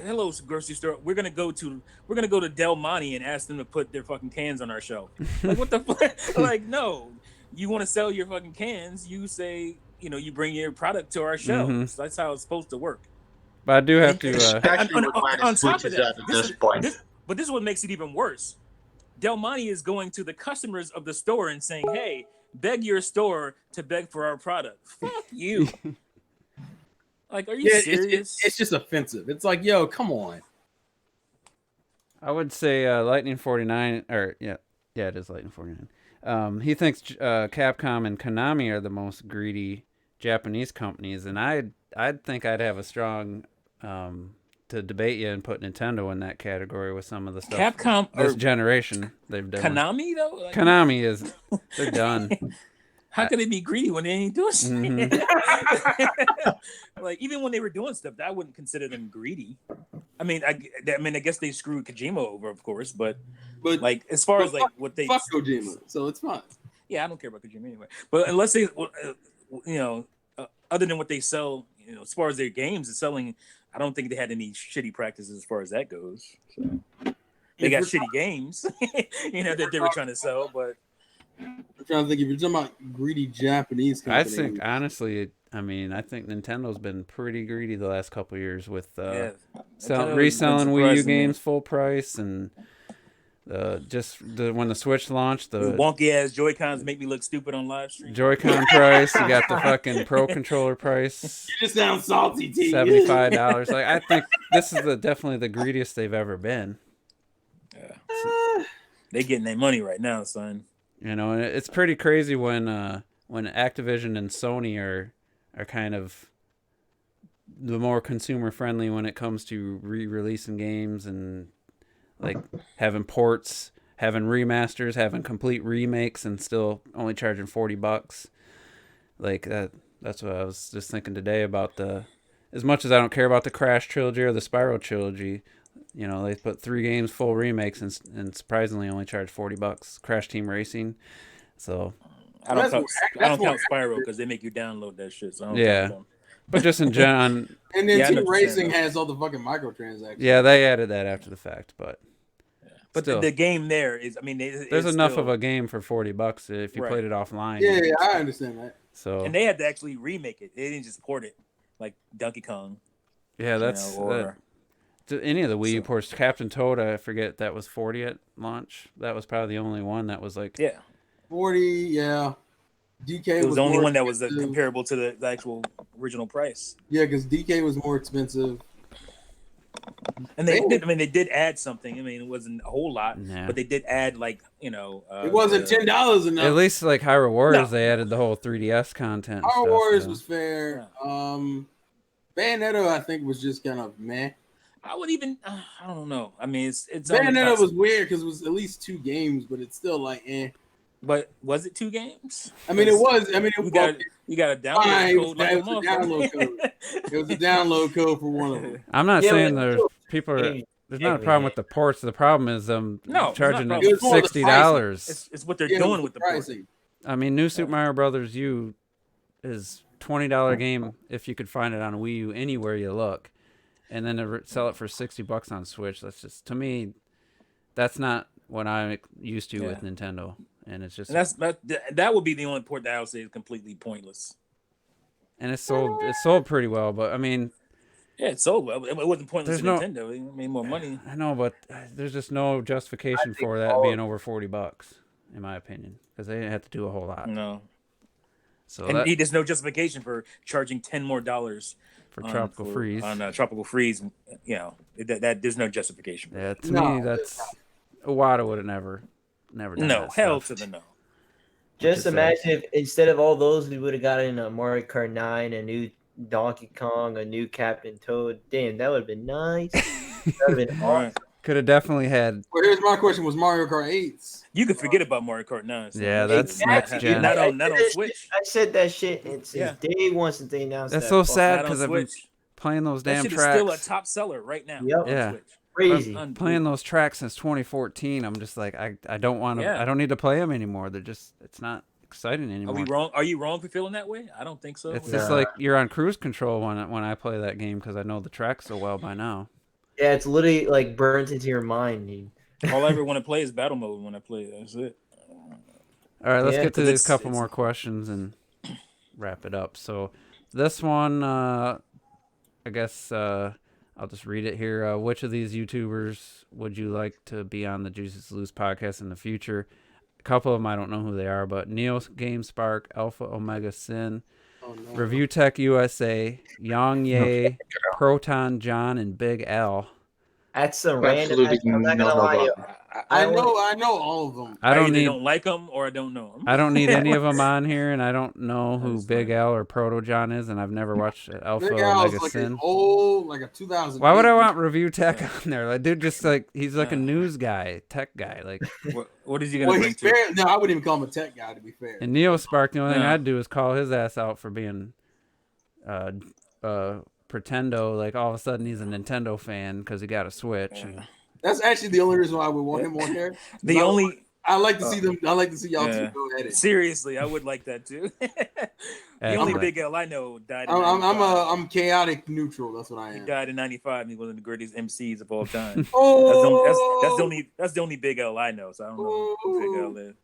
hello, grocery store. We're gonna go to Del Monte and ask them to put their fucking cans on our shelf." Like, what the fuck? Like, no, you want to sell your fucking cans? You say, you bring your product to our shelves. Mm-hmm. That's how it's supposed to work. But I do have to. On top of that, this is what makes it even worse. Del Monte is going to the customers of the store and saying, "Hey, beg your store to beg for our product." Fuck you. Like, are you serious? It's just offensive. It's like, yo, come on. I would say Lightning 49, or yeah, it is Lightning 49. He thinks Capcom and Konami are the most greedy Japanese companies, and I'd think I'd have a strong to debate you and put Nintendo in that category with some of the stuff. Capcom this or generation they've done. Konami though. Like, Konami is they're done. How can they be greedy when they ain't doing shit? Mhm. Like even when they were doing stuff, I wouldn't consider them greedy. I mean, I guess they screwed Kojima over, of course, but like as far as like what they fuck Kojima, so it's fine. Yeah, I don't care about Kojima anyway. But unless they, other than what they sell, as far as their games is selling, I don't think they had any shitty practices as far as that goes. So they got shitty games, that they were trying to sell, but. I'm trying to think if you're talking about greedy Japanese company. I think honestly, I think Nintendo's been pretty greedy the last couple of years with reselling Wii U games full price and when the Switch launched, the wonky ass Joy-Cons make me look stupid on live stream. Joy-Con price, you got the fucking Pro Controller price. You just sound salty, T. $75. Like I think this is definitely the greediest they've ever been. Yeah, they getting their money right now, son. And it's pretty crazy when Activision and Sony are kind of the more consumer friendly when it comes to re-releasing games and like having ports, having remasters, having complete remakes, and still only charging $40. Like that's what I was just thinking today about as much as I don't care about the Crash trilogy or the Spyro trilogy. They put 3 games full remakes and surprisingly only charge $40. Crash Team Racing, so I don't count Spyro because they make you download that shit. So I don't count them. But just in general, and then Team Racing has all the fucking microtransactions. Yeah, they added that after the fact, but the game there is. There's enough of a game for $40 if you played it offline. Yeah, I understand that. So and they had to actually remake it. They didn't just port it like Donkey Kong. Yeah, that's. Any of the Wii U ports, Captain Toad, I forget that was $40 at launch. That was probably the only one that was like 40. Yeah, DK it was the only one that was comparable to the actual original price. Yeah, because DK was more expensive. And they did. They did add something. It wasn't a whole lot, but they did add it wasn't $10 enough. At least like Hyrule Warriors, they added the whole 3DS content. Hyrule Warriors was fair. Bayonetta, I think, was just kind of meh. I would even, I don't know. It's Bayonetta was weird because it was at least 2 games, but it's still like eh. But was it 2 games? It was. You got a download code. It was a download code. It was a download code for one of them. I'm not saying there's not a problem with the ports. The problem is charging $60. It's what they're doing with the pricing. New Super Mario Brothers U is $20 game if you could find it on Wii U anywhere you look. And then to sell it for $60 on Switch, that's just, to me, that's not what I'm used to with Nintendo. And it's just that would be the only port that I would say is completely pointless. And it sold pretty well, but it sold well. It wasn't pointless to Nintendo. It made more money. I know, but there's just no justification for that being over $40, in my opinion, because they didn't have to do a whole lot. No. So there's no justification for charging $10 more for Tropical Freeze on Tropical Freeze. That there's no justification. Yeah, to me, that's Iwata would have never done that hell stuff. to the no. Just imagine if instead of all those, we would have gotten a Mario Kart 9, a new Donkey Kong, a new Captain Toad. Damn, that would have been nice. That would have been awesome. Could have definitely had. Well, here's my question: was Mario Kart 8? You could forget about Mario Kart 9. So yeah, that's next gen. Not on Switch. I said that shit since day one since they announced that. That's so sad because I've been playing those damn tracks. That shit is still a top seller right now. Yep. Yeah. Switch. Crazy. Playing those tracks since 2014. I'm just like, I don't want to. I don't need to play them anymore. It's not exciting anymore. Are we wrong? Are you wrong for feeling that way? I don't think so. It's just like you're on cruise control when I play that game because I know the tracks so well by now. Yeah, it's literally like burnt into your mind, dude. All I ever want to play is battle mode when I play. That's it. All right, let's get to these couple more questions and wrap it up. So this one, I guess I'll just read it here. Which of these YouTubers would you like to be on the Juices Loose podcast in the future? A couple of them I don't know who they are, but Neo Game Spark, Alpha Omega Sin, Review Tech USA, Yang Ye, Proton John, and Big L. That's some random. Absolutely I'm not no gonna lie to you. problem. I know all of them. I I don't either need don't like them or I don't know them. I don't need any of them on here, and I don't know who That's Big fine. L or Proto John is, and I've never watched Alpha Big Al is Omega like Sin. an old, like a 2000. Why would I want Review Tech on there? Like, dude, just like he's like a news guy, tech guy. Like, What is he gonna Well, bring he's to? fair. No, I wouldn't even call him a tech guy, to be fair. and NeoSpark, the only thing No. I'd do is call his ass out for being, pretendo. Like all of a sudden he's a Nintendo fan because he got a Switch. And That's actually the only reason why I would want him on here. The only I like to see them. I like to see y'all Yeah. two go at it. seriously, I would like that too. The only Excellent. Big L I know died. In I'm chaotic neutral. That's what I He am. died in '95. And he's one of the greatest MCs of all time. Oh, That's the only Big L I know. So I don't know who Big L is.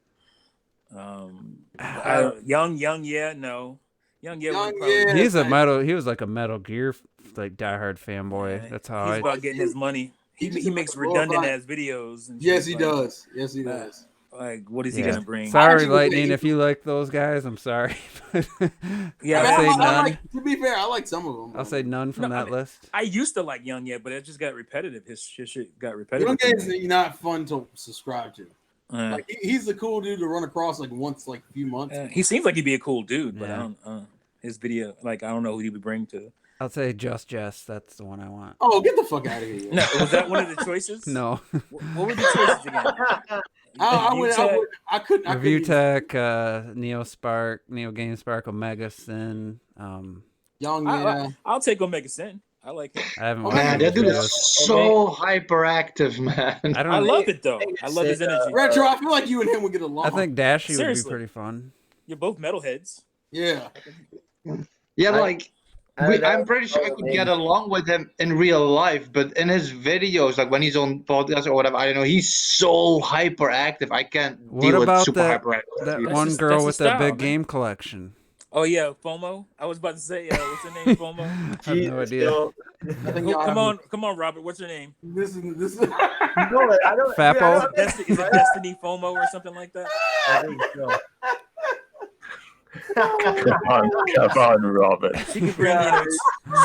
Young, yeah, no. Young, yeah. Young, would probably- yeah. He's a nice. metal. He was like a Metal Gear like diehard fanboy. Yeah, That's how he's I. about getting his money. He just makes glorified- redundant ass videos. And Yes, shit, he like- does. Yes, he does. Like, what is he Yeah. gonna bring? Sorry, actually would Lightning. say- If you like those guys, I'm sorry. Yeah, I'll I say mean, none. to be fair, I like some of them. I'll say none from No, I that mean, list. I used to like Young Yet, but it just got repetitive. His shit got repetitive. Young to Games me. is not fun to subscribe to. Uh, Like he's the cool dude to run across like once, like a few months. he seems like he'd be a cool dude, but I Yeah. don't. His video, like, I don't know who he would bring to. I'll say Just Jess. That's the one I want. Oh, get the fuck out of here! No, was that one of the choices? No. What were the choices again? I couldn't. Review even- Tech, NeoSpark, Neo GameSpark, Omega Sin. Young, yeah. I'll take Omega Sin. I like it. I haven't Oh, watched Man, those that dude videos. is so hyperactive, man. I don't I know. love it though. I love his energy. Retro, I feel like you and him would get along. I think Dashy would be Seriously. pretty fun. You're both metalheads. Yeah. Yeah, I- like I don't know. I'm pretty sure I could get along with him in real life, but in his videos, like when he's on podcasts or whatever, I don't know, he's so hyperactive. I can't What deal with about super that- hyperactive. That people. one his- girl that's with his that style, big man. game collection. Oh yeah, FOMO. I was about to say, what's her name? FOMO. I have no Jesus, idea. yo. I think y'all Come have- on, Robert. What's her name? This is. No, I don't. Fappo? Is it Destiny FOMO or something like that? I think so. Come on, Robert. She could bring,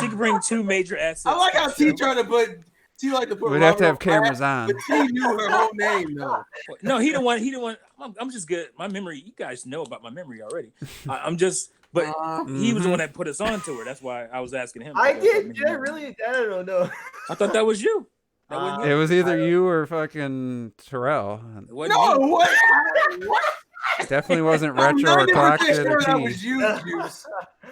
she could bring two major assets. I like to how the T show. tried to put. T like to put. We'd have to have Robert on cameras blast, on. But T knew her whole name though. No, he didn't want. He didn't want. I'm just good. My memory. You guys know about my memory already. I'm just. But he was the one that put us on to her. That's why I was asking him. I did. Did I really? I don't know. I thought that was you. That wasn't It you. was either you or fucking Terrell. It wasn't No, me. what? What? Definitely wasn't I'm Retro or 90% Clocked sure or that T. was you, Juice.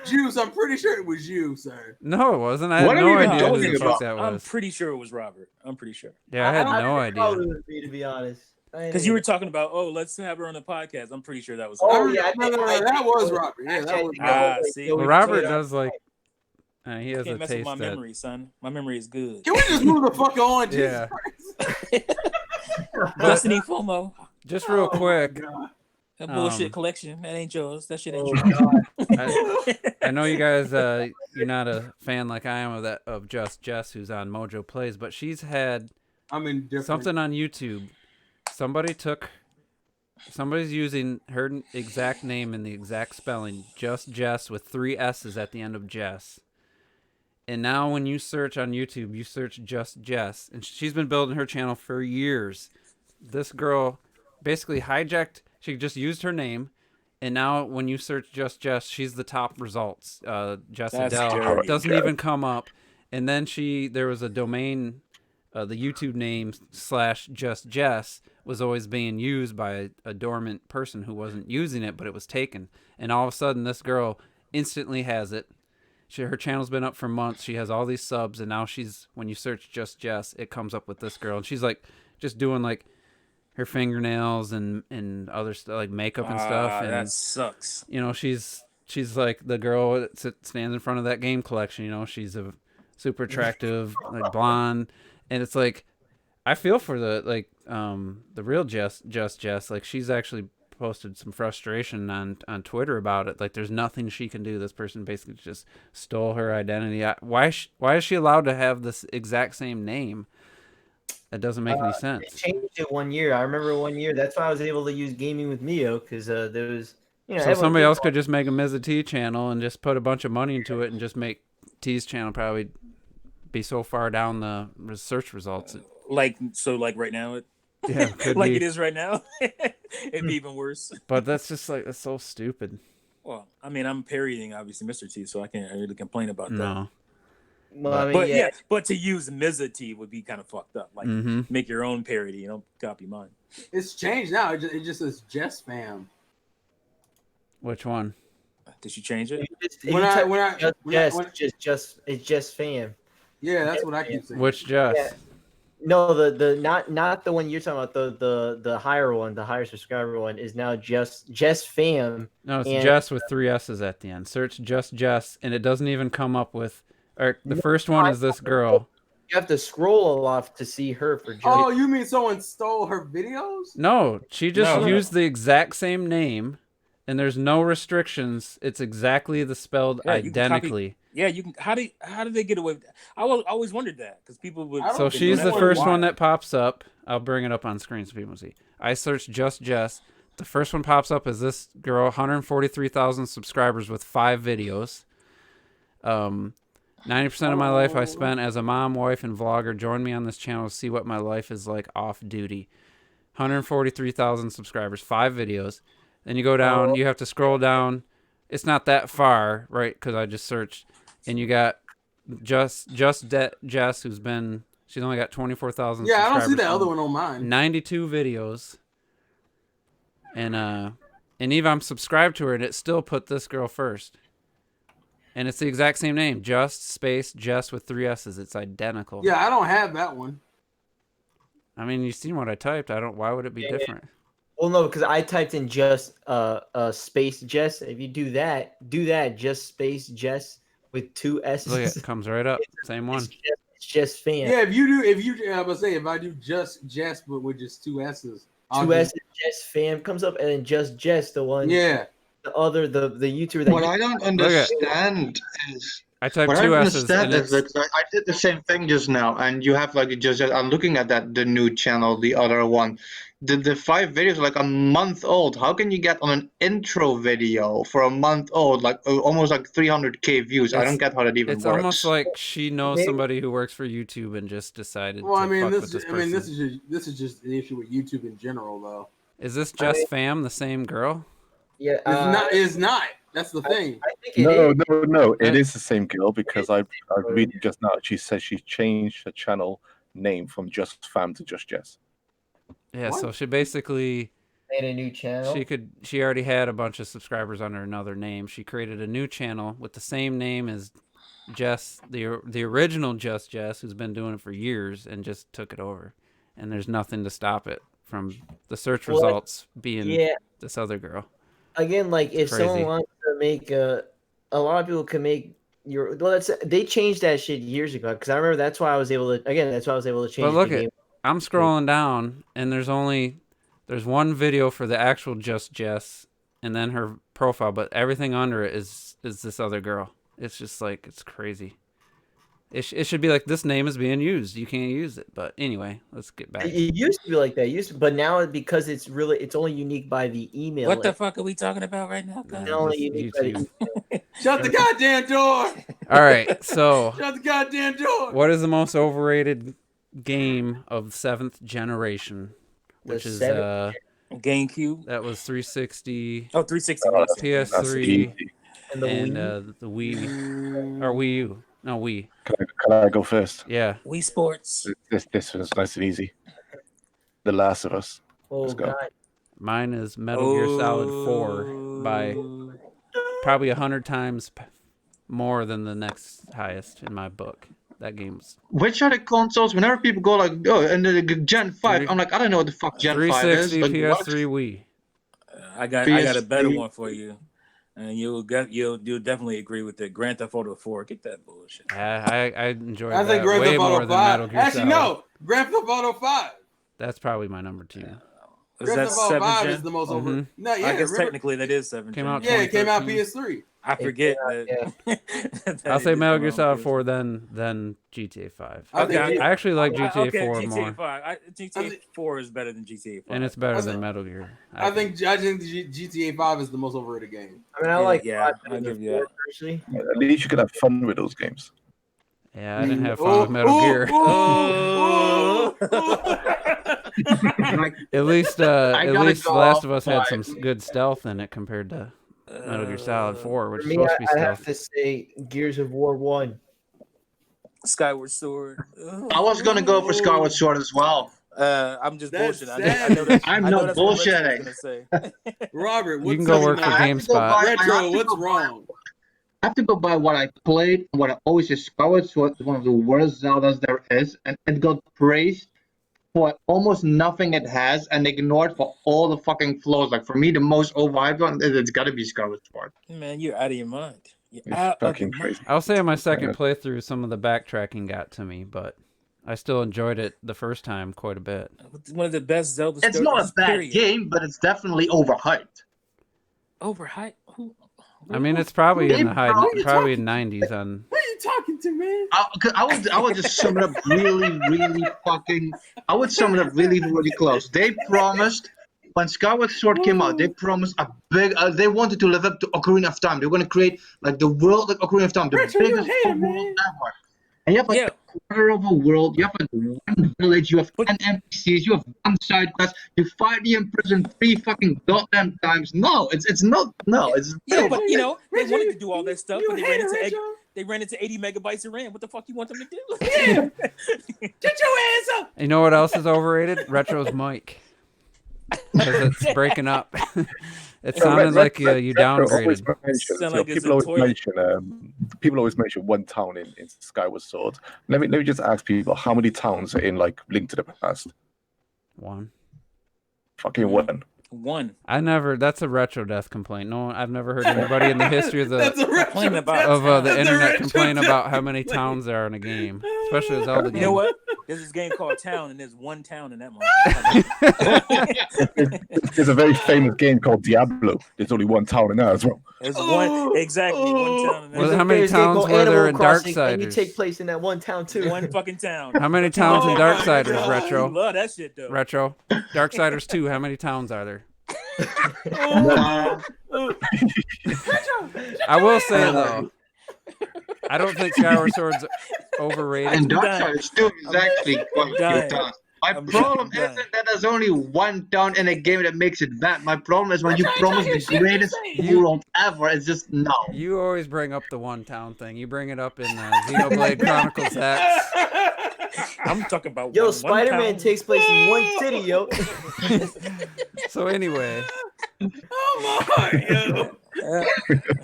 Juice, I'm pretty sure it was you, sir. No, it wasn't. I had What are no you even idea who talking the fuck about? that I'm was. pretty sure it was Robert. I'm pretty sure. Yeah, I had I no thought idea. it was me, to be honest. Because you were talking about, let's have her on the podcast. I'm pretty sure that was. Oh, her. yeah, no, that was Robert. Yeah, that was Robert. See, Well, Robert does like. He has a Can't mess with taste my that. memory, son. My memory is good. Can we just move the fuck on? Jesus Yeah. Christ. Destiny FOMO. Just real quick, That bullshit Um, collection. That ain't yours. That shit ain't Oh, yours. God. I know you guys. You're not a fan like I am of Just Jess, who's on Mojo Plays, but she's had I'm in different. something on YouTube. Somebody's using her exact name and the exact spelling, Just Jess, with 3 S's at the end of Jess. And now when you search on YouTube, you search Just Jess, and she's been building her channel for years. This girl basically hijacked. She just used her name, and now when you search Just Jess, she's the top results. Jess That's Adele scary. doesn't even come up. And then there was a domain, the YouTube name / Just Jess was always being used by a dormant person who wasn't using it, but it was taken. And all of a sudden, this girl instantly has it. Her channel's been up for months. She has all these subs, and now when you search Just Jess, it comes up with this girl, and she's like just doing like her fingernails and other stuff, like makeup and stuff. And That sucks. you know, she's like the girl that stands in front of that game collection. You know, she's a super attractive, like blonde, and it's like I feel for the real Just Jess. Like she's actually posted some frustration on Twitter about it. Like there's nothing she can do. This person basically just stole her identity. Why is she allowed to have this exact same name? That doesn't make any They sense. changed it 1 year. I remember 1 year. That's why I was able to use Gaming with Mio, because there was, So everyone somebody did else all- could just make a Miz T channel and just put a bunch of money into it and just make T's channel probably be so far down the search results. Like right now, Yeah, could like be. it is right now. It'd be even worse. But that's just like, that's so stupid. Well, I mean, I'm parodying obviously Mr. T, so I can't really complain about that. No. Well, I mean, But yeah. but to use Mr. T would be kind of fucked up. Like make your own parody, copy mine. It's changed now. It just says Jess Fam. Which one? Did you change it? It's just fam. Yeah, that's what I keep saying. Which Jess? Yeah. No, the not the one you're talking about. The higher one, the higher subscriber one, is now just fam. No, it's Jess with 3 S's at the end. Search just Jess, and it doesn't even come up with. Or the first one is this girl. You have to scroll a lot to see her for. Oh, you mean someone stole her videos? No, she just used the exact same name, and there's no restrictions. It's exactly the spelled identically. You can. How did they get away with that? I always wondered that because people would. So she's the first one that pops up. I'll bring it up on screen so people see. I searched just Jess. The first one pops up as this girl, 143,000 subscribers with 5 videos. 90% of my life I spent as a mom, wife, and vlogger. Join me on this channel to see what my life is like off duty. 143,000 subscribers, 5 videos. Then you go down. You have to scroll down. It's not that far, right? Because I just searched. And you got Jess, who's been, she's only got 24,000 subscribers. Yeah, I don't see that other one on mine. 92 videos. And even I'm subscribed to her, and it still put this girl first. And it's the exact same name, Just space Jess with 3 S's. It's identical. Yeah, I don't have that one. I mean, you've seen what I typed. Why would it be different? Well, no, because I typed in just space Jess. If you do that, just space Jess with 2 S's. Look, it comes right up. Same one. It's just fam. Yeah, I was saying, if I do just Jess but with just 2 S's. 2 S's, just fam comes up, and then just Jess, the one. Yeah. The YouTuber that. What I don't understand is. I typed What 2 I S's. understand is that I did the same thing just now, and you have like just. I'm looking at the new channel, the other one. The 5 videos are like a month old. How can you get on an intro video for a month old, like almost like 300K views? I don't get how that even works. It's almost like she knows somebody who works for YouTube and just decided. Well, this is just an issue with YouTube in general, though. Is this just fam, the same girl? Yeah, it's not. That's the thing. I think no. It is the same girl because I read just now. She says she changed her channel name from Just Fam to Just Jess. Yeah, so she basically made a new channel. She already had a bunch of subscribers under another name. She created a new channel with the same name as Jess, the original Just Jess, who's been doing it for years, and just took it over. And there's nothing to stop it from the search results being this other girl. Again, like if someone wants to make a lot of people can make they changed that shit years ago because I remember that's why I was able to change. But look at. I'm scrolling down, and there's one video for the actual Just Jess, and then her profile, but everything under it is this other girl. It's just like, it's crazy. It should be like, this name is being used. You can't use it. But anyway, let's get back. It used to be like that. But now because it's only unique by the email. What the fuck are we talking about right now? It's only unique by the email. Shut the goddamn door. All right, so shut the goddamn door. What is the most overrated game of 7th generation, which is GameCube? That was 360. Oh, 360. PS3 and the Wii or Wii U. No, Wii. Can I go first? Yeah. Wii Sports. This was nice and easy. The Last of Us. Let's go. Mine is Metal Gear Solid 4 by probably 100 times more than the next highest in my book. That game's. Which are the consoles? Whenever people go like, and the Gen 5, I'm like, I don't know what the fuck Gen 5 is. 360, PS3, Wii. I got a better one for you, and you'll definitely agree with it. Grand Theft Auto 4. Get that bullshit. I enjoy that think Grand way Theft Auto more than 5. Metal Gear Actually, Solid. no. Grand Theft Auto 5. That's probably my number 2. Grand Theft Auto 5 is the most over. No, I guess technically that is 7 Came out. Yeah, it came out PS3. I forget I'll say Metal Gear Solid 4, then GTA 5. Okay, I actually like GTA 4 GTA more. 5. GTA 4 is better than GTA 5. And it's better than Metal Gear. I think GTA 5 is the most overrated game. I mean, I like 5 I'll give you that. personally. At least you could have fun with those games. Yeah, I didn't have fun with Metal Gear. Like, At least gotta Last go Last of Us had off some good stealth in it compared to Metal Gear Solid 4, which For is me, supposed to be I'd have stealth. to say Gears of War 1. Skyward Sword. I was gonna go for Skyward Sword as well. I'm just That's bullshitting. I know savage. that. I'm I know not that's what Retro was bullshitting. gonna say. Robert, what's You can go work for I have to go GameSpot. by- I have Retro, to what's go by- wrong? I have to go by what I played. What I always say, Skyward Sword is one of the worst Zeldas there is, and it got praised for almost nothing it has, and ignored for all the fucking flaws. Like for me, the most overhyped one, it's got to be Skyward Sword. Man, you're out of your mind. You're It's out of fucking your crazy. mind. I'll say on my second playthrough, some of the backtracking got to me, but I still enjoyed it the first time quite a bit. One of the best Zelda It's stories. not a bad period. game, but it's definitely overhyped. Overhyped. Who? I mean, it's probably in the high, What are you probably in 90s on. What are you talking to, man? I would just sum it up really, really fucking. I would sum it up really, really close. They promised when Skyward Sword came out, they promised a big. They wanted to live up to Ocarina of Time. They were gonna create like the world like Ocarina of Time, the Retro, you biggest hater, world man. ever. And you have like Yeah. a quarter of a world. You have like one village. You have But- 10 NPCs. You have one side quest. You fight the Imprisoned 3 fucking goddamn times. No, it's not. No, it's Yeah, but you know they Retro, wanted to do all that stuff, you but hater, Retro. they ran into 80 megabytes of RAM. What the fuck you want them to do? Yeah. Get your ass up. You know what else is overrated? Retro's mic. Because it's breaking up. It sounded like you downgraded. Sound like it's People a always toilet. mention. People always mention one town in Skyward Sword. Let me just ask people how many towns are in like Link to the Past. One. Fucking one. One. That's a Retro Death complaint. No, I've never heard anybody in the history of That's the a retro Complain about- death. of the That's a internet retro complain death about how many complaint. towns there are in a game, especially a Zelda game. You know what? There's this game called Town, and there's one town in that motherfucker. There's a very famous game called Diablo. There's only one town in that as well. There's one exactly one town in that. Well, how many There's a game towns called were there Animal in Crossing, And you Darksiders? take place in that one town too. One fucking town. How many towns in Oh my Darksiders, God. You Retro? love that shit though. Retro. Darksiders 2, how many towns are there? I will say, though, I don't think Skyward Sword's overrated. And Darksiders 2 is actually quite a dying. few towns. My I'm problem dying. isn't that there's only one town in a game that makes it bad. My problem is when you promise the greatest world ever, it's just no. You always bring up the one town thing. You bring it up in Xenoblade Chronicles X. I'm talking about Yo, one Spider-Man town. takes place in one city, yo. So anyway, Oh my, yo.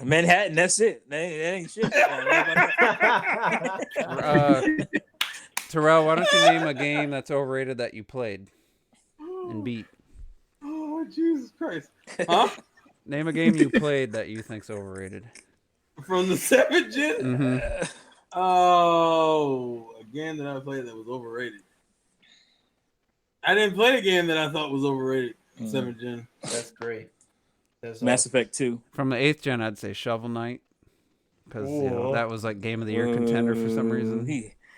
Manhattan. That's it. That ain't shit. Terrell, why don't you name a game that's overrated that you played and beat? Oh, Jesus Christ. Huh? Name a game you played that you think's overrated. From the 7th gen? Mm-hmm. Oh, a game that I played that was overrated. I didn't play a game that I thought was overrated. 7th gen. That's great. That's Mass Effect 2. From the 8th gen, I'd say Shovel Knight. Because Ooh. that was like Game of the Year contender for some reason.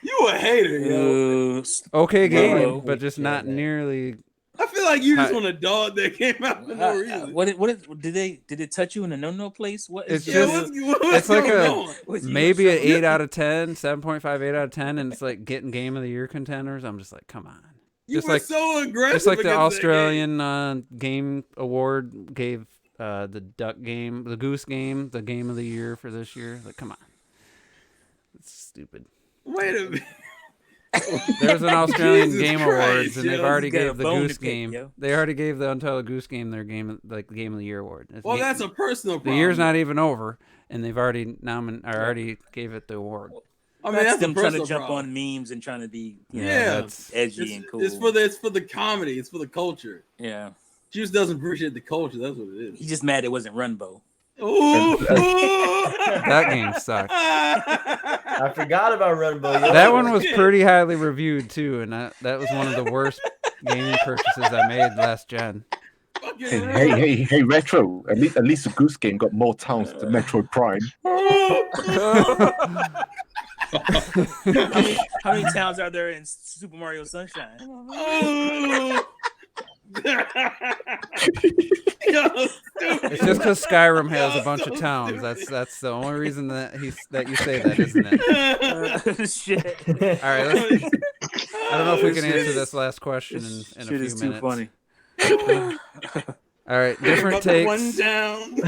You a hater, yo. Okay game, Low. but just not nearly. I feel like you just Hi- want a dog that came out for no reason. Did it touch you in a no place? What is It's Yeah, just- what's it's like going a- on? Maybe an 8 out of 10, 7.5, 8 out of 10, and it's like getting Game of the Year contenders. I'm just like, come on. You just were like- so aggressive. Just like the against that game. Australian game award gave the duck game, the goose game, the Game of the Year for this year. Like, come on. It's stupid. Wait a minute. There's an Australian Jesus Game Christ, Awards, and yo. they've already You got a gave the bone to Goose pick, Game. yo. They already gave the Untitled Goose Game their game, like the Game of the Year award. It's Well, game- that's a personal the problem. year's not even over, and they've already already gave it the award. I mean, That's that's them a trying to personal jump problem. on memes and trying to be Yeah, that's edgy and cool. It's for the comedy. It's for the culture. Yeah. Juice doesn't appreciate the culture. That's what it is. He's just mad it wasn't Runbow. Ooh. That game sucked. I forgot about Runbow. Yo. That one was pretty highly reviewed too, and that was one of the worst gaming purchases I made last gen. Hey, Retro. At least the Goose Game got more towns than Metroid Prime. How many towns are there in Super Mario Sunshine? It's just because Skyrim has a bunch of towns. That's the only reason that you say that, isn't it? Shit. All right. I don't know if we can answer this last question in a few minutes. Too funny. All right, different takes. One down.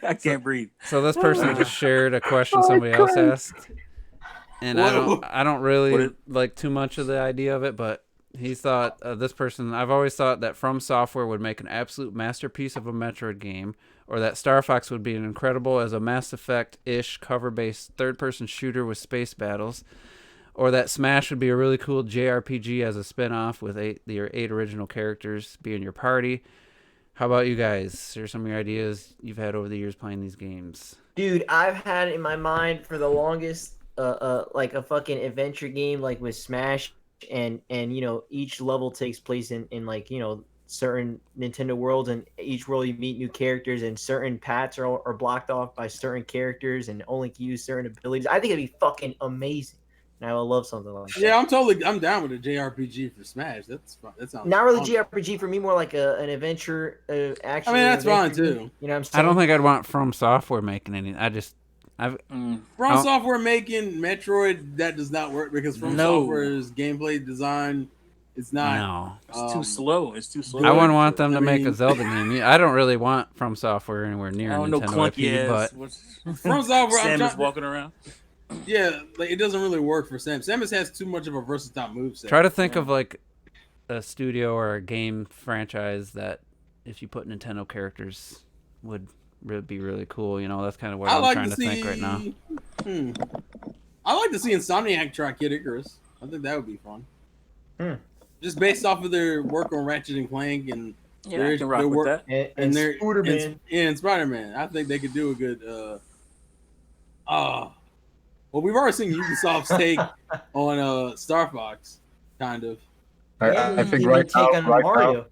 I can't breathe. So this person just shared a question somebody else asked, and I don't really like too much of the idea of it, but he thought this person. I've always thought that From Software would make an absolute masterpiece of a Metroid game, or that Star Fox would be incredible as a Mass Effect-ish cover-based third-person shooter with space battles, or that Smash would be a really cool JRPG as a spin-off with your 8 original characters being your party. How about you guys? Are some of your ideas you've had over the years playing these games? Dude, I've had in my mind for the longest, like a fucking adventure game, like with Smash, and you know, each level takes place in like, you know, certain Nintendo worlds, and each world you meet new characters, and certain paths are blocked off by certain characters, and only can use certain abilities. I think it'd be fucking amazing. And I would love something like that. Yeah, I'm down with a JRPG for Smash. That's fun. That sounds not really fun. JRPG for me, more like an adventure action. I mean, that's fine game. too. You know what I'm saying? I don't think I'd want From Software making any. From Software making Metroid, that does not work because From Software's gameplay design is not. No, it's too slow. It's too slow. I wouldn't want them to make a Zelda game. I don't really want From Software anywhere near Nintendo IP, but From Software, Samus walking around. Yeah, like it doesn't really work for Samus. Samus has too much of a versatile moveset. Try to think of like a studio or a game franchise that, if you put Nintendo characters, would be really cool. You know, that's kind of what I'm trying to think right now. I like to see Insomniac try Kid Icarus. I think that would be fun. Just based off of their work on Ratchet and Clank and I can rock with that. And Spider-Man. And Spider-Man. I think they could do a good. Well, we've already seen Ubisoft's take on Star Fox, kind of. I think right now,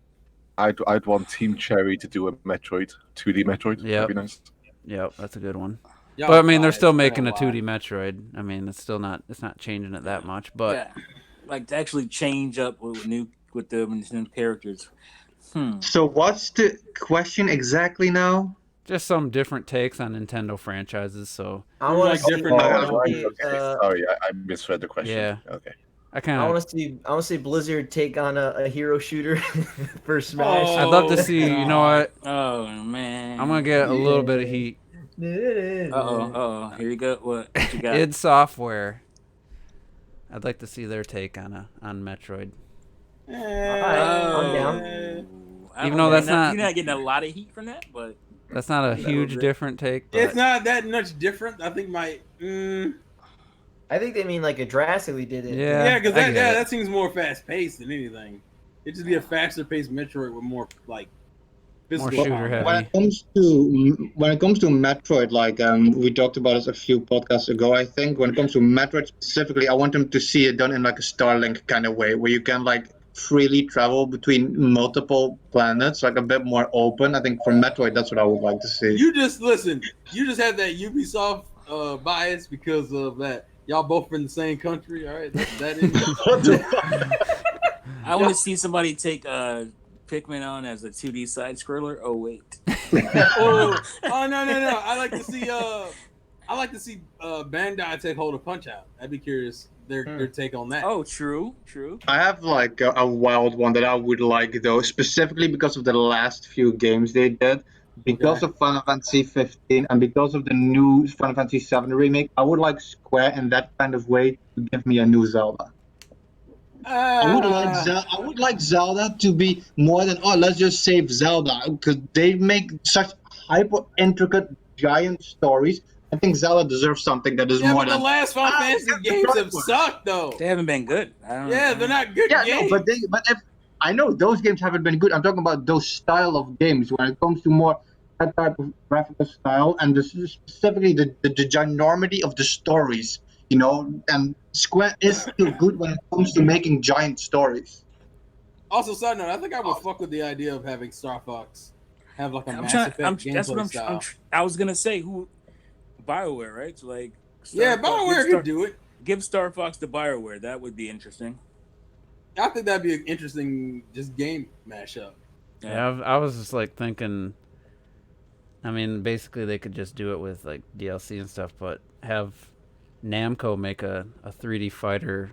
I'd want Team Cherry to do a Metroid, 2D Metroid. Yeah, that'd be nice. Yep, that's a good one. But I mean, they're still making a 2D Metroid. I mean, it's not changing it that much. But yeah, like to actually change up with the new characters. So what's the question exactly now? Just some different takes on Nintendo franchises. So I want to different. Sorry, I misread the question. Yeah. Okay. I want to see Blizzard take on a hero shooter for Smash. I'd love to see. You know what? Oh man. I'm gonna get a little bit of heat. Here you go. What you got? id Software. I'd like to see their take on Metroid. I'm down. Even though that's you're not getting a lot of heat from that, but that's not a huge different take. But it's not that much different. I think I think they mean like a drastically did it. Yeah, because that seems more fast paced than anything. It'd just be a faster paced Metroid with more like physical more shooter heavy. When it comes to Metroid, like we talked about this a few podcasts ago, I think when it comes to Metroid specifically, I want them to see it done in like a Starlink kind of way, where you can like freely travel between multiple planets, like a bit more open. I think for Metroid, that's what I would like to see. You just have that Ubisoft bias because of that. Y'all both from the same country, all right? That is. What the fuck? I want to see somebody take Pikmin on as a 2D side scroller. Oh wait. no! I like to see Bandai take hold of Punch Out. I'd be curious their take on that. Oh, true. I have like a wild one that I would like though, specifically because of the last few games they did. Because of Final Fantasy 15 and because of the new Final Fantasy 7 remake, I would like Square in that kind of way to give me a new Zelda. I would like Zelda to be more than let's just save Zelda, because they make such hyper intricate giant stories. I think Zelda deserves something that is more than. The last Final Fantasy games have sucked though. They haven't been good. They're not good games. No, but if I know those games haven't been good. I'm talking about those style of games when it comes to more that type of graphical style and specifically the ginormity of the stories, you know. And Square is still good when it comes to making giant stories. Also, side note, I think I would fuck with the idea of having Star Fox have like a Mass Effect gameplay style. I was gonna say BioWare, right? So like, BioWare could do it. Give Star Fox to BioWare. That would be interesting. I think that'd be an interesting just game mashup. Yeah, I was just like thinking. I mean, basically they could just do it with like DLC and stuff, but have Namco make a 3D fighter,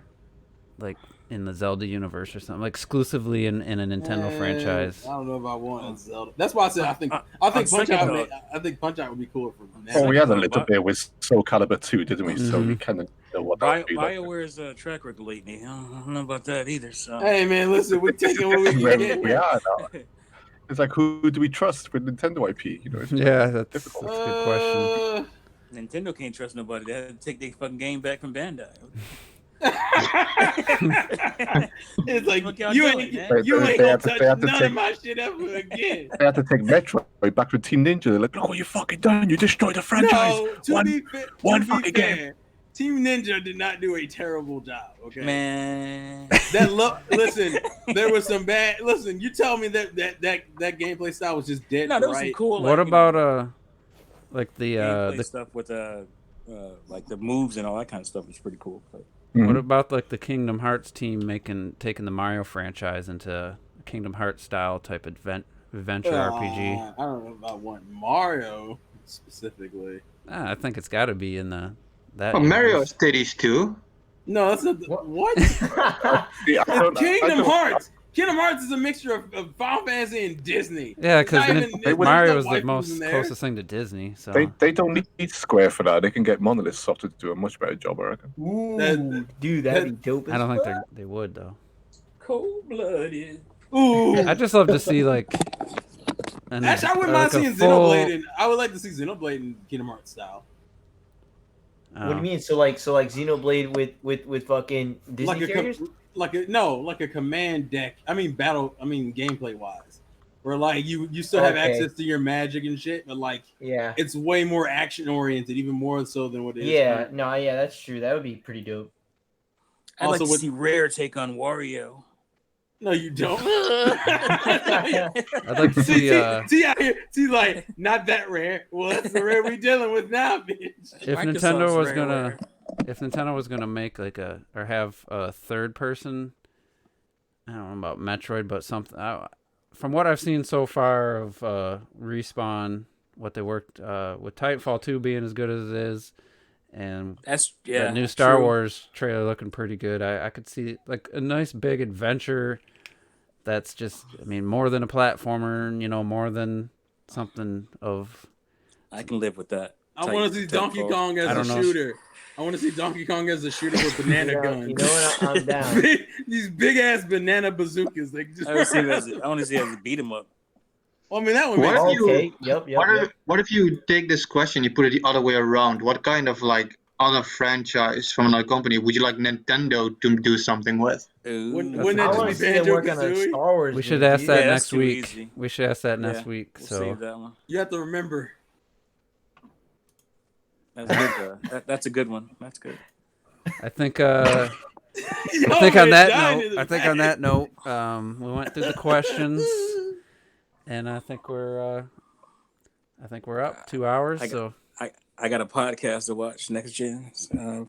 like in the Zelda universe or something, like exclusively in a Nintendo franchise. I don't know if I want Zelda. That's why I said I think Punch Out. I think Punch Out would be cooler for Namco. Well, we had a little bit with Soul Calibur 2, didn't we? So we kind of know what that would be like. BioWare's track record lately. I don't know about that either. So. Hey man, listen, we're taking what we can get. We are now. It's like, who do we trust with Nintendo IP? You know, it's That's difficult. a good question. Nintendo can't trust nobody. They had to take their fucking game back from Bandai. It's like you ain't gonna touch none of my shit ever again. They had to take Metroid back with Team Ninja. They're like, look what you fucking done. You destroyed the franchise. No, one fucking game. Team Ninja did not do a terrible job. Okay, Man, listen, there was some bad. Listen, you tell me that gameplay style was just dead. no, there was some cool. What about like the stuff with like the moves and all that kind of stuff was pretty cool. But. What about like the Kingdom Hearts team taking the Mario franchise into a Kingdom Hearts style type adventure RPG? I don't know about one Mario specifically. I think it's got to be in that. Mario has titties too. No, that's not what? Kingdom Hearts. Kingdom Hearts is a mixture of Final Fantasy and Disney. Yeah, because Mario is the most closest thing to Disney. So they don't need Square for that. They can get Monolith Soft to do a much better job, I reckon. Ooh, dude, that'd be dope. I don't think they would though. Cold-blooded. Ooh, I just love to see like. Actually, I wouldn't mind seeing Xenoblade. I would like to see Xenoblade in Kingdom Hearts style. What do you mean? So like Xenoblade with fucking Disney characters? Like a command deck. I mean gameplay wise, where like you still have access to your magic and shit, but like it's way more action oriented, even more so than what it is. Yeah, that's true. That would be pretty dope. I'd like to see Rare take on Wario. No, you don't. I'd like to see. See out here. See, like not that rare. Well, that's the rare we dealing with now, bitch. If Nintendo was gonna make like have a third person, I don't know about Metroid, but something. From what I've seen so far of Respawn, what they worked with Titanfall 2 being as good as it is, and that new Star Wars trailer looking pretty good. I could see like a nice big adventure that's just, I mean, more than a platformer, more than something of. I can live with that. I want to see Donkey Kong as a shooter. I want to see Donkey Kong as a shooter with banana guns. You know what? I'm down. These big ass banana bazookas. They just I want to see it as a beat 'em up. Well, I mean, that would make sense. What if you take this question, you put it the other way around? What kind of like other franchise from another company would you like Nintendo to do something with? Wouldn't that just be Banjo-Kazooie? We should ask that next week. Easy. We should ask that next week. We'll so save that one. You have to remember. That's good. That's a good one. That's good. I think. I think on that note, we went through the questions, and I think we're up 2 hours. I got a podcast to watch next gen. The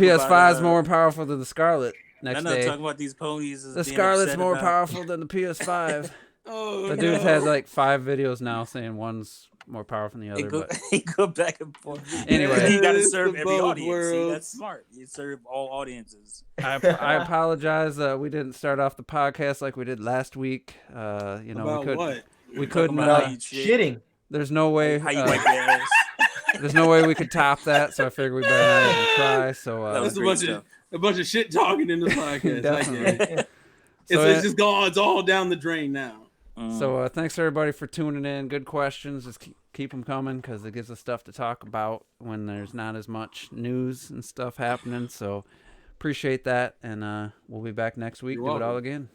PS5 is more powerful than the Scarlet. Next day, talking about these ponies. The Scarlet's more powerful than the PS5. The dude has like 5 videos now saying one's more powerful than the other. He go back and forth. Anyway, you got to serve every audience. See, that's smart. You serve all audiences. I apologize. We didn't start off the podcast like we did last week. We couldn't. Shitting. There's no way. How you like that? There's no way we could top that, so I figured we better not even try. So that's a bunch of shit talking in the podcast. Definitely. It's just gone. It's all down the drain now. So thanks everybody for tuning in. Good questions. Just keep them coming because it gives us stuff to talk about when there's not as much news and stuff happening. So appreciate that, and we'll be back next week. Do it all again.